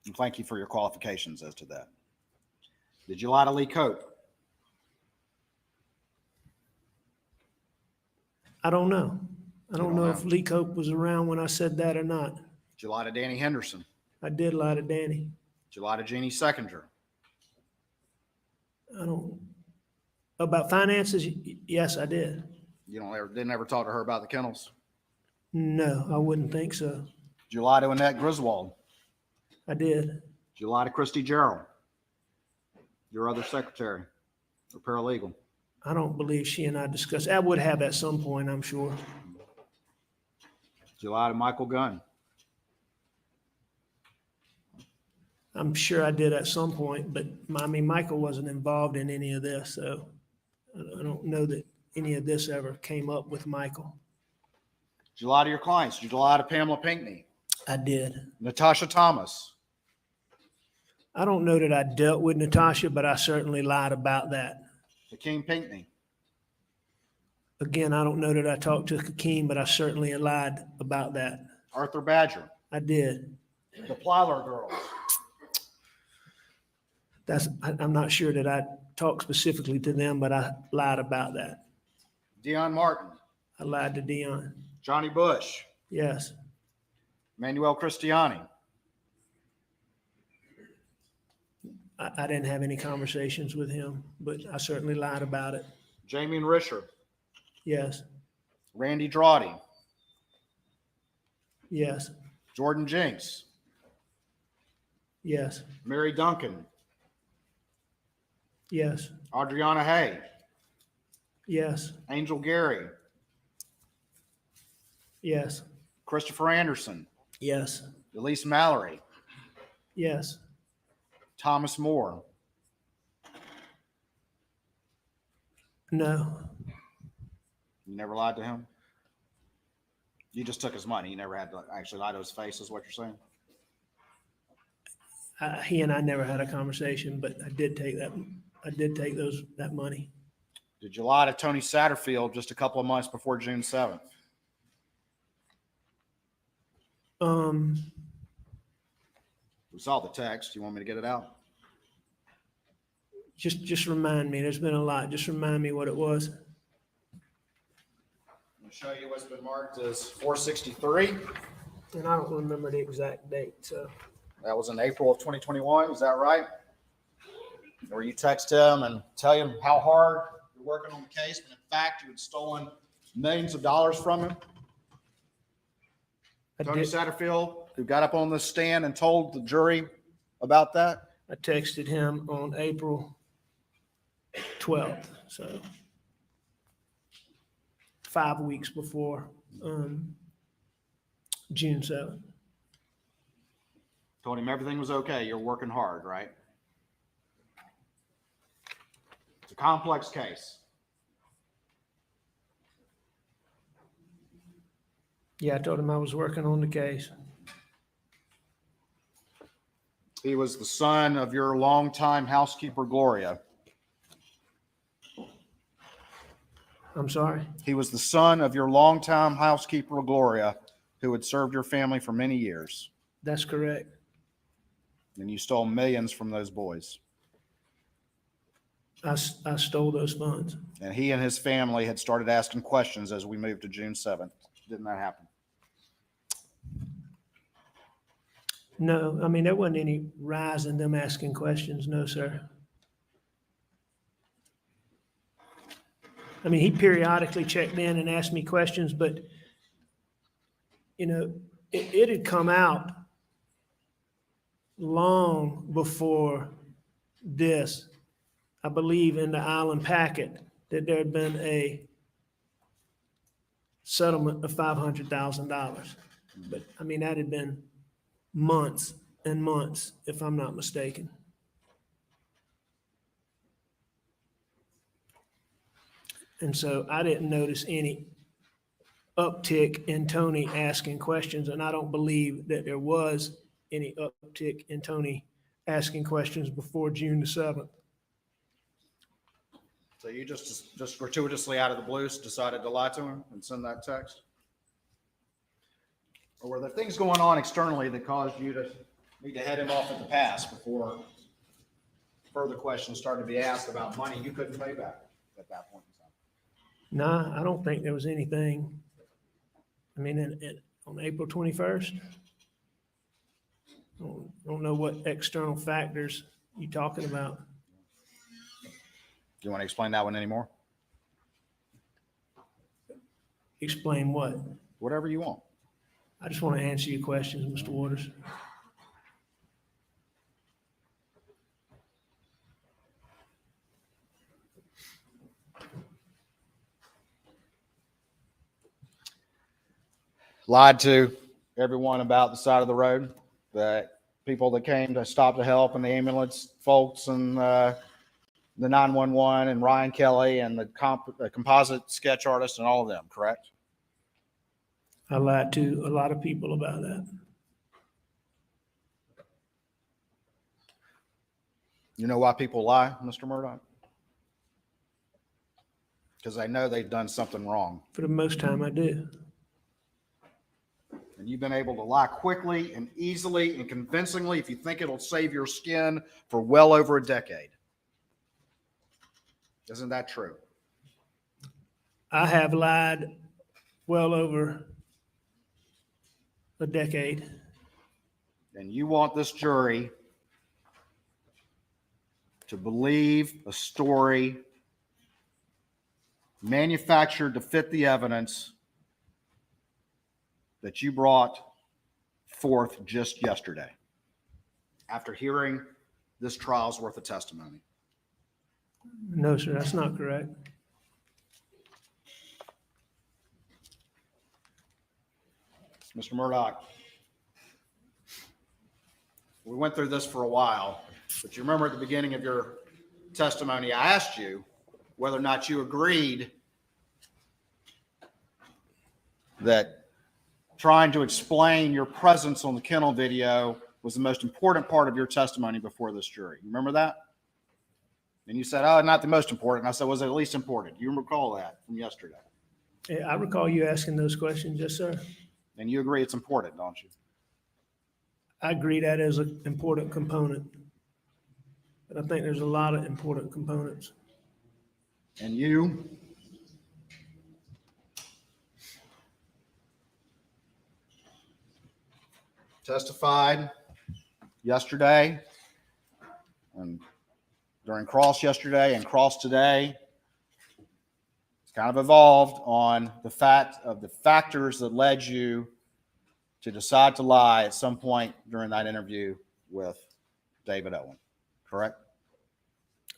And thank you for your qualifications as to that. Did you lie to Lee Cope? I don't know. I don't know if Lee Cope was around when I said that or not. Did you lie to Danny Henderson? I did lie to Danny. Did you lie to Jeannie Seconder? About finances, yes, I did. You didn't ever talk to her about the kennels? No, I wouldn't think so. Did you lie to Annette Griswold? I did. Did you lie to Christy Gerald, your other secretary or paralegal? I don't believe she and I discussed. I would have at some point, I'm sure. Did you lie to Michael Gunn? I'm sure I did at some point, but I mean, Michael wasn't involved in any of this, so I don't know that any of this ever came up with Michael. Did you lie to your clients? Did you lie to Pamela Pinckney? I did. Natasha Thomas? I don't know that I dealt with Natasha, but I certainly lied about that. Hakeem Pinckney? Again, I don't know that I talked to Hakeem, but I certainly lied about that. Arthur Badger? I did. The Plyler girls? I'm not sure that I talked specifically to them, but I lied about that. Dion Martin? I lied to Dion. Johnny Bush? Yes. Manuel Cristiani? I didn't have any conversations with him, but I certainly lied about it. Jamie and Risher? Yes. Randy Drawdy? Yes. Jordan Jinks? Yes. Mary Duncan? Yes. Adriana Hay? Yes. Angel Gary? Yes. Christopher Anderson? Yes. Elise Mallory? Yes. Thomas Moore? No. You never lied to him? You just took his money. You never had to actually lie to his face, is what you're saying? He and I never had a conversation, but I did take that. I did take that money. Did you lie to Tony Satterfield just a couple of months before June 7th? We saw the text. You want me to get it out? Just remind me. There's been a lot. Just remind me what it was. I'm going to show you what's been marked as 463. And I don't remember the exact date. So That was in April of 2021. Is that right? Where you text him and tell him how hard you're working on the case, but in fact you had stolen millions of dollars from him. Tony Satterfield, who got up on the stand and told the jury about that. I texted him on April 12th, so 5 weeks before June 7th. Told him everything was okay. You're working hard, right? It's a complex case. Yeah, I told him I was working on the case. He was the son of your longtime housekeeper, Gloria. I'm sorry? He was the son of your longtime housekeeper, Gloria, who had served your family for many years. That's correct. And you stole millions from those boys. I stole those funds. And he and his family had started asking questions as we moved to June 7th. Didn't that happen? No, I mean, there wasn't any rise in them asking questions. No, sir. I mean, he periodically checked in and asked me questions, but, you know, it had come out long before this, I believe in the island packet, that there had been a settlement of $500,000. But I mean, that had been months and months, if I'm not mistaken. And so I didn't notice any uptick in Tony asking questions, and I don't believe that there was any uptick in Tony asking questions before June the 7th. So you just gratuitously out of the blue decided to lie to him and send that text? Or were there things going on externally that caused you to need to head him off at the pass before further questions started to be asked about money you couldn't pay back at that point in time? Nah, I don't think there was anything. I mean, on April 21st, I don't know what external factors you're talking about. Do you want to explain that one anymore? Explain what? Whatever you want. I just want to answer your questions, Mr. Waters. Lied to everyone about the side of the road, the people that came to stop to help, and the ambulance folks, and the 911, and Ryan Kelly, and the composite sketch artist, and all of them, correct? I lied to a lot of people about that. You know why people lie, Mr. Murdaugh? Because they know they've done something wrong. For the most time, I do. And you've been able to lie quickly and easily and convincingly if you think it'll save your skin for well over a decade. Isn't that true? I have lied well over a decade. And you want this jury to believe a story manufactured to fit the evidence that you brought forth just yesterday after hearing this trial's worth of testimony. No, sir, that's not correct. Mr. Murdaugh, we went through this for a while, but you remember at the beginning of your testimony, I asked you whether or not you agreed that trying to explain your presence on the kennel video was the most important part of your testimony before this jury. You remember that? And you said, oh, not the most important. I said, was it at least important? You recall that from yesterday? Yeah, I recall you asking those questions, yes, sir. And you agree it's important, don't you? I agree that is an important component. But I think there's a lot of important components. And you testified yesterday and during cross yesterday and cross today. It's kind of evolved on the fact of the factors that led you to decide to lie at some point during that interview with David Owen, correct?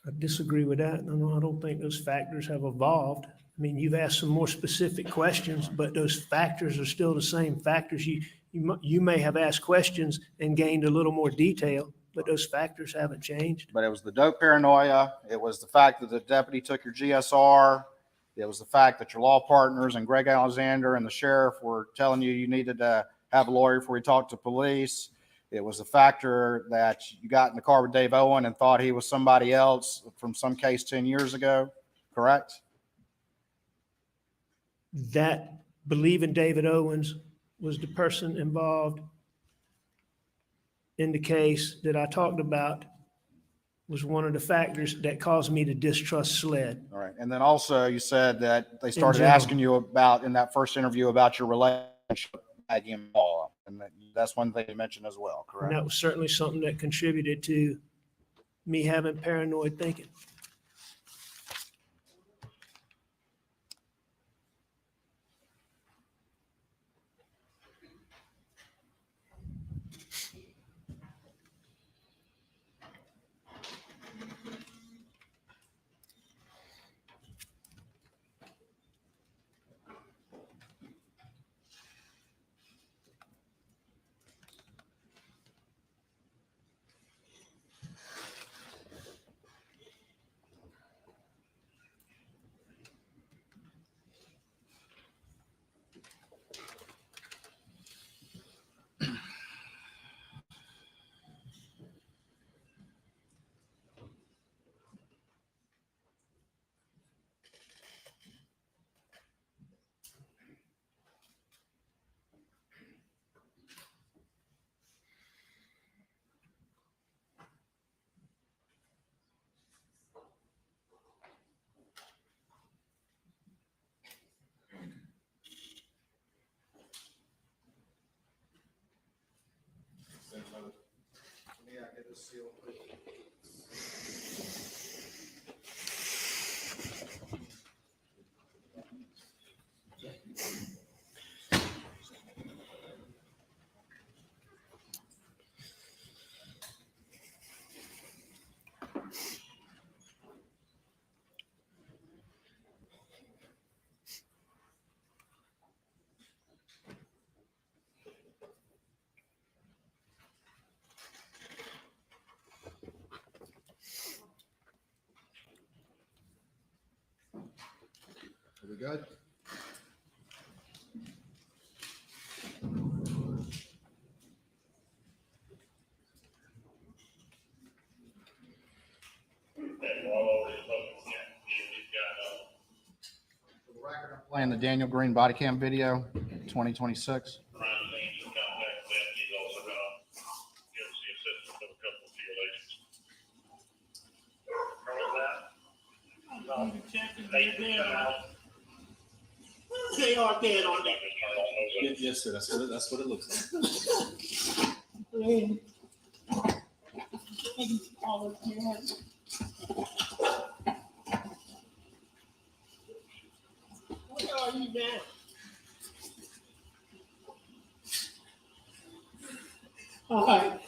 I disagree with that. No, I don't think those factors have evolved. I mean, you've asked some more specific questions, but those factors are still the same factors. You may have asked questions and gained a little more detail, but those factors haven't changed. But it was the dope paranoia. It was the fact that the deputy took your GSR. It was the fact that your law partners and Greg Alexander and the sheriff were telling you you needed to have a lawyer before you talked to police. It was the factor that you got in the car with Dave Owen and thought he was somebody else from some case 10 years ago, correct? That believing David Owens was the person involved in the case that I talked about was one of the factors that caused me to distrust SLED. All right. And then also you said that they started general. asking you about, in that first interview, about your relationship with Maggie and Paula. And that's one thing you mentioned as well, And correct? that was certainly something that contributed to me having paranoid thinking. Are we good? For the record, I'm playing the Daniel Green body cam video, 2026. They are dead on that. Yes, sir. That's what it looks like. Where are you now? All right.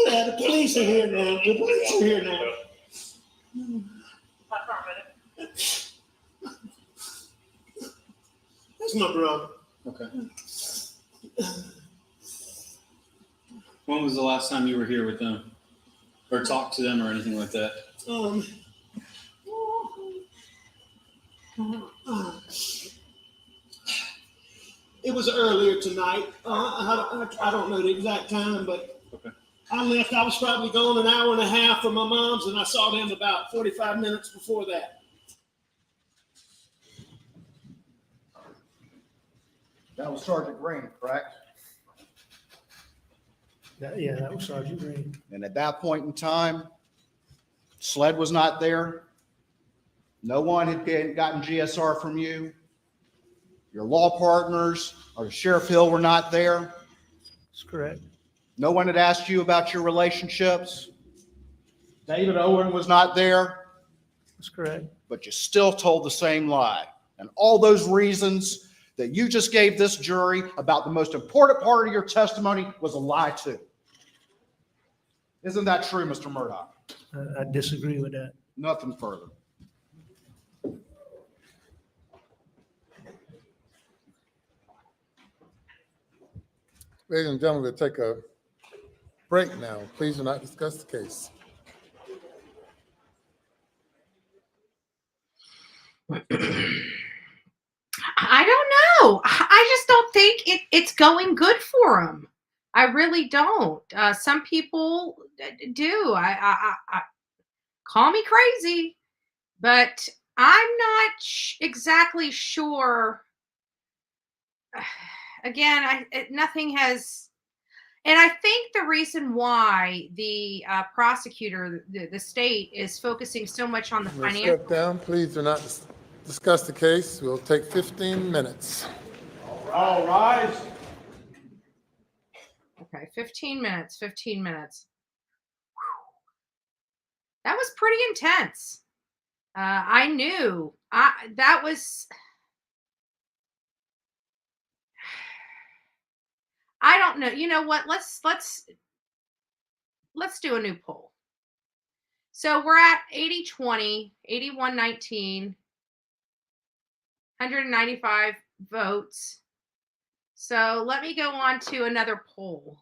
Yeah, the police are here now. The police are here now. That's my brother. Okay. When was the last time you were here with them, or talked to them, or anything like that? It was earlier tonight. I don't know the exact time, but Okay. I left. I was probably gone an hour and a half from my mom's, and I saw them about 45 minutes before that. That was Sergeant Green, correct? Yeah, that was Sergeant Green. And at that point in time, SLED was not there. No one had gotten GSR from you. Your law partners or Sheriff Hill were not there. That's correct. No one had asked you about your relationships. David Owen was not there, That's correct. but you still told the same lie. And all those reasons that you just gave this jury about the most important part of your testimony was a lie too. Isn't that true, Mr. Murdaugh? I disagree with that. Nothing further. Ladies and gentlemen, we'll take a break now. Please do not discuss the case. I don't know. I just don't think it's going good for him. I really don't. Some people do. I call me crazy, but I'm not exactly sure. Again, nothing has. And I think the reason why the prosecutor, the state, is focusing so much on the We'll financial. step down. Please do not discuss the case. We'll take 15 minutes. All rise. Okay, 15 minutes, 15 minutes. Whew. That was pretty intense. I knew that was. I don't know. You know what? Let's do a new poll. So we're at 80-20, 81-19, 195 votes. So let me go on to another poll.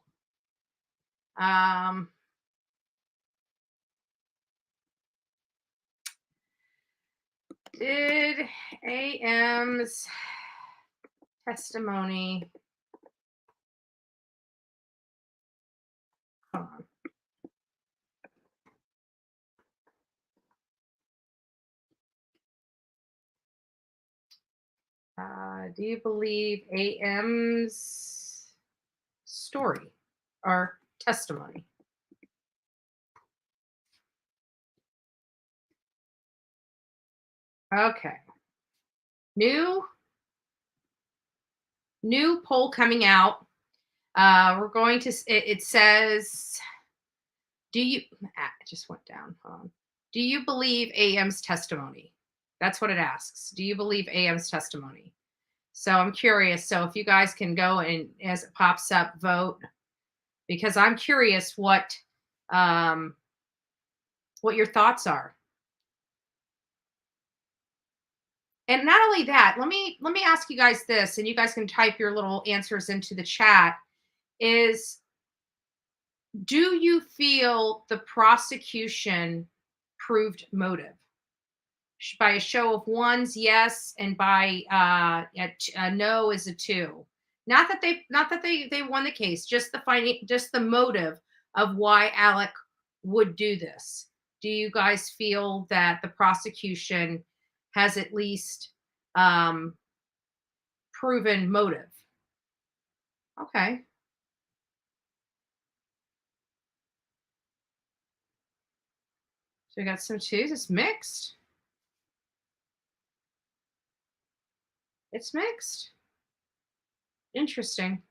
Did AM's testimony? Hold on. Do you believe AM's story or testimony? Okay. New poll coming out. We're going to, it says, do you, it just went down. Hold on. Do you believe AM's testimony? That's what it asks. Do you believe AM's testimony? So I'm curious. So if you guys can go and as it pops up, vote, because I'm curious what your thoughts are. And not only that, let me ask you guys this, and you guys can type your little answers into the chat, is do you feel the prosecution proved motive? By a show of ones, yes, and by a no is a 2. Not that they won the case, just the motive of why Alec would do this. Do you guys feel that the prosecution has at least proven motive? Okay. So we got some 2s. It's mixed. It's mixed. Interesting.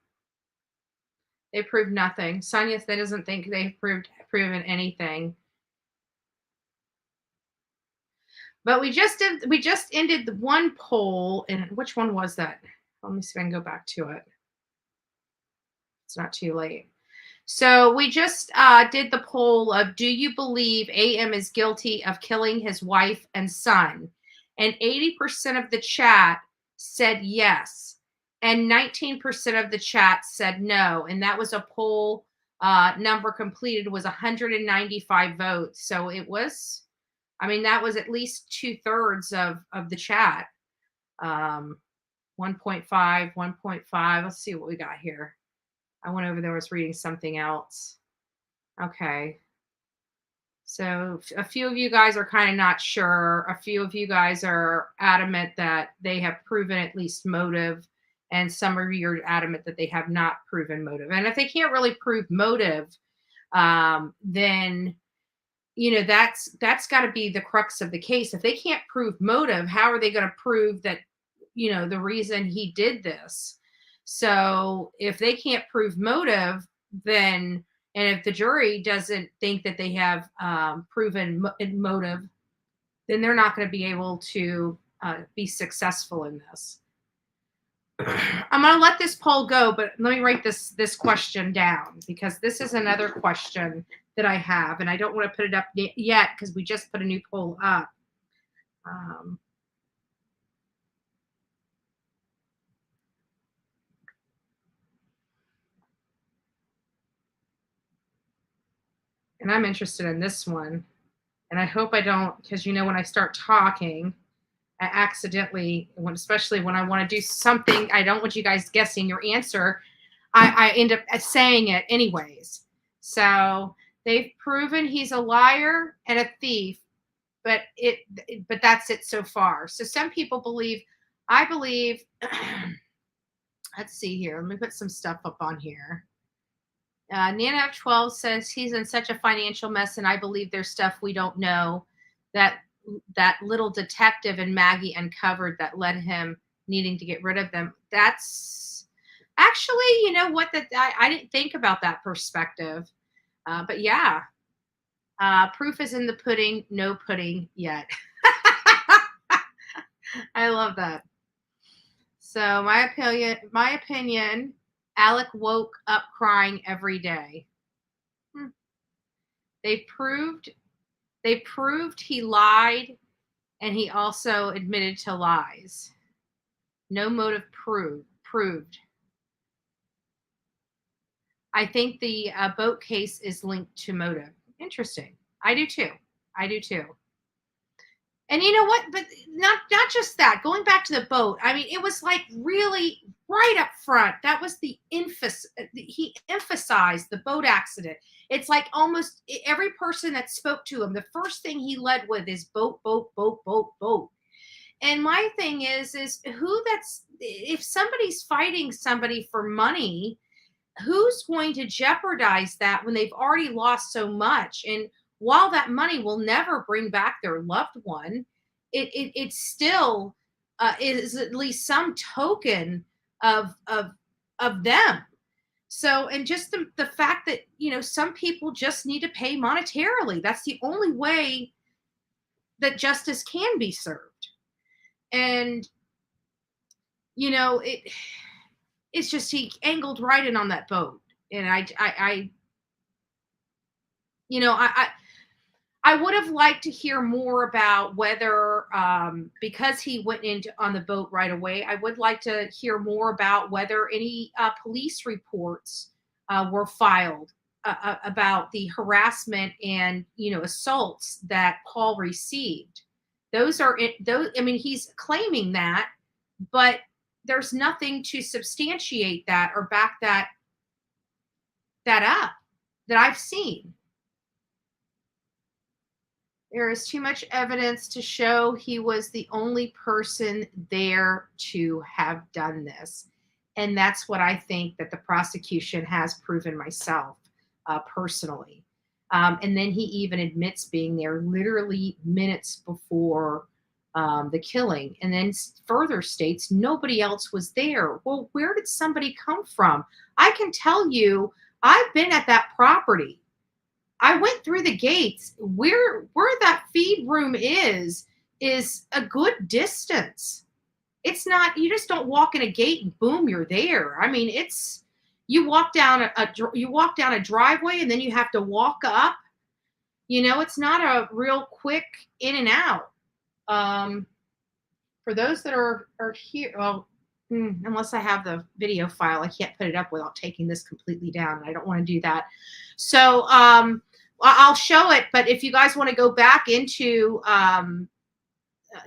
They proved nothing. Sonia doesn't think they've proven anything. But we just ended the one poll, and which one was that? Let me see if I can go back to it. It's not too late. So we just did the poll of, do you believe AM is guilty of killing his wife and son? And 80% of the chat said yes. And 19% of the chat said no. And that was a poll number completed was 195 votes. So it was, I mean, that was at least 2/3 of the chat. 1.5, 1.5. Let's see what we got here. I went over there, was reading something else. Okay. So a few of you guys are kind of not sure. A few of you guys are adamant that they have proven at least motive. And some of you are adamant that they have not proven motive. And if they can't really prove motive, then, you know, that's got to be the crux of the case. If they can't prove motive, how are they going to prove that, you know, the reason he did this? So if they can't prove motive, then, and if the jury doesn't think that they have proven motive, then they're not going to be able to be successful in this. I'm going to let this poll go, but let me write this question down, because this is another question that I have, and I don't want to put it up yet because we just put a new poll up. And I'm interested in this one, and I hope I don't, because you know, when I start talking, I accidentally, especially when I want to do something, I don't want you guys guessing your answer. I end up saying it anyways. So they've proven he's a liar and a thief, but that's it so far. So some people believe, I believe, let's see here. Let me put some stuff up on here. Nana F12 says he's in such a financial mess, and I believe there's stuff we don't know that little detective and Maggie uncovered that led him needing to get rid of them. That's actually, you know what, that I didn't think about that perspective. But yeah, proof is in the pudding, no pudding yet. I love that. So my opinion, Alec woke up crying every day. They proved he lied, and he also admitted to lies. No motive proved. I think the boat case is linked to motive. Interesting. I do too. And you know what? But not just that. Going back to the boat, I mean, it was like really right up front. That was the emphasis. He emphasized the boat accident. It's like almost every person that spoke to him, the first thing he led with is boat, boat, boat, boat, boat. And my thing is if somebody's fighting somebody for money, who's going to jeopardize that when they've already lost so much? And while that money will never bring back their loved one, it still is at least some token of them. So, and just the fact that, some people just need to pay monetarily. That's the only way that justice can be served. And, it's just he angled right in on that boat. And I would have liked to hear more about whether, because he went into on the boat right away, I would like to hear more about whether any police reports were filed about the harassment and assaults that Paul received. Those. I mean, he's claiming that, but there's nothing to substantiate that or back that up that I've seen. There is too much evidence to show he was the only person there to have done this. And that's what I think that the prosecution has proven myself personally. And then he even admits being there literally minutes before the killing, and then further states nobody else was there. Well, where did somebody come from? I can tell you, I've been at that property. I went through the gates. Where that feed room is a good distance. It's not, you just don't walk in a gate and boom, you're there. I mean, it's, you walk down a driveway and then you have to walk up. It's not a real quick in and out. For those that are here, well, unless I have the video file, I can't put it up without taking this completely down. I don't want to do that. So I'll show it, but if you guys want to go back into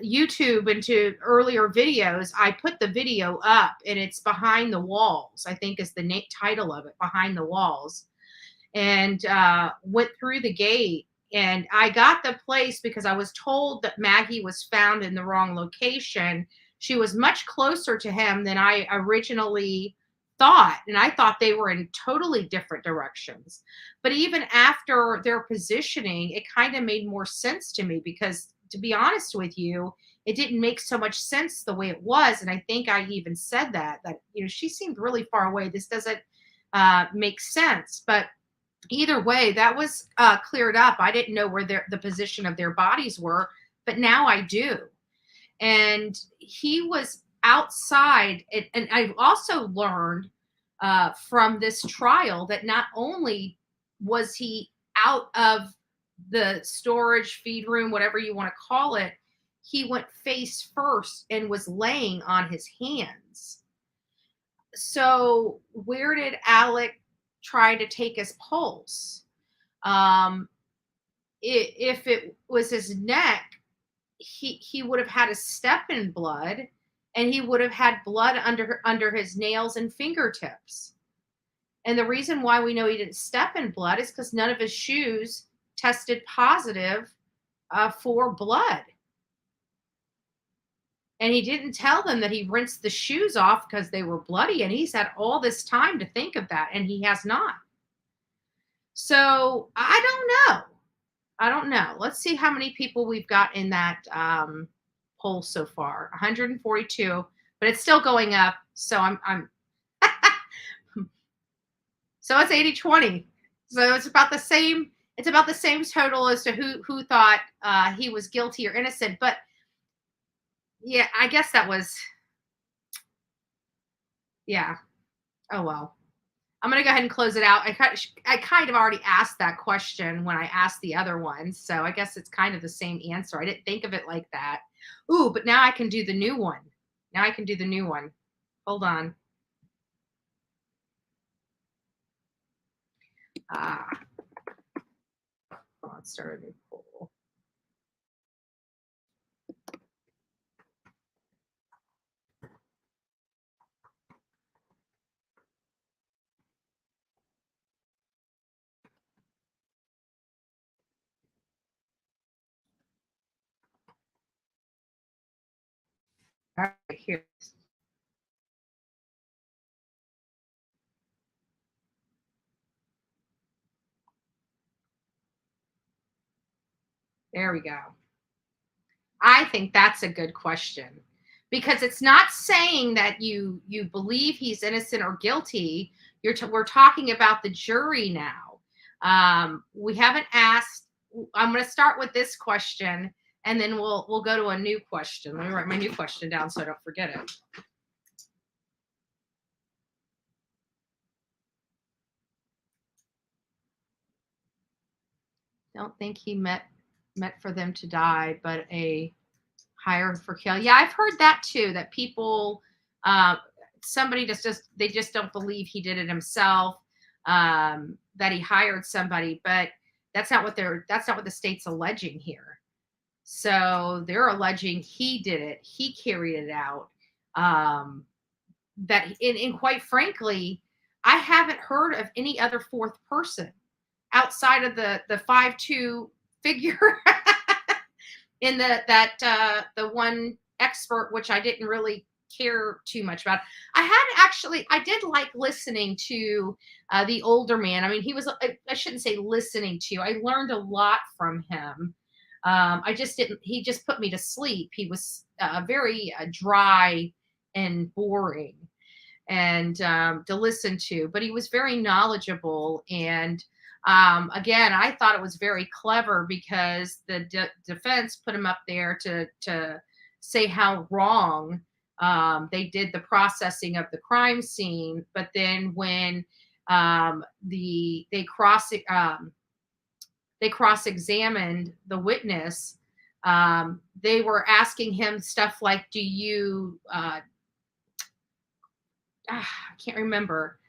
YouTube, into earlier videos, I put the video up, and it's Behind the Walls, I think is the title of it, Behind the Walls, and went through the gate. And I got the place because I was told that Maggie was found in the wrong location. She was much closer to him than I originally thought. And I thought they were in totally different directions. But even after their positioning, it kind of made more sense to me because, to be honest with you, it didn't make so much sense the way it was. And I think I even said that she seemed really far away. This doesn't make sense. But either way, that was cleared up. I didn't know where the position of their bodies were, but now I do. And he was outside. And I've also learned from this trial that not only was he out of the storage feed room, whatever you want to call it, he went face first and was laying on his hands. So where did Alec try to take his pulse? If it was his neck, he would have had a step in blood, and he would have had blood under his nails and fingertips. And the reason why we know he didn't step in blood is because none of his shoes tested positive for blood. And he didn't tell them that he rinsed the shoes off because they were bloody, and he's had all this time to think of that, and he has not. So I don't know. Let's see how many people we've got in that poll so far. 142, but it's still going up. So I'm so it's 80-20. So it's about the same. It's about the same total as to who thought he was guilty or innocent. But yeah, I guess that was, yeah. Oh, well. I'm going to go ahead and close it out. I kind of already asked that question when I asked the other one. So I guess it's kind of the same answer. I didn't think of it like that. Ooh, but now I can do the new one. Hold on. Let's start a new poll. All right, here. There we go. I think that's a good question. because it's not saying that you believe he's innocent or guilty. We're talking about the jury now. We haven't asked. I'm going to start with this question, and then we'll go to a new question. Let me write my new question down so I don't forget it. Don't think he meant for them to die, but a hire for kill. Yeah, I've heard that too. That people, somebody they just don't believe he did it himself. That he hired somebody, but that's not what the state's alleging here. So they're alleging he did it. He carried it out. And quite frankly, I haven't heard of any other fourth person outside of the 5'2" figure in the one expert, which I didn't really care too much about. I did like listening to the older man. I mean, I shouldn't say listening to, I learned a lot from him. He just put me to sleep. He was very dry and boring and to listen to, but he was very knowledgeable. And again, I thought it was very clever because the defense put him up there to say how wrong they did the processing of the crime scene. But then when they cross-examined the witness, they were asking him stuff like, do you I can't remember.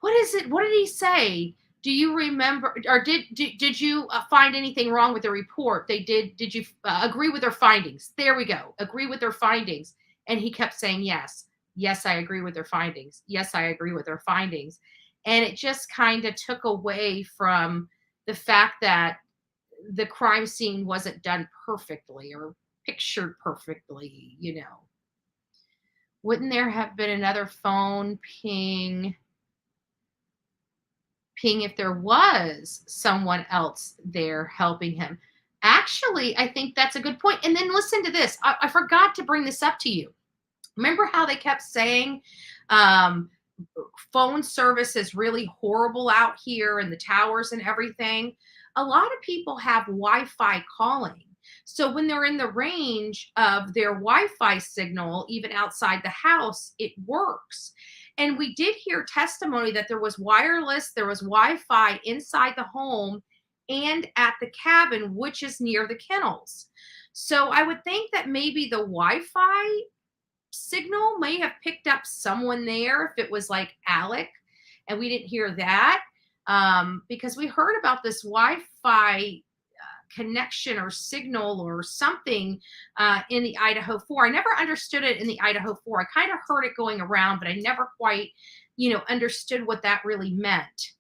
What is it? What did he say? Do you remember, or did you find anything wrong with the report? Did you agree with their findings? There we go. Agree with their findings. And he kept saying, yes. Yes, I agree with their findings. Yes, I agree with their findings. And it just kind of took away from the fact that the crime scene wasn't done perfectly or pictured perfectly, you know. Wouldn't there have been another phone ping if there was someone else there helping him? Actually, I think that's a good point. And then listen to this. I forgot to bring this up to you. Remember how they kept saying phone service is really horrible out here and the towers and everything? A lot of people have Wi-Fi calling. So when they're in the range of their Wi-Fi signal, even outside the house, it works. And we did hear testimony that there was wireless, there was Wi-Fi inside the home and at the cabin, which is near the kennels. So I would think that maybe the Wi-Fi signal may have picked up someone there if it was like Alec, and we didn't hear that because we heard about this Wi-Fi connection or signal or something in the Idaho 4. I never understood it in the Idaho 4. I kind of heard it going around, but I never quite, understood what that really meant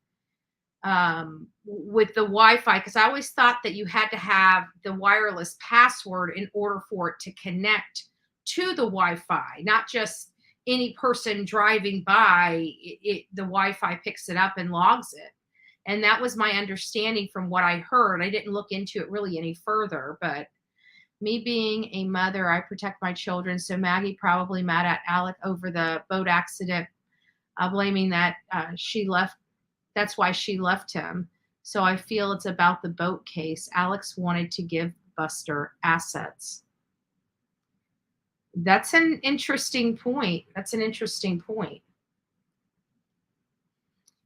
with the Wi-Fi, because I always thought that you had to have the wireless password in order for it to connect to the Wi-Fi, not just any person driving by. The Wi-Fi picks it up and logs it. And that was my understanding from what I heard. I didn't look into it really any further, but me being a mother, I protect my children. So Maggie probably mad at Alec over the boat accident, blaming that she left. That's why she left him. So I feel it's about the boat case. Alex wanted to give Buster assets. That's an interesting point.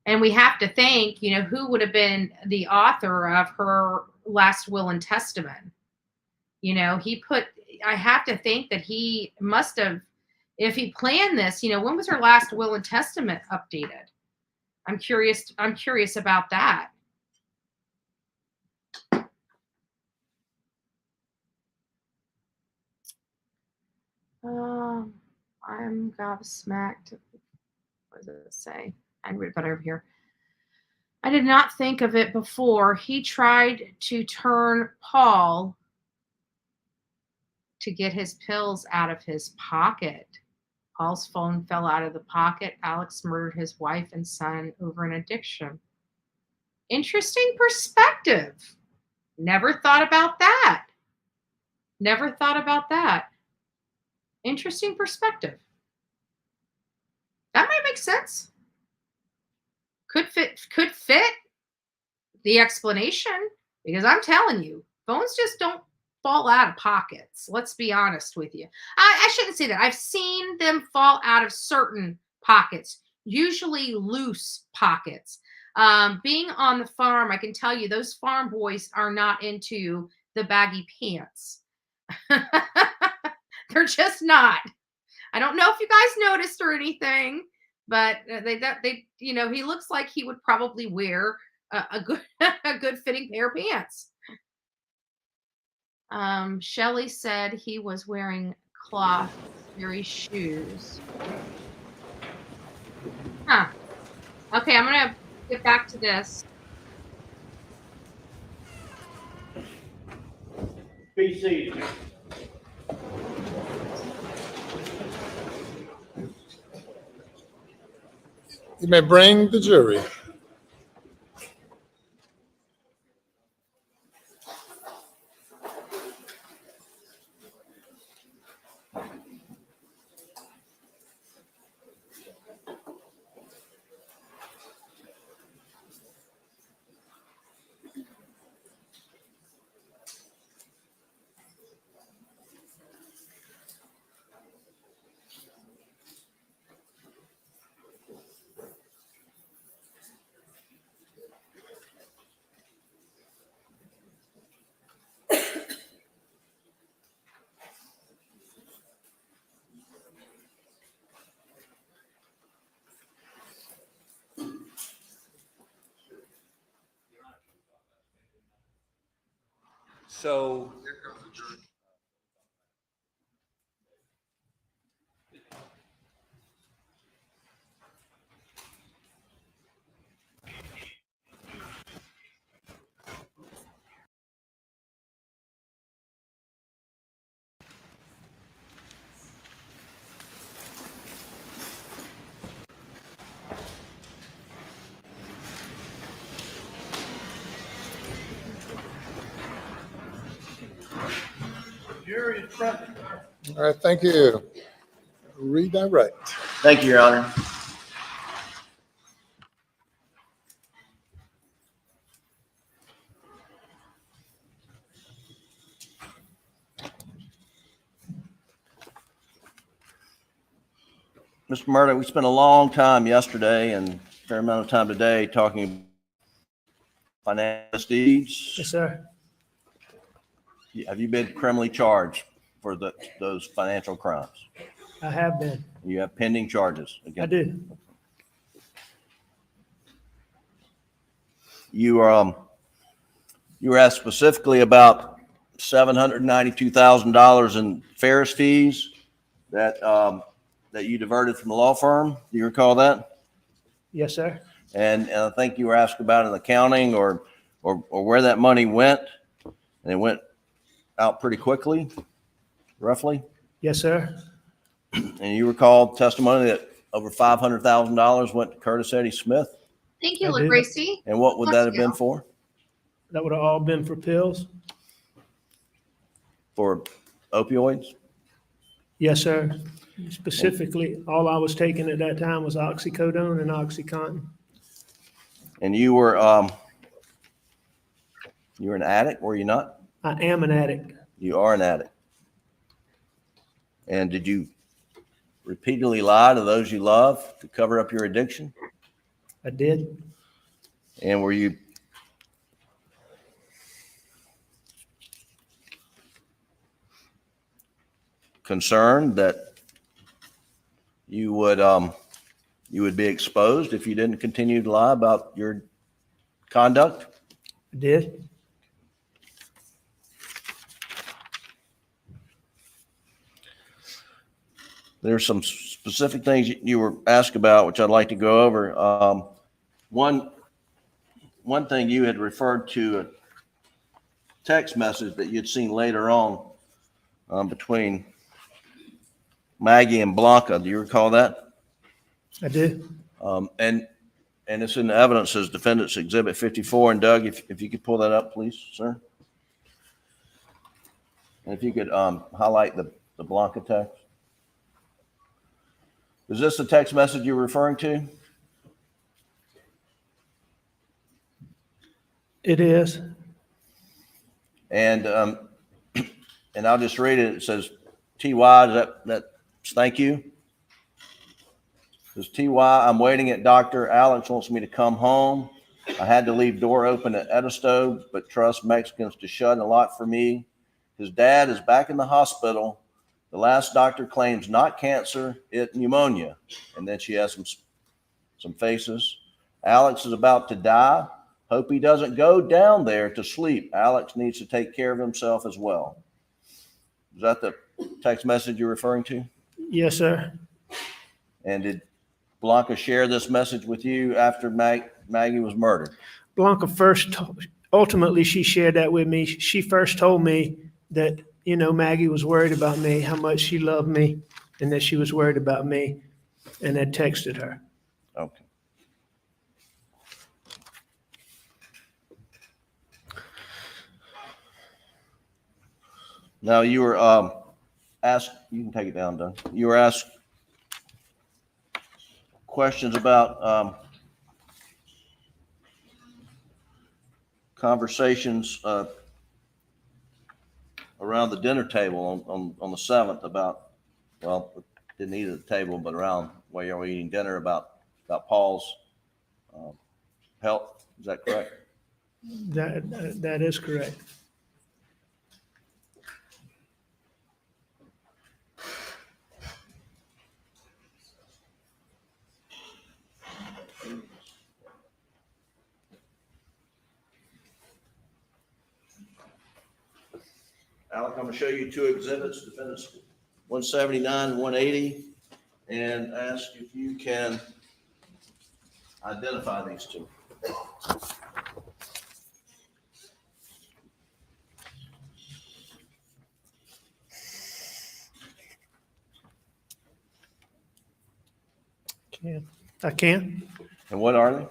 And we have to think, who would have been the author of her last will and testament? I have to think that he must have, if he planned this, when was her last will and testament updated? I'm curious about that. I'm gobsmacked. What does it say? I can read it over here. I did not think of it before. He tried to turn Paul to get his pills out of his pocket. Paul's phone fell out of the pocket. Alex murdered his wife and son over an addiction. Interesting perspective. Never thought about that. Never thought about that. Interesting perspective. That might make sense. Could fit the explanation, because I'm telling you, phones just don't fall out of pockets. Let's be honest with you. I shouldn't say that. I've seen them fall out of certain pockets, usually loose pockets. Being on the farm, I can tell you those farm boys are not into the baggy pants. They're just not. I don't know if you guys noticed or anything, but they he looks like he would probably wear a good a good fitting pair of pants. Shelley said he was wearing cloth very shoes. Huh. Okay, I'm gonna get back to this. Be seated. You may bring the jury. So Jury is present. All right, thank you. Redirect. thank you, Your Honor. Mr. Murdaugh, we spent a long time yesterday and a fair amount of time today talking financial deeds. Yes, sir. Have you been criminally charged for those financial crimes? I have been. You have pending charges I against do. you. You were asked specifically about $792,000 in Ferris fees that you diverted from the law firm. Do you recall that? Yes, sir. And I think you were asked about an accounting or where that money went, and it went out pretty quickly, roughly. Yes, sir. And you recall testimony that over $500,000 went to Curtis Eddie Smith. Thank you, I do. LaGracie. And what would that have been for? That would have all been for pills. For opioids? Yes, sir. Specifically, all I was taking at that time was oxycodone and OxyContin. And you were an addict, were you not? I am an addict. You are an addict. And did you repeatedly lie to those you love to cover up your addiction? I did. And were you concerned that you would be exposed if you didn't continue to lie about your conduct? I did. There's some specific things you were asked about, which I'd like to go over. One thing you had referred to a text message that you'd seen later on between Maggie and Blanca. Do you recall that? I do. And it's in the evidence as Defendant's Exhibit 54. And Doug, if you could pull that up, please, sir. And if you could highlight the Blanca text. Is this the text message you're referring to? It is. And I'll just read it. It says, TY, that's thank you. It says, TY, I'm waiting at Dr. Alex wants me to come home. I had to leave door open at Edisto, but trust Mexicans to shut a lot for me. His dad is back in the hospital. The last doctor claims not cancer, it pneumonia. And then she has some faces. Alex is about to die. Hope he doesn't go down there to sleep. Alex needs to take care of himself as well. Is that the text message you're referring to? Yes, sir. And did Blanca share this message with you after Maggie was murdered? Blanca ultimately, she shared that with me. She first told me that, Maggie was worried about me, how much she loved me, and that she was worried about me, and I texted her. Okay. Now you were asked, you can take it down, Doug. You were asked questions about conversations around the dinner table on the 7th about, well, didn't eat at the table, but around while you were eating dinner about Paul's health. Is that correct? That is correct. Alec, I'm going to show you two exhibits, defendants 179 and 180, and ask if you can identify these two. I can. And what are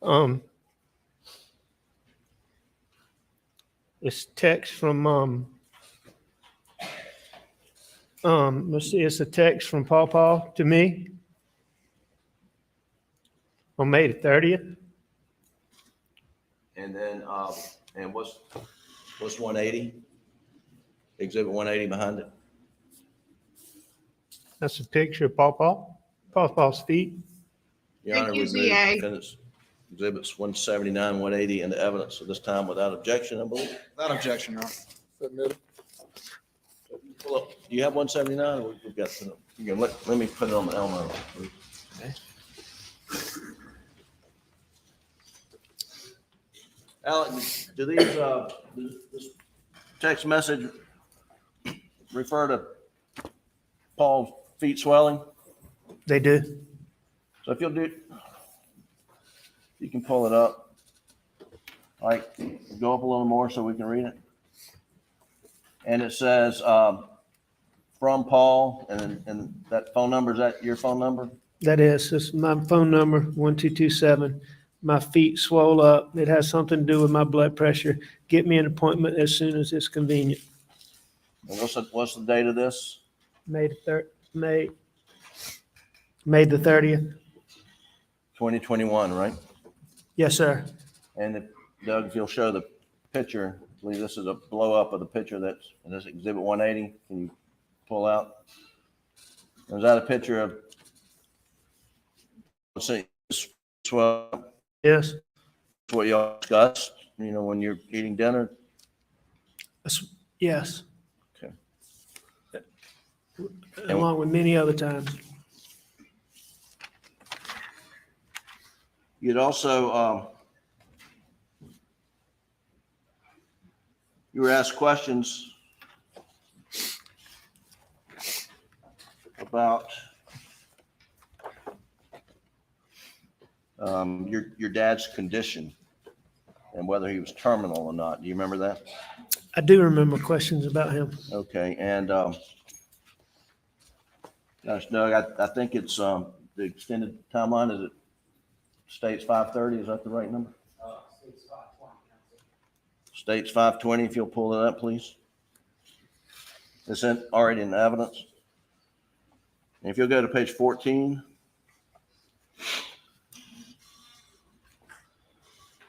they? It's text from let's see, it's a text from Paul to me on May the 30th. And then and what's 180? Exhibit 180 behind it. That's a picture of Paul's feet. Your Thank Honor, you, we move ZA. defendants exhibits 179, 180 into evidence at this time without objection, I believe. Without objection, Your Honor. Submitted. Well, do you have 179? We've got some. You can let me put it on the Elmo. Okay. Alex, do these this text message refer to Paul's feet swelling? They do. So if you'll do, you can pull it up. All right, go up a little more so we can read it. And it says from Paul, and that phone number, is that your phone number? That is. It's my phone number, 1227. My feet swole up. It has something to do with my blood pressure. Get me an appointment as soon as it's convenient. And what's the date of this? May the 30th. 2021, right? Yes, sir. And if Doug, if you'll show the picture, I believe this is a blow up of the picture that's in this exhibit 180. Can you pull out? Is that a picture of, let's see, Yes. what y'all discussed, when you're eating dinner? Yes. Okay. Along with many other times. You'd also, you were asked questions about your dad's condition and whether he was terminal or not. Do you remember that? I do remember questions about him. Okay, and gosh, Doug, I think it's the extended timeline. Is it states 5:30? Is that the right number? States 5:20. If you'll pull it up, please. It's already in the evidence. And if you'll go to page 14,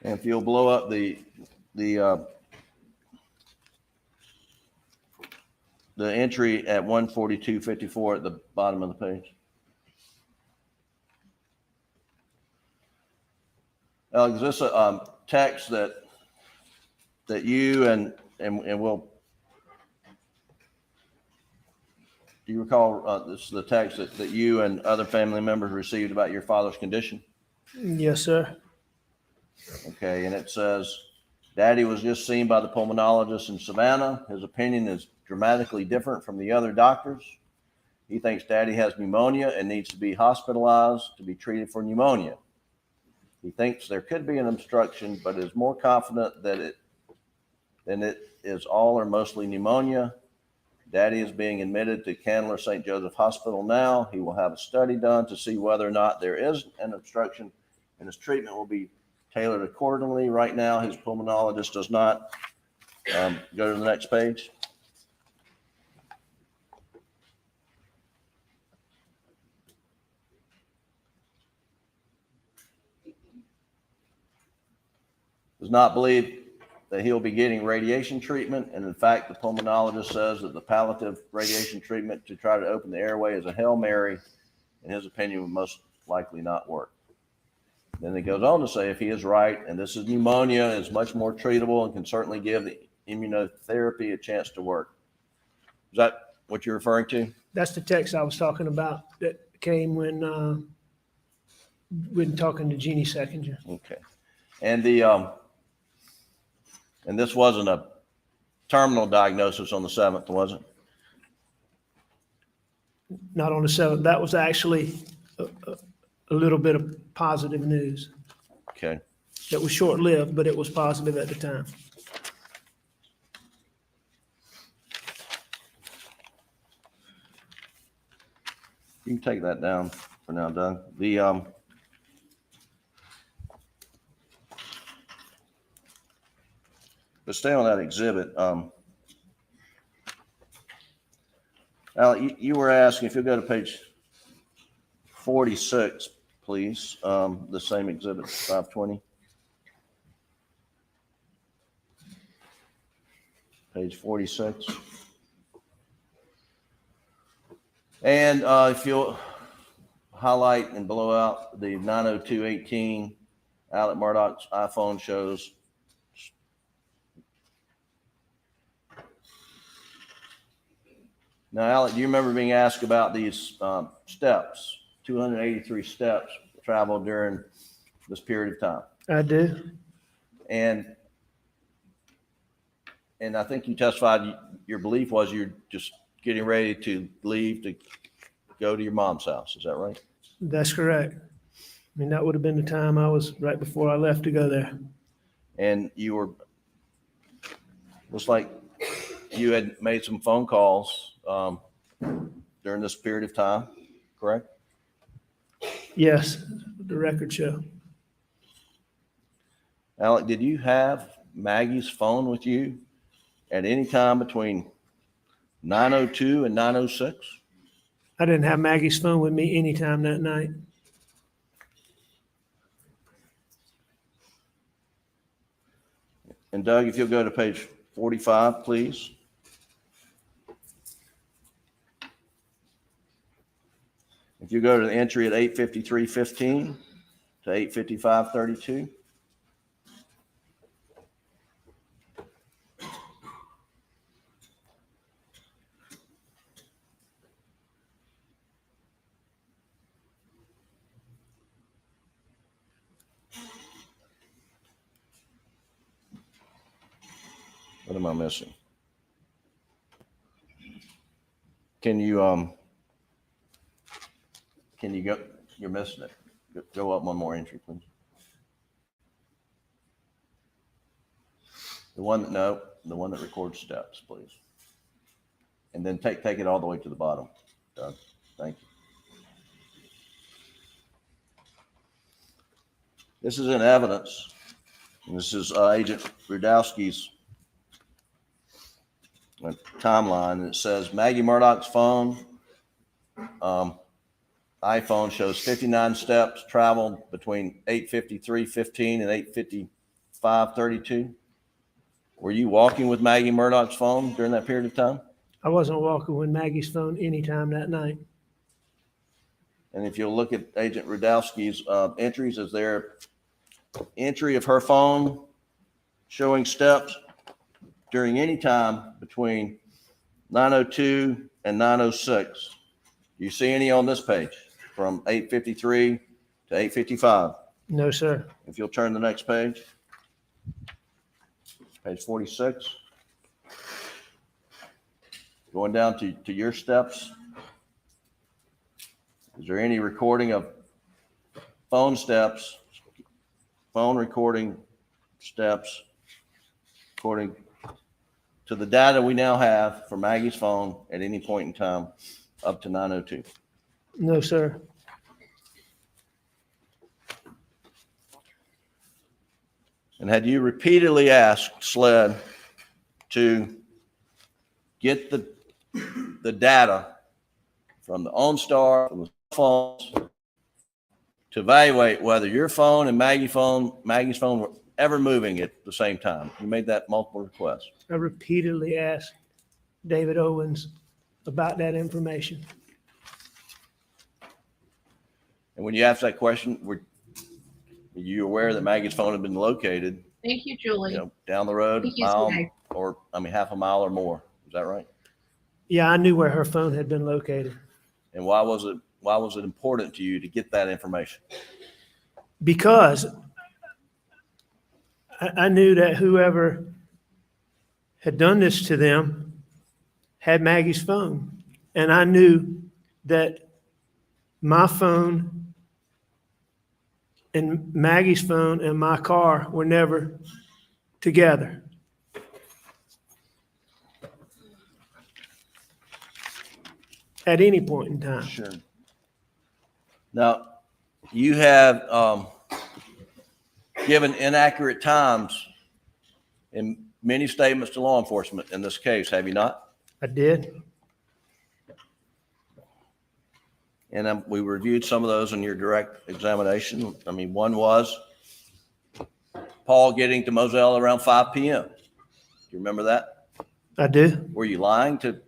and if you'll blow up the entry at 142.54 at the bottom of the page. Alex, is this a text that you and we'll, do you recall this is the text that you and other family members received about your father's condition? Yes, sir. Okay, and it says, Daddy was just seen by the pulmonologist in Savannah. His opinion is dramatically different from the other doctors. He thinks Daddy has pneumonia and needs to be hospitalized to be treated for pneumonia. He thinks there could be an obstruction, but is more confident that it is all or mostly pneumonia. Daddy is being admitted to Candler St. Joseph Hospital now. He will have a study done to see whether or not there is an obstruction, and his treatment will be tailored accordingly. Right now, his pulmonologist does not. Go to the next page. Does not believe that he'll be getting radiation treatment. And in fact, the pulmonologist says that the palliative radiation treatment to try to open the airway is a Hail Mary. In his opinion, would most likely not work. Then it goes on to say, if he is right, and this is pneumonia, is much more treatable and can certainly give the immunotherapy a chance to work. Is that what you're referring to? That's the text I was talking about that came when talking to Jeannie Seconder. Okay. And and this wasn't a terminal diagnosis on the 7th, was it? Not on the 7th. That was actually a little bit of positive news. Okay. It was short-lived, but it was positive at the time. You can take that down for now, Doug. But stay on that exhibit. Alec, you were asking if you go to page 46, please, the same exhibit, 520. Page 46. And if you'll highlight and blow out the 902.18, Alec Murdaugh's iPhone shows. Now, Alec, do you remember being asked about these steps, 283 steps traveled during this period of time? I do. And I think you testified your belief was you're just getting ready to leave to go to your mom's house. Is that right? That's correct. I mean, that would have been the time I was right before I left to go there. And you were, looks like you had made some phone calls during this period of time, correct? Yes, the record show. Alec, did you have Maggie's phone with you at any time between 9:02 and 9:06? I didn't have Maggie's phone with me anytime that night. And Doug, if you'll go to page 45, please. If you go to the entry at 8:53:15 to 8:55:32. What am I missing? Can you go, you're missing it. Go up one more entry, please. The one that records steps, please. And then take it all the way to the bottom, Doug. Thank you. This is in evidence. And this is Agent Rudowski's a timeline, and it says Maggie Murdaugh's phone, iPhone shows 59 steps traveled between 8:53:15 and 8:55:32. Were you walking with Maggie Murdaugh's phone during that period of time? I wasn't walking with Maggie's phone anytime that night. And if you'll look at Agent Rudowski's entries, is there entry of her phone showing steps during any time between 9:02 and 9:06? Do you see any on this page from 8:53 to 8:55? No, sir. If you'll turn the next page, page 46. Going down to your steps. Is there any recording of phone steps, phone recording steps, according to the data we now have for Maggie's phone at any point in time up to 9:02? No, sir. And had you repeatedly asked SLED to get the data from the OnStar, from the phones, to evaluate whether your phone and Maggie's phone were ever moving at the same time? You made that multiple requests. I repeatedly asked David Owens about that information. And when you asked that question, were you aware that Maggie's phone had been located, Thank you, Julie. down the road, Thank you, mile, Jay. or half a mile or more? Is that right? Yeah, I knew where her phone had been located And why was it important to you to get that information? because I knew that whoever had done this to them had Maggie's phone. And I knew that my phone and Maggie's phone and my car were never together. At any point in time. Sure. Now, you have given inaccurate times in many statements to law enforcement in this case, have you not? I did. And we reviewed some of those in your direct examination. I mean, one was Paul getting to Moselle around 5 p.m. Do you remember that? I do. Were you lying to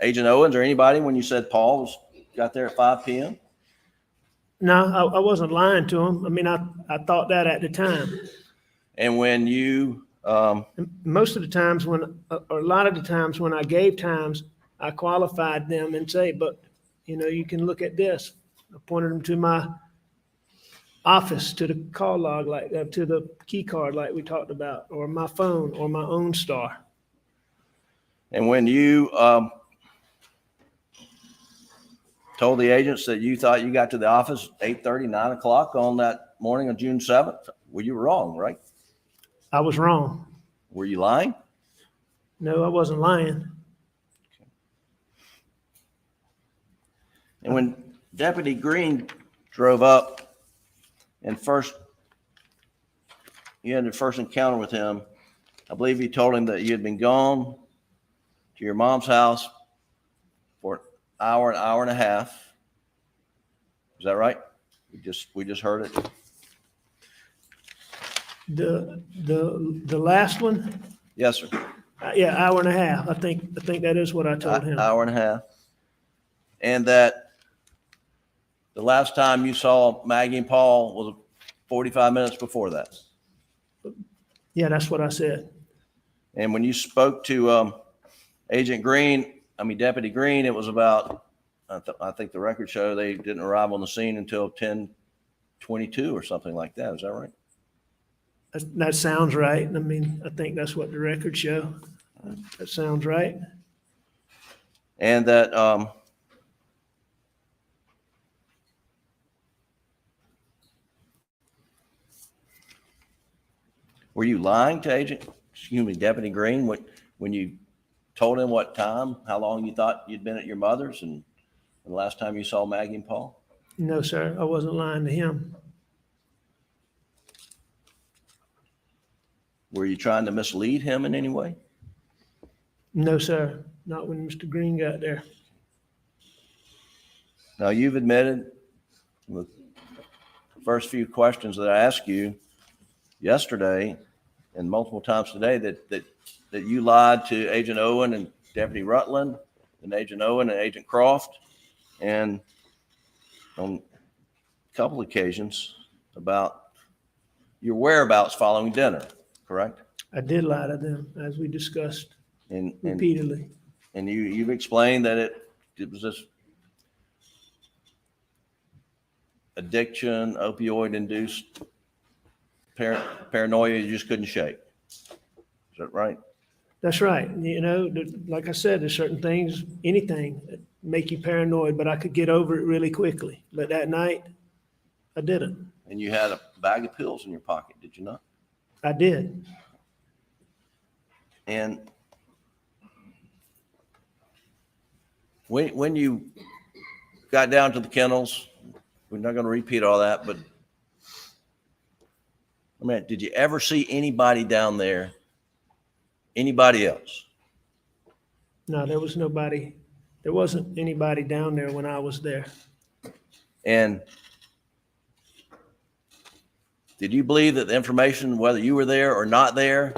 Agent Owens or anybody when you said Paul got there at 5 p.m.? No, I wasn't lying to him. I mean, I thought that at the time. And when you, Most of the times or a lot of the times when I gave times, I qualified them and say, but, you can look at this. I pointed them to my office, to the call log, to the key card like we talked about, or my phone, or my OnStar. and when you told the agents that you thought you got to the office 8:30, 9 o'clock on that morning of June 7th, well, you were wrong, right? I was wrong. Were you lying? No, I wasn't lying. And when Deputy Green drove up and you had the first encounter with him, I believe you told him that you had been gone to your mom's house for an hour and a half. Is that right? We just heard it. The last one, Yes, sir. yeah, hour and a half. I think that is what I told him. Hour and a half. And that the last time you saw Maggie and Paul was 45 minutes before that. Yeah, that's what I said. And when you spoke to Deputy Green, it was about, I think the records show they didn't arrive on the scene until 10:22 or something like that. Is that right? That sounds right. I mean, I think that's what the records show. That sounds right. And that were you lying to Deputy Green when you told him what time, how long you thought you'd been at your mother's and the last time you saw Maggie and Paul? No, sir, I wasn't lying to him. Were you trying to mislead him in any way? No, sir, not when Mr. Green got there. Now, you've admitted the first few questions that I asked you yesterday and multiple times today that you lied to Agent Owen and Deputy Rutland and Agent Owen and Agent Croft, and on a couple occasions about your whereabouts following dinner, correct? I did lie to them, as we discussed And repeatedly. you've explained that it was this addiction, opioid induced paranoia you just couldn't shake. Is that right? That's right. You know, like I said, there's certain things, anything that make you paranoid, but I could get over it really quickly. But that night, I didn't. And you had a bag of pills in your pocket, did you not? I did. And when you got down to the kennels, we're not going to repeat all that, but I mean, did you ever see anybody down there? Anybody else? No, there was nobody. There wasn't anybody down there when I was there. And did you believe that the information, whether you were there or not there,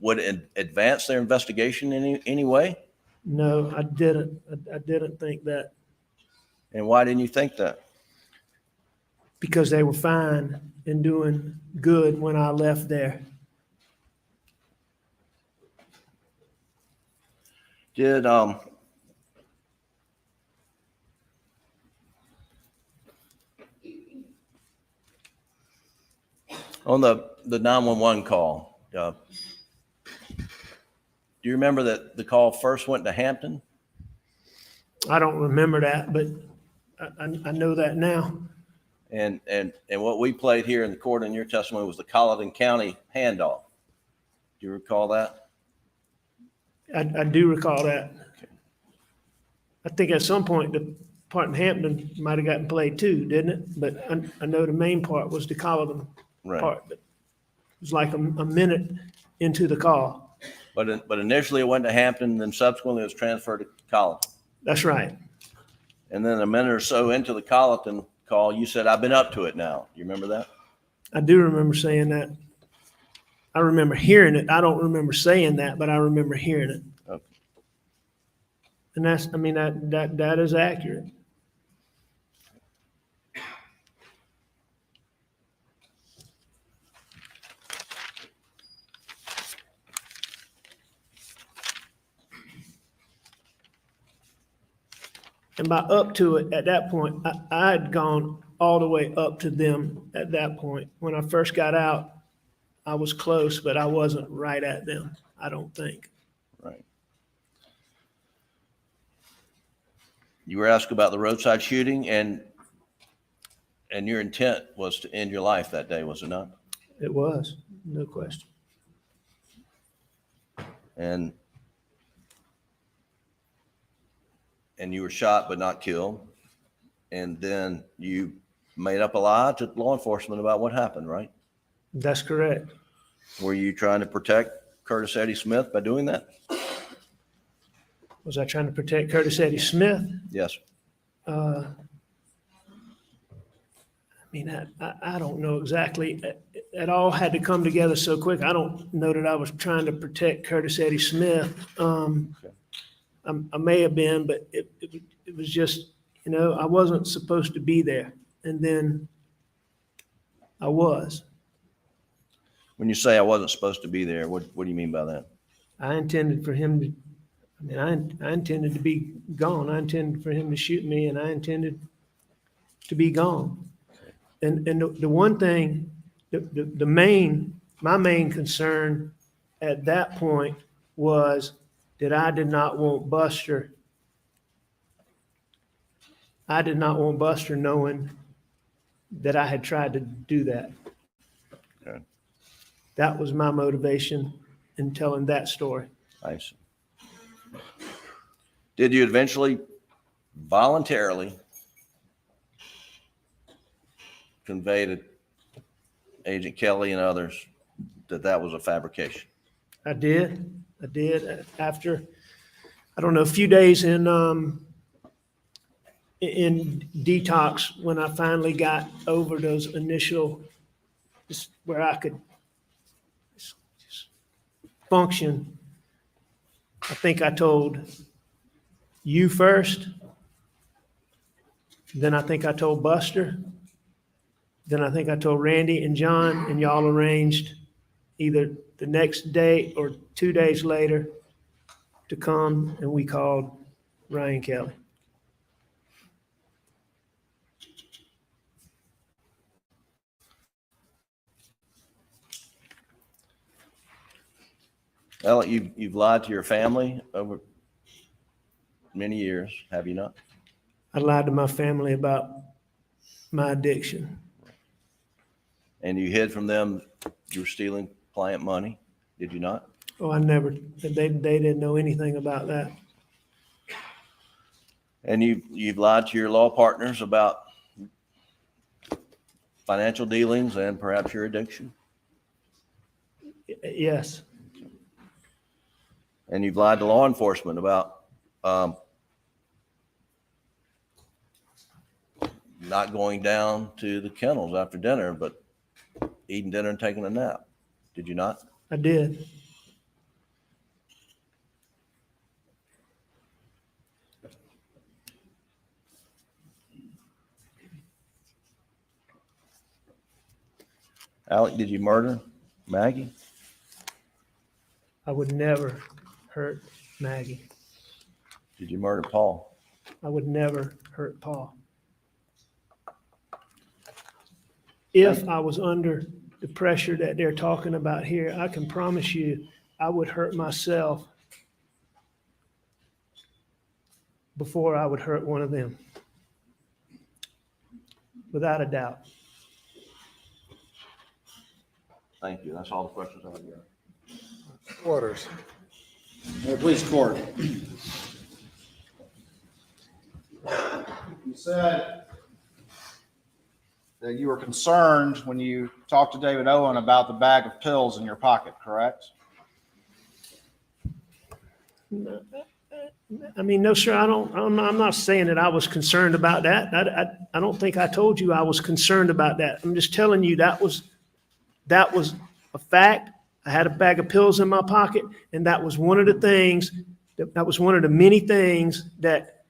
would advance their investigation in any way? No, I didn't. I didn't think that, And why didn't you think that? because they were fine and doing good when I left there. Did on the 911 call, do you remember that the call first went to Hampton? I don't remember that, but I know that now. And what we played here in the court in your testimony was the Colleton County handoff. Do you recall that? I do recall that. I think at some point the part in Hampton might have gotten played too, didn't it? But I know the main part was the Colleton Right. part. But it was like a minute into the call. But initially it went to Hampton, then subsequently it was transferred to Colleton. That's right. And then a minute or so into the Colleton call, you said, "I've been up to it now." You remember that? I do remember saying that. I remember hearing it. I don't remember saying that, but I remember hearing it. Okay. And that's, I mean, that is accurate. And by up to it, at that point, I had gone all the way up to them at that point. When I first got out, I was close, but I wasn't right at them, I don't think. Right. You were asked about the roadside shooting, and your intent was to end your life that day, was it not? It was, no question. And you were shot but not killed. And then you made up a lie to law enforcement about what happened, right? That's correct. Were you trying to protect Curtis Eddie Smith by doing that? Was I trying to protect Curtis Eddie Smith? Yes. I mean, I don't know exactly. It all had to come together so quick. I don't know that I was trying to protect Curtis Eddie Smith. I may have been, but it was just, you know, I wasn't supposed to be there. And then I was. When you say I wasn't supposed to be there, what do you mean by that? I intended for him to, I mean, I intended to be gone. I intended for him to shoot me, and I intended to be gone. And the one thing, my main concern at that point was that I did not want Buster. I did not want Buster knowing that I had tried to do that. Okay. That was my motivation in telling that story. I see. Did you eventually voluntarily convey to Agent Kelly and others that was a fabrication? I did. After I don't know, a few days in detox when I finally got over those initial, just where I could just function. I think I told you first, then I think I told Buster, then I think I told Randy and John, and y'all arranged either the next day or 2 days later to come, and we called Ryan Kelly. Well, you've lied to your family over many years, have you not? I lied to my family about my addiction. And you hid from them you were stealing client money, did you not? Oh, I never, they didn't know anything about that. And you've lied to your law partners about financial dealings and perhaps your addiction? Yes. And you've lied to law enforcement about not going down to the kennels after dinner, but eating dinner and taking a nap. Did you not? I did. Alec, did you murder Maggie? I would never hurt Maggie. Did you murder Paul? I would never hurt Paul. If I was under the pressure that they're talking about here, I can promise you I would hurt myself before I would hurt one of them. Without a doubt. Thank you. That's all the questions I have. Orders. Please, court. You said that you were concerned when you talked to David Owen about the bag of pills in your pocket, correct? I mean, no, sir, I'm not saying that I was concerned about that. I don't think I told you I was concerned about that. I'm just telling you that was a fact. I had a bag of pills in my pocket, and that was one of the things, that was one of the many things that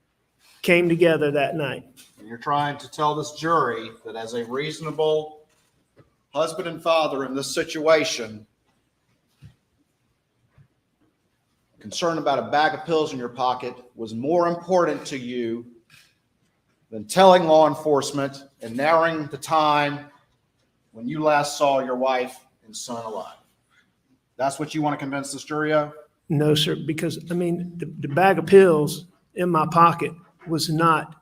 came together that night. And you're trying to tell this jury that as a reasonable husband and father in this situation, concern about a bag of pills in your pocket was more important to you than telling law enforcement and narrowing the time when you last saw your wife and son alive. That's what you want to convince this jury of? No, sir, because, I mean, the bag of pills in my pocket was not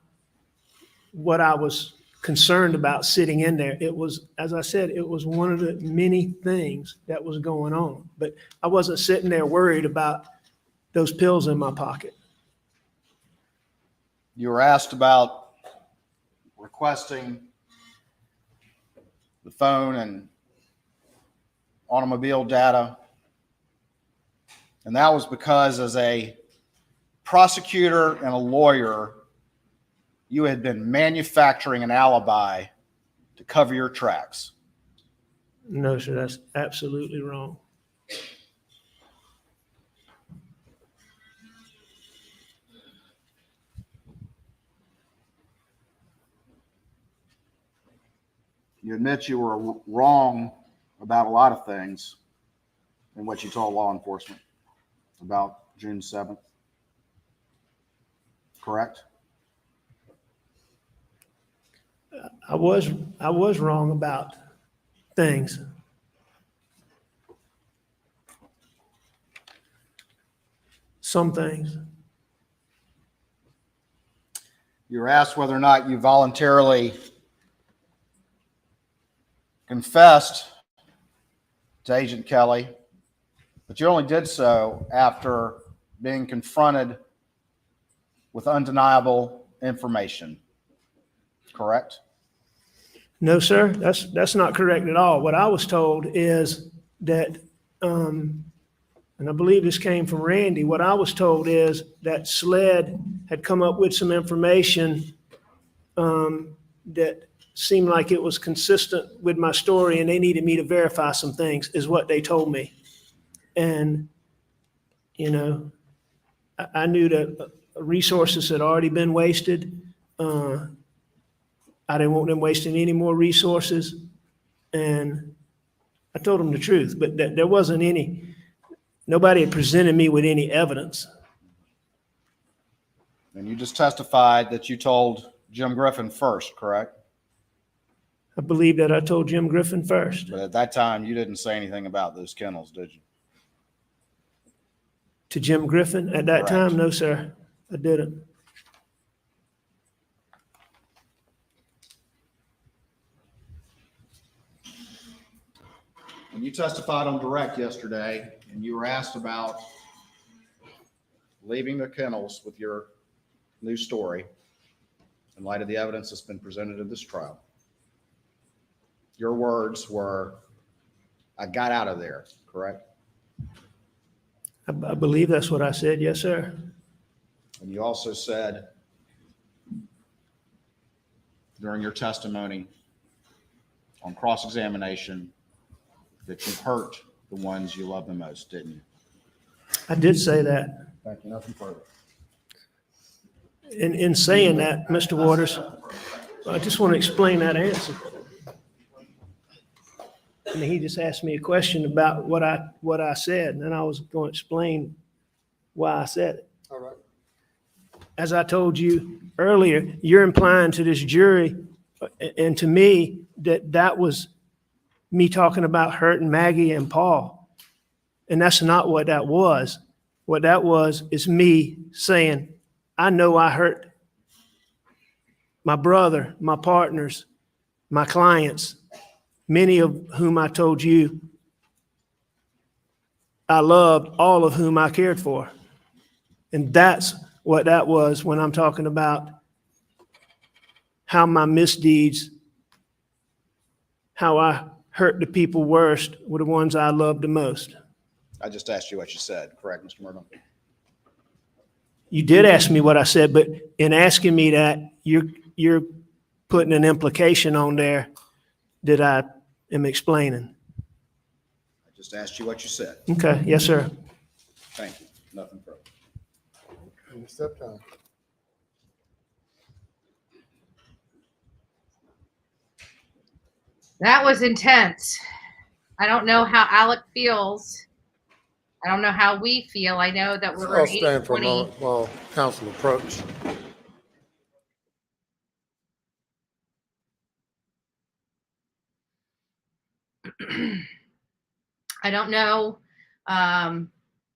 what I was concerned about sitting in there. It was, as I said, it was one of the many things that was going on. But I wasn't sitting there worried about those pills in my pocket. You were asked about requesting the phone and automobile data. And that was because as a prosecutor and a lawyer, you had been manufacturing an alibi to cover your tracks. No, sir, that's absolutely wrong. You admit you were wrong about a lot of things in what you told law enforcement about June 7th. Correct? I was wrong about things. Some things. You were asked whether or not you voluntarily confessed to Agent Kelly, but you only did so after being confronted with undeniable information. Correct? No, sir, that's not correct at all. What I was told is that, and and I believe this came from Randy, what I was told is that SLED had come up with some information that seemed like it was consistent with my story, and they needed me to verify some things, is what they told me. And, you know, I knew that resources had already been wasted. I didn't want them wasting any more resources. And I told them the truth, but there wasn't any, nobody had presented me with any evidence. And you just testified that you told Jim Griffin first, correct? I believe that I told Jim Griffin first. But at that time, you didn't say anything about those kennels, did you? To Jim Griffin at that Correct. time? No, sir, I didn't. When you testified on direct yesterday and you were asked about leaving the kennels with your new story in light of the evidence that's been presented in this trial, your words were, "I got out of there," correct? I believe that's what I said. Yes, sir. And you also said during your testimony on cross-examination that you hurt the ones you love the most, didn't you? I did say that. Thank you. Nothing further. In saying that, Mr. Waters, I just want to explain that answer. I mean, he just asked me a question about what I said, and I was going to explain why I said it. All right. As I told you earlier, you're implying to this jury and to me that was me talking about hurting Maggie and Paul. And that's not what that was. What that was is me saying, I know I hurt my brother, my partners, my clients, many of whom I told you I loved, all of whom I cared for. And that's what that was when I'm talking about how my misdeeds, how I hurt the people worst were the ones I loved the most. I just asked you what you said, correct, Mr. Murdaugh? You did ask me what I said, but in asking me that, you're putting an implication on there that I am explaining. I just asked you what you said. Okay, yes, sir. Thank you. Nothing further. And step down. That was intense. I don't know how Alec feels. I don't know how we feel. I know that we're I'll stand for a 80-20. moment while counsel approach. I don't know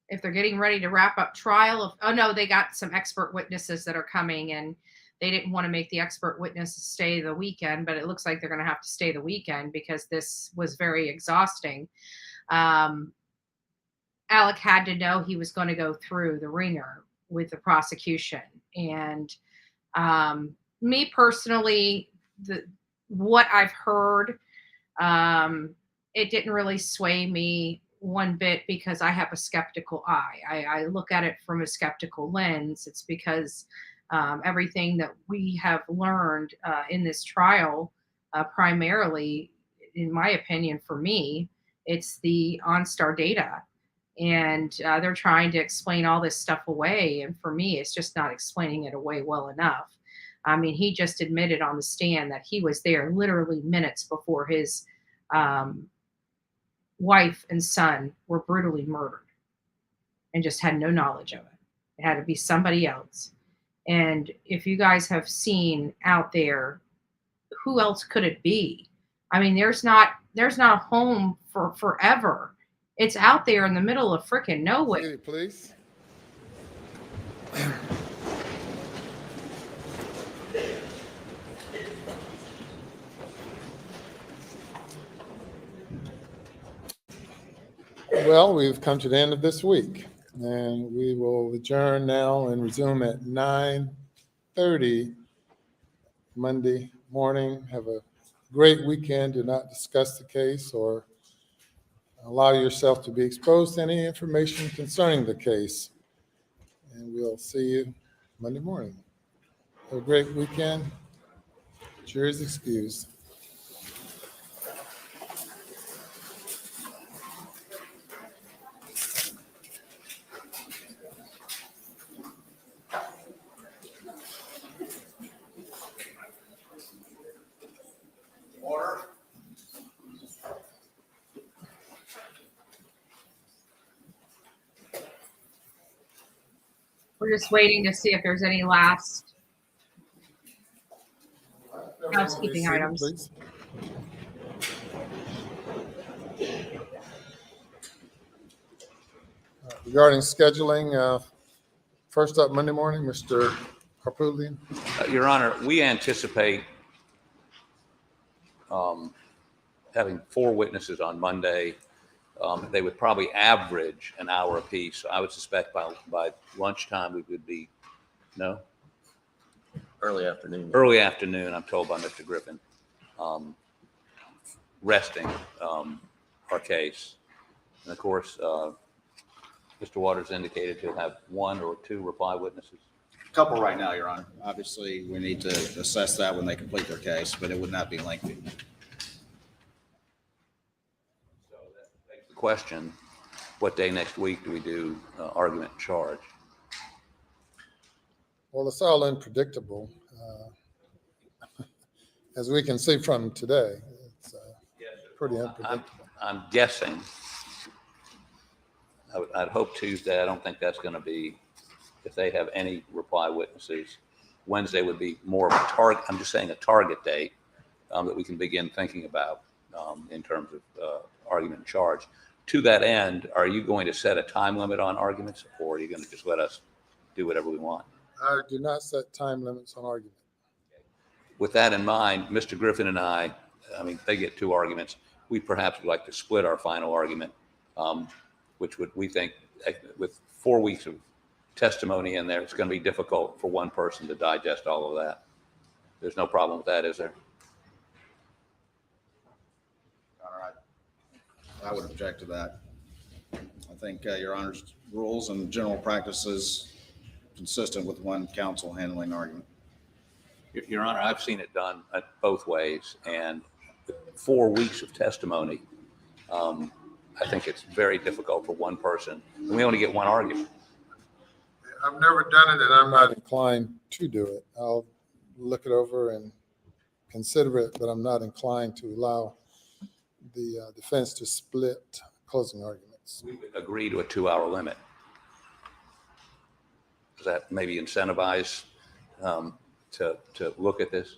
if they're getting ready to wrap up trial. Oh no, they got some expert witnesses that are coming, and they didn't want to make the expert witnesses stay the weekend, but it looks like they're going to have to stay the weekend because this was very exhausting. Alec had to know he was going to go through the ringer with the prosecution. And me personally, what I've heard, it didn't really sway me one bit because I have a skeptical eye. I look at it from a skeptical lens. It's because everything that we have learned in this trial, primarily, in my opinion, for me, it's the OnStar data. And they're trying to explain all this stuff away. And for me, it's just not explaining it away well enough. I mean, he just admitted on the stand that he was there literally minutes before his wife and son were brutally murdered and just had no knowledge of it. It had to be somebody else. And if you guys have seen out there, who else could it be? I mean, there's not a home for forever. It's out there in the middle of freaking nowhere. City, please. Well, we've come to the end of this week, and we will adjourn now and resume at 9:30 Monday morning. Have a great weekend. Do not discuss the case or allow yourself to be exposed to any information concerning the case. And we'll see you Monday morning. Have a great weekend. Jury is excused. We're just waiting to see if there's any last housekeeping items. Please. Regarding scheduling, first up Monday morning, Mr. Harpootlian. Your Honor, we anticipate having 4 witnesses on Monday. They would probably average an hour apiece. I would suspect by lunchtime we would be, no? Early afternoon. Early afternoon, I'm told by Mr. Griffin, resting our case. And of course, Mr. Waters indicated he'll have 1 or 2 reply witnesses. Couple right now, Your Honor. Obviously, we need to assess that when they complete their case, but it would not be lengthy. So that begs the question, what day next week do we do argument and charge? Well, it's all unpredictable. As we can see from today, it's pretty unpredictable. I'm guessing. I'd hope Tuesday. I don't think that's going to be, if they have any reply witnesses. Wednesday would be more of a target. I'm just saying a target date that we can begin thinking about in terms of argument and charge. To that end, are you going to set a time limit on arguments, or are you going to just let us do whatever we want? I do not set time limits on argument. With that in mind, Mr. Griffin and I mean, they get 2 arguments. We perhaps would like to split our final argument, which would, we think, with 4 weeks of testimony in there, it's going to be difficult for one person to digest all of that. There's no problem with that, is there? All right. I would object to that. I think Your Honor's rules and general practices consistent with one counsel handling argument. Your Honor, I've seen it done both ways, and 4 weeks of testimony, I think it's very difficult for one person. And we only get 1 argument. I've never done it, and I'm not inclined to do it. I'll look it over and consider it, but I'm not inclined to allow the defense to split closing arguments. We would agree to a 2-hour limit. Does that maybe incentivize to look at this?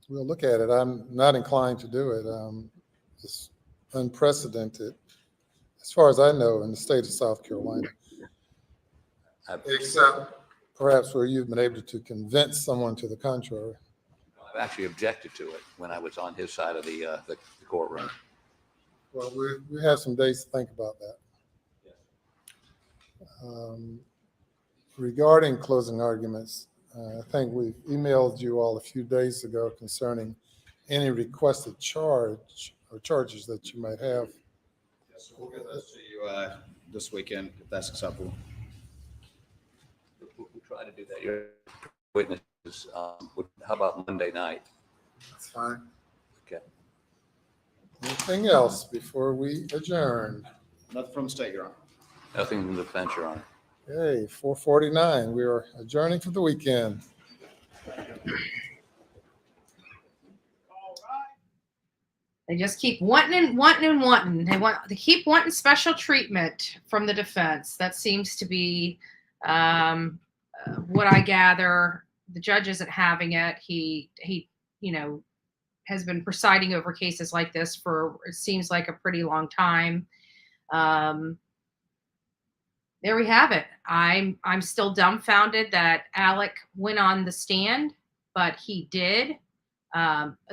We'll look at it. I'm not inclined to do it. It's unprecedented, as far as I know, in the state of South Carolina, except perhaps where you've been able to convince someone to the contrary. I've actually objected to it when I was on his side of the courtroom. Well, we have some days to think about that. Regarding closing arguments, I think we emailed you all a few days ago concerning any requested charge or charges that you might have. Yes, we'll get those to you this weekend, if that's acceptable. We'll try to do that. Your witnesses, how about Monday night? That's fine. Okay. Anything else before we adjourn? Nothing from the state, Your Honor. Nothing from the defense, Your Honor. Okay, 4:49. We are adjourning for the weekend. They just keep wanting and wanting and wanting. They keep wanting special treatment from the defense. That seems to be what I gather. The judge isn't having it. He has been presiding over cases like this for, it seems like, a pretty long time. There we have it. I'm still dumbfounded that Alec went on the stand, but he did.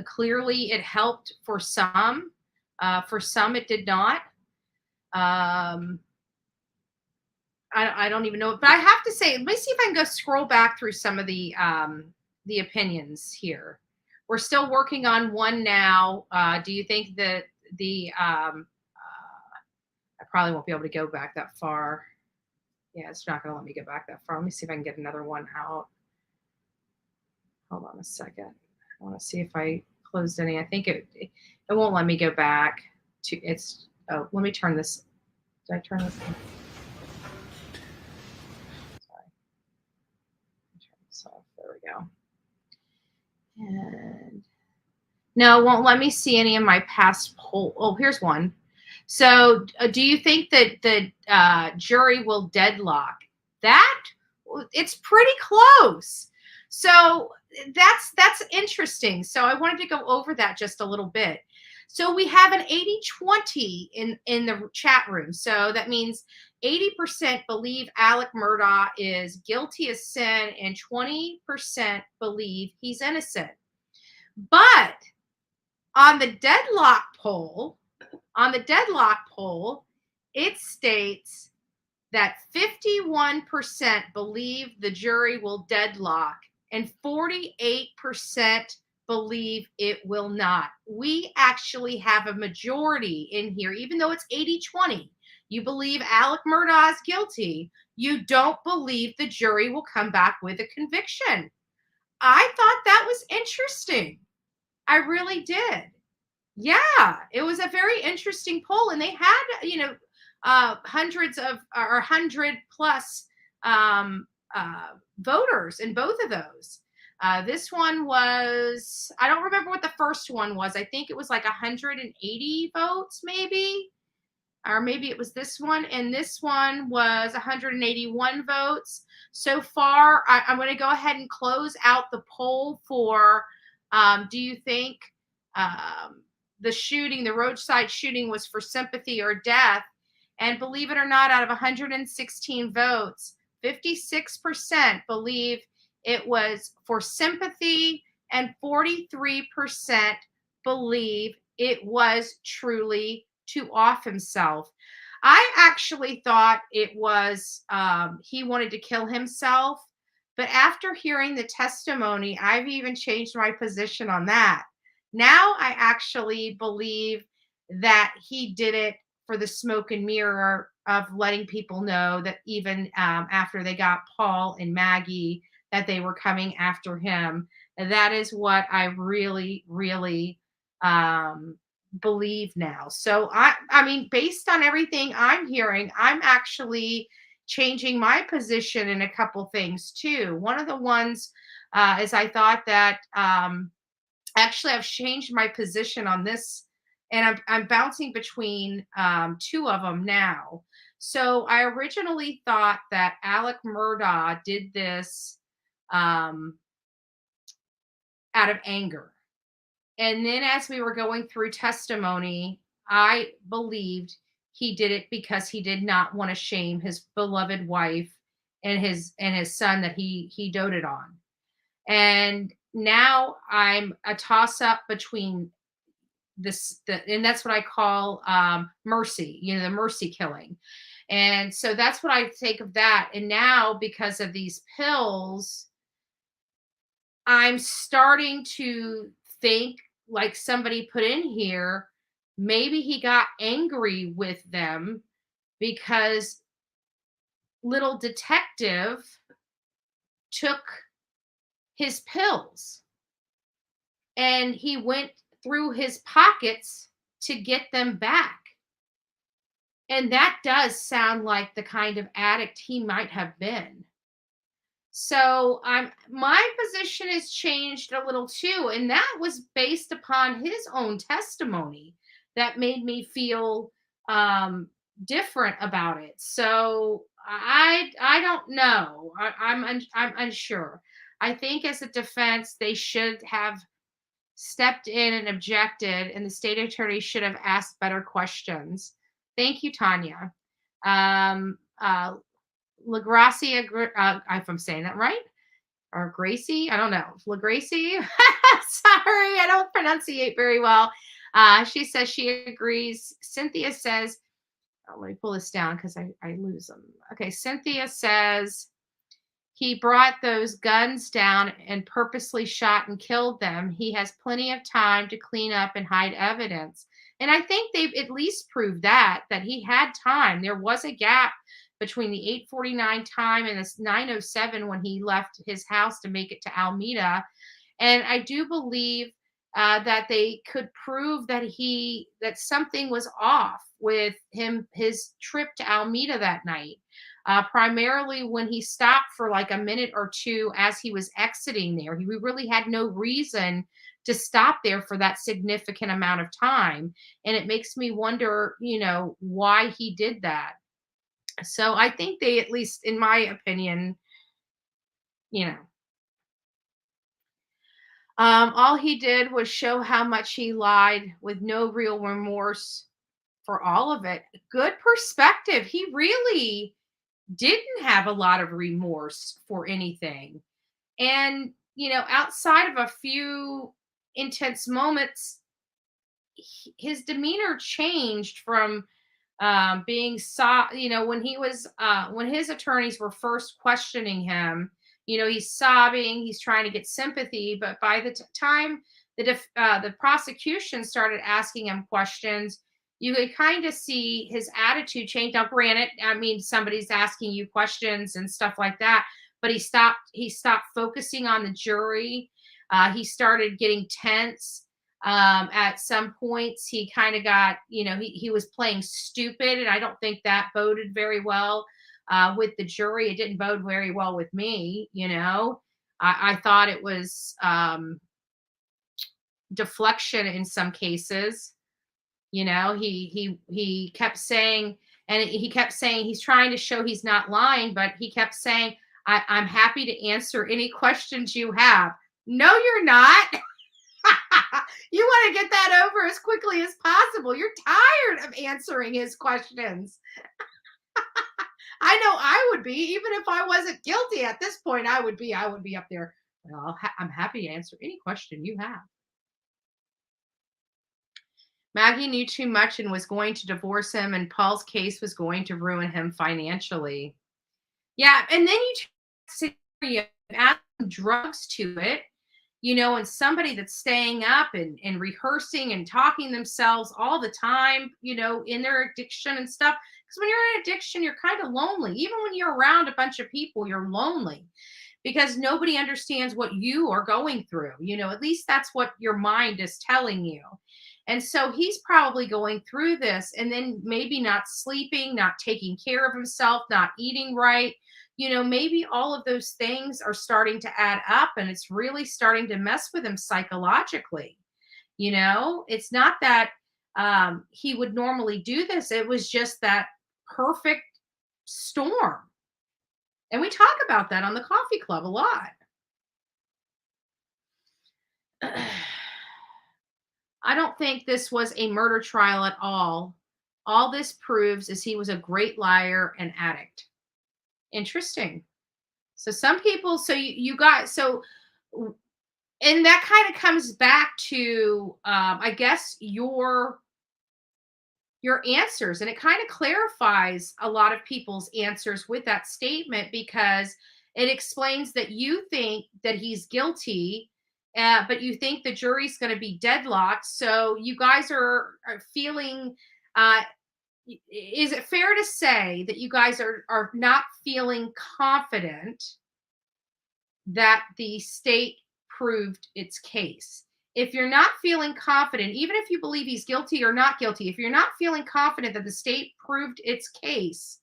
Clearly it helped for some. For some it did not. I don't even know, but I have to say, let me see if I can go scroll back through some of the opinions here. We're still working on one now. Do you think that I probably won't be able to go back that far. Yeah, it's not going to let me go back that far. Let me see if I can get another one out. Hold on a second. I want to see if I closed any. I think it won't let me go back to it's. Oh, let me turn this. Did I turn this? Sorry. Turn this off. There we go. And no, it won't let me see any of my past poll. Oh, here's one. So, do you think that the jury will deadlock? That it's pretty close. So that's interesting. So I wanted to go over that just a little bit. So we have an 80-20 in the chat room. So that means 80% believe Alec Murdaugh is guilty of sin and 20% believe he's innocent. But on the deadlock poll, it states that 51% believe the jury will deadlock and 48% believe it will not. We actually have a majority in here, even though it's 80-20. You believe Alec Murdaugh is guilty. You don't believe the jury will come back with a conviction. I thought that was interesting. I really did. Yeah, it was a very interesting poll, and they had, hundreds of or 100 plus voters in both of those. This one was, I don't remember what the first one was. I think it was like 180 votes, maybe, or maybe it was this one. And this one was 181 votes. So far, I'm going to go ahead and close out the poll for, do you think the roadside shooting was for sympathy or death? And believe it or not, out of 116 votes, 56% believe it was for sympathy and 43% believe it was truly to off himself. I actually thought it was he wanted to kill himself, but after hearing the testimony, I've even changed my position on that. Now I actually believe that he did it for the smoke and mirror of letting people know that even after they got Paul and Maggie, that they were coming after him. And that is what I really, really believe now. So I mean, based on everything I'm hearing, I'm actually changing my position in a couple things too. One of the ones is I thought that actually I've changed my position on this, and I'm bouncing between two of them now. So I originally thought that Alec Murdaugh did this out of anger. And then as we were going through testimony, I believed he did it because he did not want to shame his beloved wife and his son that he doted on. And now I'm a toss up between and that's what I call mercy, the mercy killing. And so that's what I take of that. And now, because of these pills, I'm starting to think, like somebody put in here, maybe he got angry with them because little detective took his pills and he went through his pockets to get them back. And that does sound like the kind of addict he might have been. So my position has changed a little too. And that was based upon his own testimony that made me feel different about it. So I don't know. I'm unsure. I think as a defense, they should have stepped in and objected, and the state attorney should have asked better questions. Thank you, Tanya. LaGracia, if I'm saying that right, or Gracie, I don't know. LaGracie, sorry, I don't pronunciate very well. She says she agrees. Cynthia says, let me pull this down because I lose them. Okay, Cynthia says He brought those guns down and purposely shot and killed them. He has plenty of time to clean up and hide evidence. And I think they've at least proved that he had time. There was a gap between the 8:49 time and the 9:07 when he left his house to make it to Alameda. And I do believe that they could prove that something was off with his trip to Alameda that night. Primarily when he stopped for like a minute or two as he was exiting there. We really had no reason to stop there for that significant amount of time. And it makes me wonder, why he did that. So I think they, at least in my opinion, all he did was show how much he lied with no real remorse for all of it. Good perspective. He really didn't have a lot of remorse for anything. And, outside of a few intense moments, his demeanor changed from being when his attorneys were first questioning him, he's sobbing, he's trying to get sympathy. But by the time the prosecution started asking him questions, you could kind of see his attitude change. Now, granted, I mean, somebody's asking you questions and stuff like that, but he stopped focusing on the jury. He started getting tense. At some points, he kind of got, he was playing stupid, and I don't think that boded very well with the jury. It didn't bode very well with me. I thought it was deflection in some cases. He kept saying, and he kept saying he's trying to show he's not lying, but he kept saying, I'm happy to answer any questions you have. No, you're not. You want to get that over as quickly as possible. You're tired of answering his questions. I know I would be, even if I wasn't guilty at this point. I would be up there. Well, I'm happy to answer any question you have. Maggie knew too much and was going to divorce him, and Paul's case was going to ruin him financially. Yeah, and then you add drugs to it, and somebody that's staying up and rehearsing and talking themselves all the time, in their addiction and stuff. Because when you're in addiction, you're kind of lonely. Even when you're around a bunch of people, you're lonely because nobody understands what you are going through. At least that's what your mind is telling you. And so he's probably going through this and then maybe not sleeping, not taking care of himself, not eating right. Maybe all of those things are starting to add up, and it's really starting to mess with him psychologically. It's not that he would normally do this. It was just that perfect storm. And we talk about that on the Coffee Club a lot. I don't think this was a murder trial at all. All this proves is he was a great liar and addict. Interesting. So some people, and that kind of comes back to, I guess, your answers. And it kind of clarifies a lot of people's answers with that statement, because it explains that you think that he's guilty, but you think the jury's going to be deadlocked. So you guys are feeling, is it fair to say that you guys are not feeling confident that the state proved its case? If you're not feeling confident, even if you believe he's guilty or not guilty, if you're not feeling confident that the state proved its case,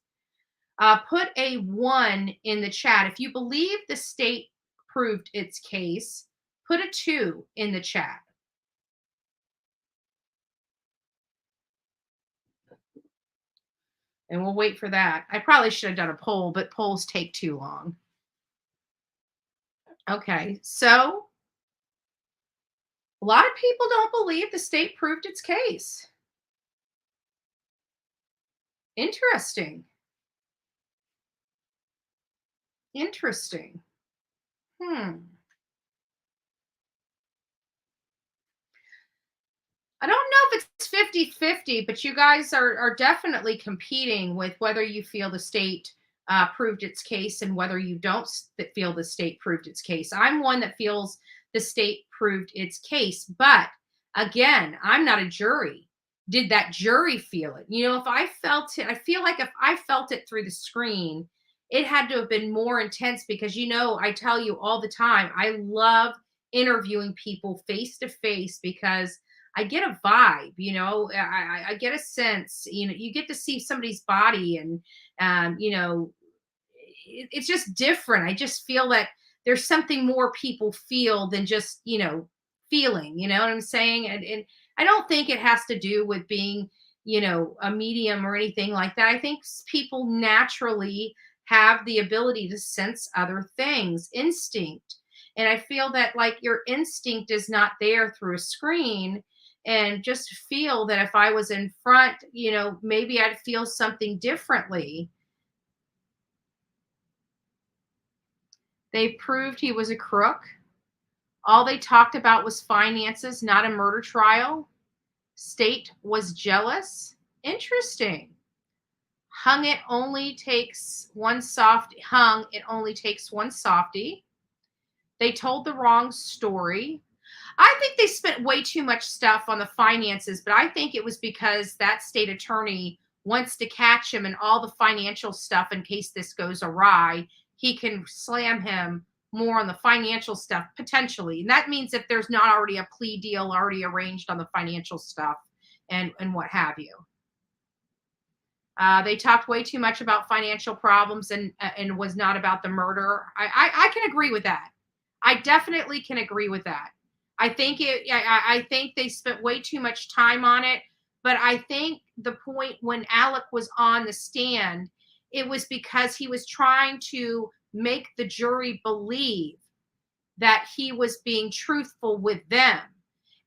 put a 1 in the chat. If you believe the state proved its case, put a 2 in the chat. And we'll wait for that. I probably should have done a poll, but polls take too long. Okay, so a lot of people don't believe the state proved its case. Interesting. Interesting. I don't know if it's 50-50, but you guys are definitely competing with whether you feel the state proved its case and whether you don't feel the state proved its case. I'm one that feels the state proved its case. But again, I'm not a jury. Did that jury feel it? You know, if I felt it, I feel like if I felt it through the screen, it had to have been more intense because, you know, I tell you all the time, I love interviewing people face to face because I get a vibe, you know, I get a sense, you know, you get to see somebody's body and, you know, it's just different. I just feel that there's something more people feel than just, you know, feeling, you know what I'm saying? And I don't think it has to do with being, you know, a medium or anything like that. I think people naturally have the ability to sense other things, instinct. And I feel that like your instinct is not there through a screen, and just feel that if I was in front, you know, maybe I'd feel something differently. They proved he was a crook. All they talked about was finances, not a murder trial. State was jealous. Interesting. It only takes one softie. They told the wrong story. I think they spent way too much stuff on the finances, but I think it was because that state attorney wants to catch him in all the financial stuff in case this goes awry. He can slam him more on the financial stuff potentially. And that means if there's not already a plea deal already arranged on the financial stuff and what have you. They talked way too much about financial problems and was not about the murder. I can agree with that. I definitely can agree with that. I think they spent way too much time on it, but I think the point when Alec was on the stand, it was because he was trying to make the jury believe that he was being truthful with them.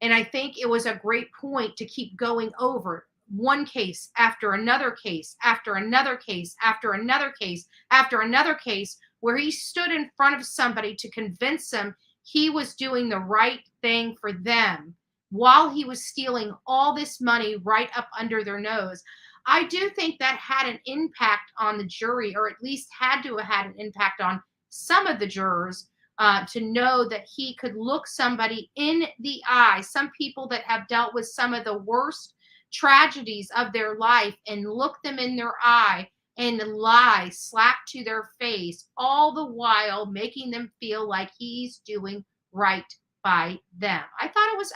And I think it was a great point to keep going over one case after another case, after another case, after another case, after another case, where he stood in front of somebody to convince them he was doing the right thing for them while he was stealing all this money right up under their nose. I do think that had an impact on the jury, or at least had to have had an impact on some of the jurors to know that he could look somebody in the eye, some people that have dealt with some of the worst tragedies of their life, and look them in their eye and lie slap to their face, all the while making them feel like he's doing right by them. I thought it was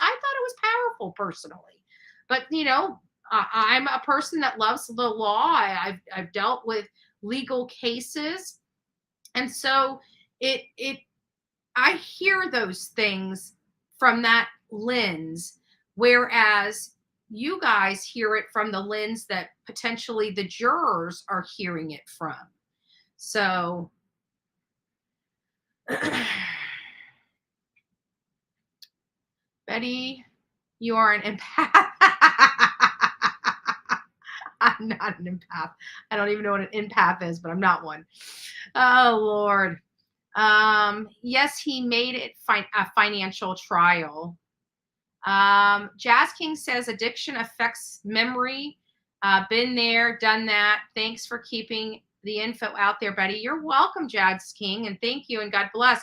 powerful personally. But you know, I'm a person that loves the law. I've dealt with legal cases, and so I hear those things from that lens, whereas you guys hear it from the lens that potentially the jurors are hearing it from. So Betty, you are an empath. I'm not an empath. I don't even know what an empath is, but I'm not one. Oh, Lord. Yes, he made it a financial trial. Jazz King says addiction affects memory. Been there, done that. Thanks for keeping the info out there, Betty. You're welcome, Jazz King, and thank you, and God bless.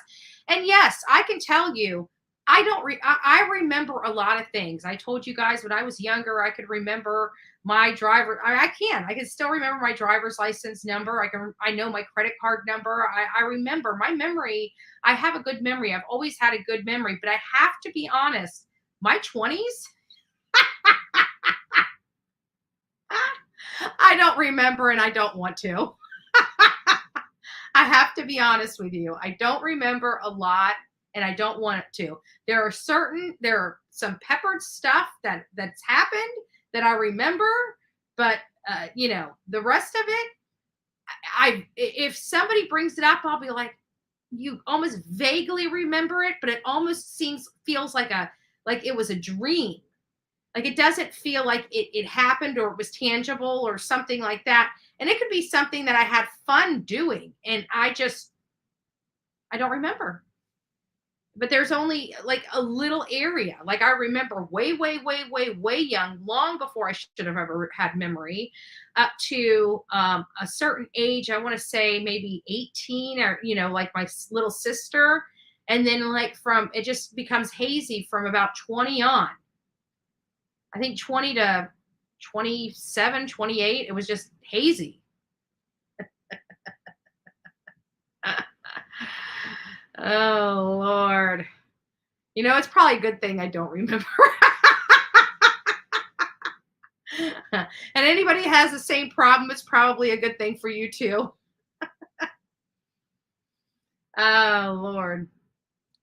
And yes, I can tell you, I remember a lot of things. I told you guys when I was younger, I could remember my driver. I can still remember my driver's license number. I know my credit card number. I remember my memory. I have a good memory. I've always had a good memory, but I have to be honest, my 20s, I don't remember, and I don't want to. I have to be honest with you. I don't remember a lot, and I don't want it to. There are some peppered stuff that's happened that I remember, but you know, the rest of it, if somebody brings it up, I'll be like, you almost vaguely remember it, but it almost feels like it was a dream. Like it doesn't feel like it happened or it was tangible or something like that. And it could be something that I had fun doing, and I don't remember. but there's only like a little area. Like I remember way young, long before I should have ever had memory, up to a certain age. I want to say maybe 18, or like my little sister, and then like from it just becomes hazy from about 20 on. I think 20 to 27, 28. It was just hazy. Oh Lord. It's probably a good thing I don't remember. And anybody has the same problem, it's probably a good thing for you too. Oh Lord.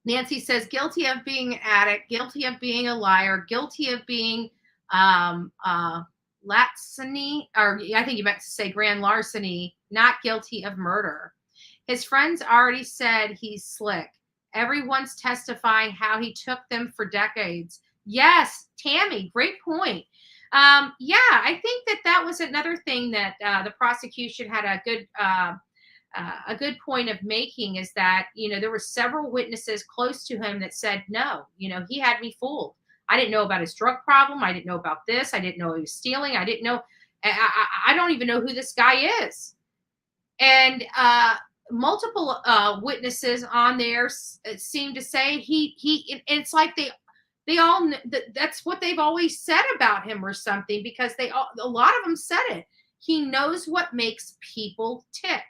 Nancy says, guilty of being an addict, guilty of being a liar, guilty of being larceny, or I think you meant to say grand larceny, not guilty of murder. His friends already said he's slick. Everyone's testifying how he took them for decades. Yes, Tammy, great point. Yeah, I think that was another thing that the prosecution had a good point of making, is that, there were several witnesses close to him that said, no, he had me fooled. I didn't know about his drug problem. I didn't know about this. I didn't know he was stealing. I didn't know. I don't even know who this guy is. And multiple witnesses on there seem to say it's like they all, that's what they've always said about him or something, because a lot of them said it. He knows what makes people tick.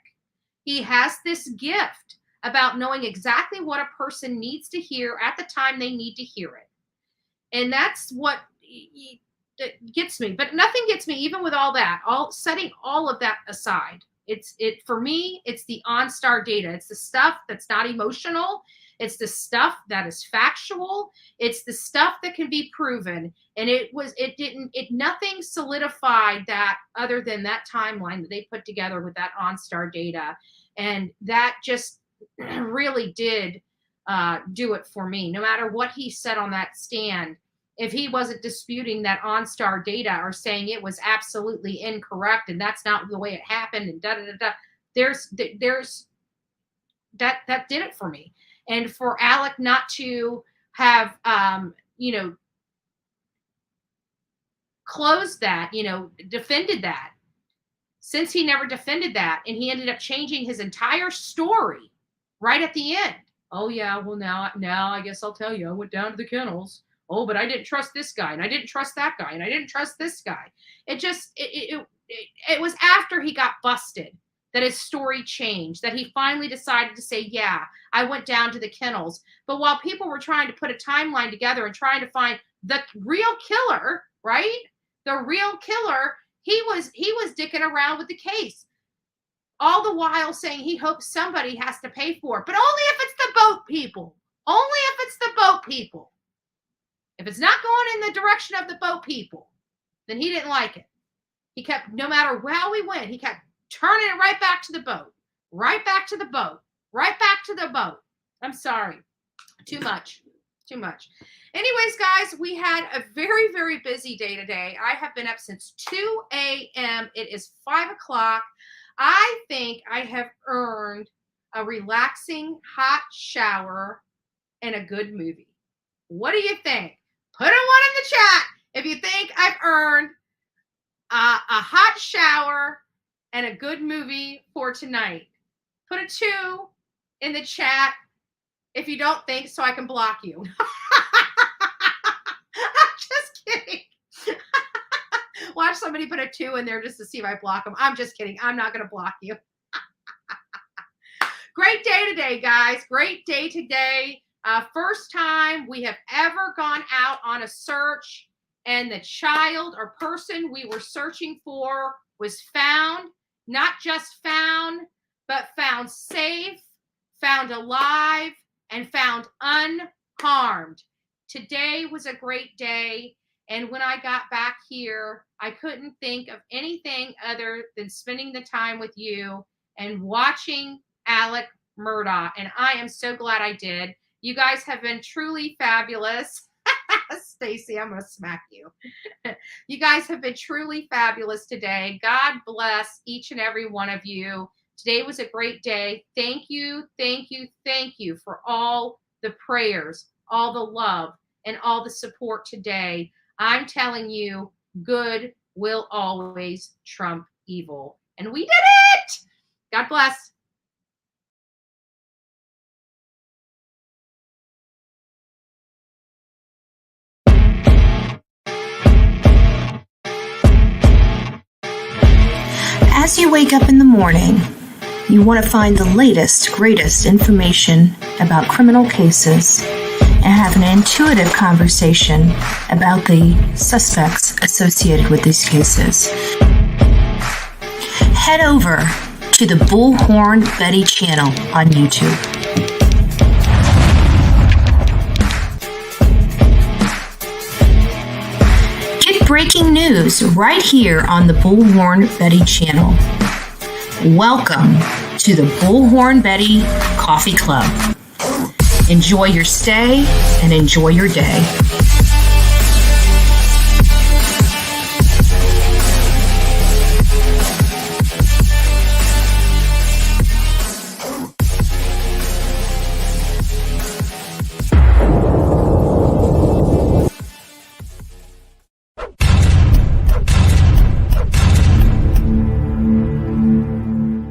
He has this gift about knowing exactly what a person needs to hear at the time they need to hear it. And that's what gets me. But nothing gets me, even with all that, setting all of that aside. For me, it's the OnStar data. It's the stuff that's not emotional. It's the stuff that is factual. It's the stuff that can be proven. And nothing solidified that other than that timeline that they put together with that OnStar data. And that just really did do it for me. No matter what he said on that stand, if he wasn't disputing that OnStar data or saying it was absolutely incorrect and that's not the way it happened and there's that did it for me. And for Alec not to have closed that, defended that, since he never defended that, and he ended up changing his entire story right at the end. Oh yeah, well now I guess I'll tell you, I went down to the kennels. Oh, but I didn't trust this guy, and I didn't trust that guy, and I didn't trust this guy. It was after he got busted that his story changed, that he finally decided to say, yeah, I went down to the kennels. But while people were trying to put a timeline together and trying to find the real killer, right? The real killer, he was dicking around with the case. All the while saying he hopes somebody has to pay for it, but only if it's the boat people. Only if it's the boat people. If it's not going in the direction of the boat people, then he didn't like it. He kept, no matter how we went, he kept turning it right back to the boat, right back to the boat, right back to the boat. I'm sorry. Too much. Anyways, guys, we had a very, very busy day today. I have been up since 2 a.m. It is 5 o'clock. I think I have earned a relaxing hot shower and a good movie. What do you think? Put a 1 in the chat if you think I've earned a hot shower and a good movie for tonight. Put a 2 in the chat if you don't think, so I can block you. I'm just kidding. Watch somebody put a 2 in there just to see if I block them. I'm just kidding. I'm not going to block you. Great day today, guys. Great day today. First time we have ever gone out on a search, and the child or person we were searching for was found. Not just found, but found safe, found alive, and found unharmed. Today was a great day. And when I got back here, I couldn't think of anything other than spending the time with you and watching Alec Murdaugh. And I am so glad I did. You guys have been truly fabulous. Stacy, I'm going to smack you. You guys have been truly fabulous today. God bless each and every one of you. Today was a great day. Thank you for all the prayers, all the love, and all the support today, I'm telling you, good will always trump evil. And we did it! God bless. As you wake up in the morning, you want to find the latest, greatest information about criminal cases and have an intuitive conversation about the suspects associated with these cases. Head over to the Bullhorn Betty channel on YouTube. Get breaking news right here on the Bullhorn Betty channel. Welcome to the Bullhorn Betty Coffee Club. Enjoy your stay and enjoy your day.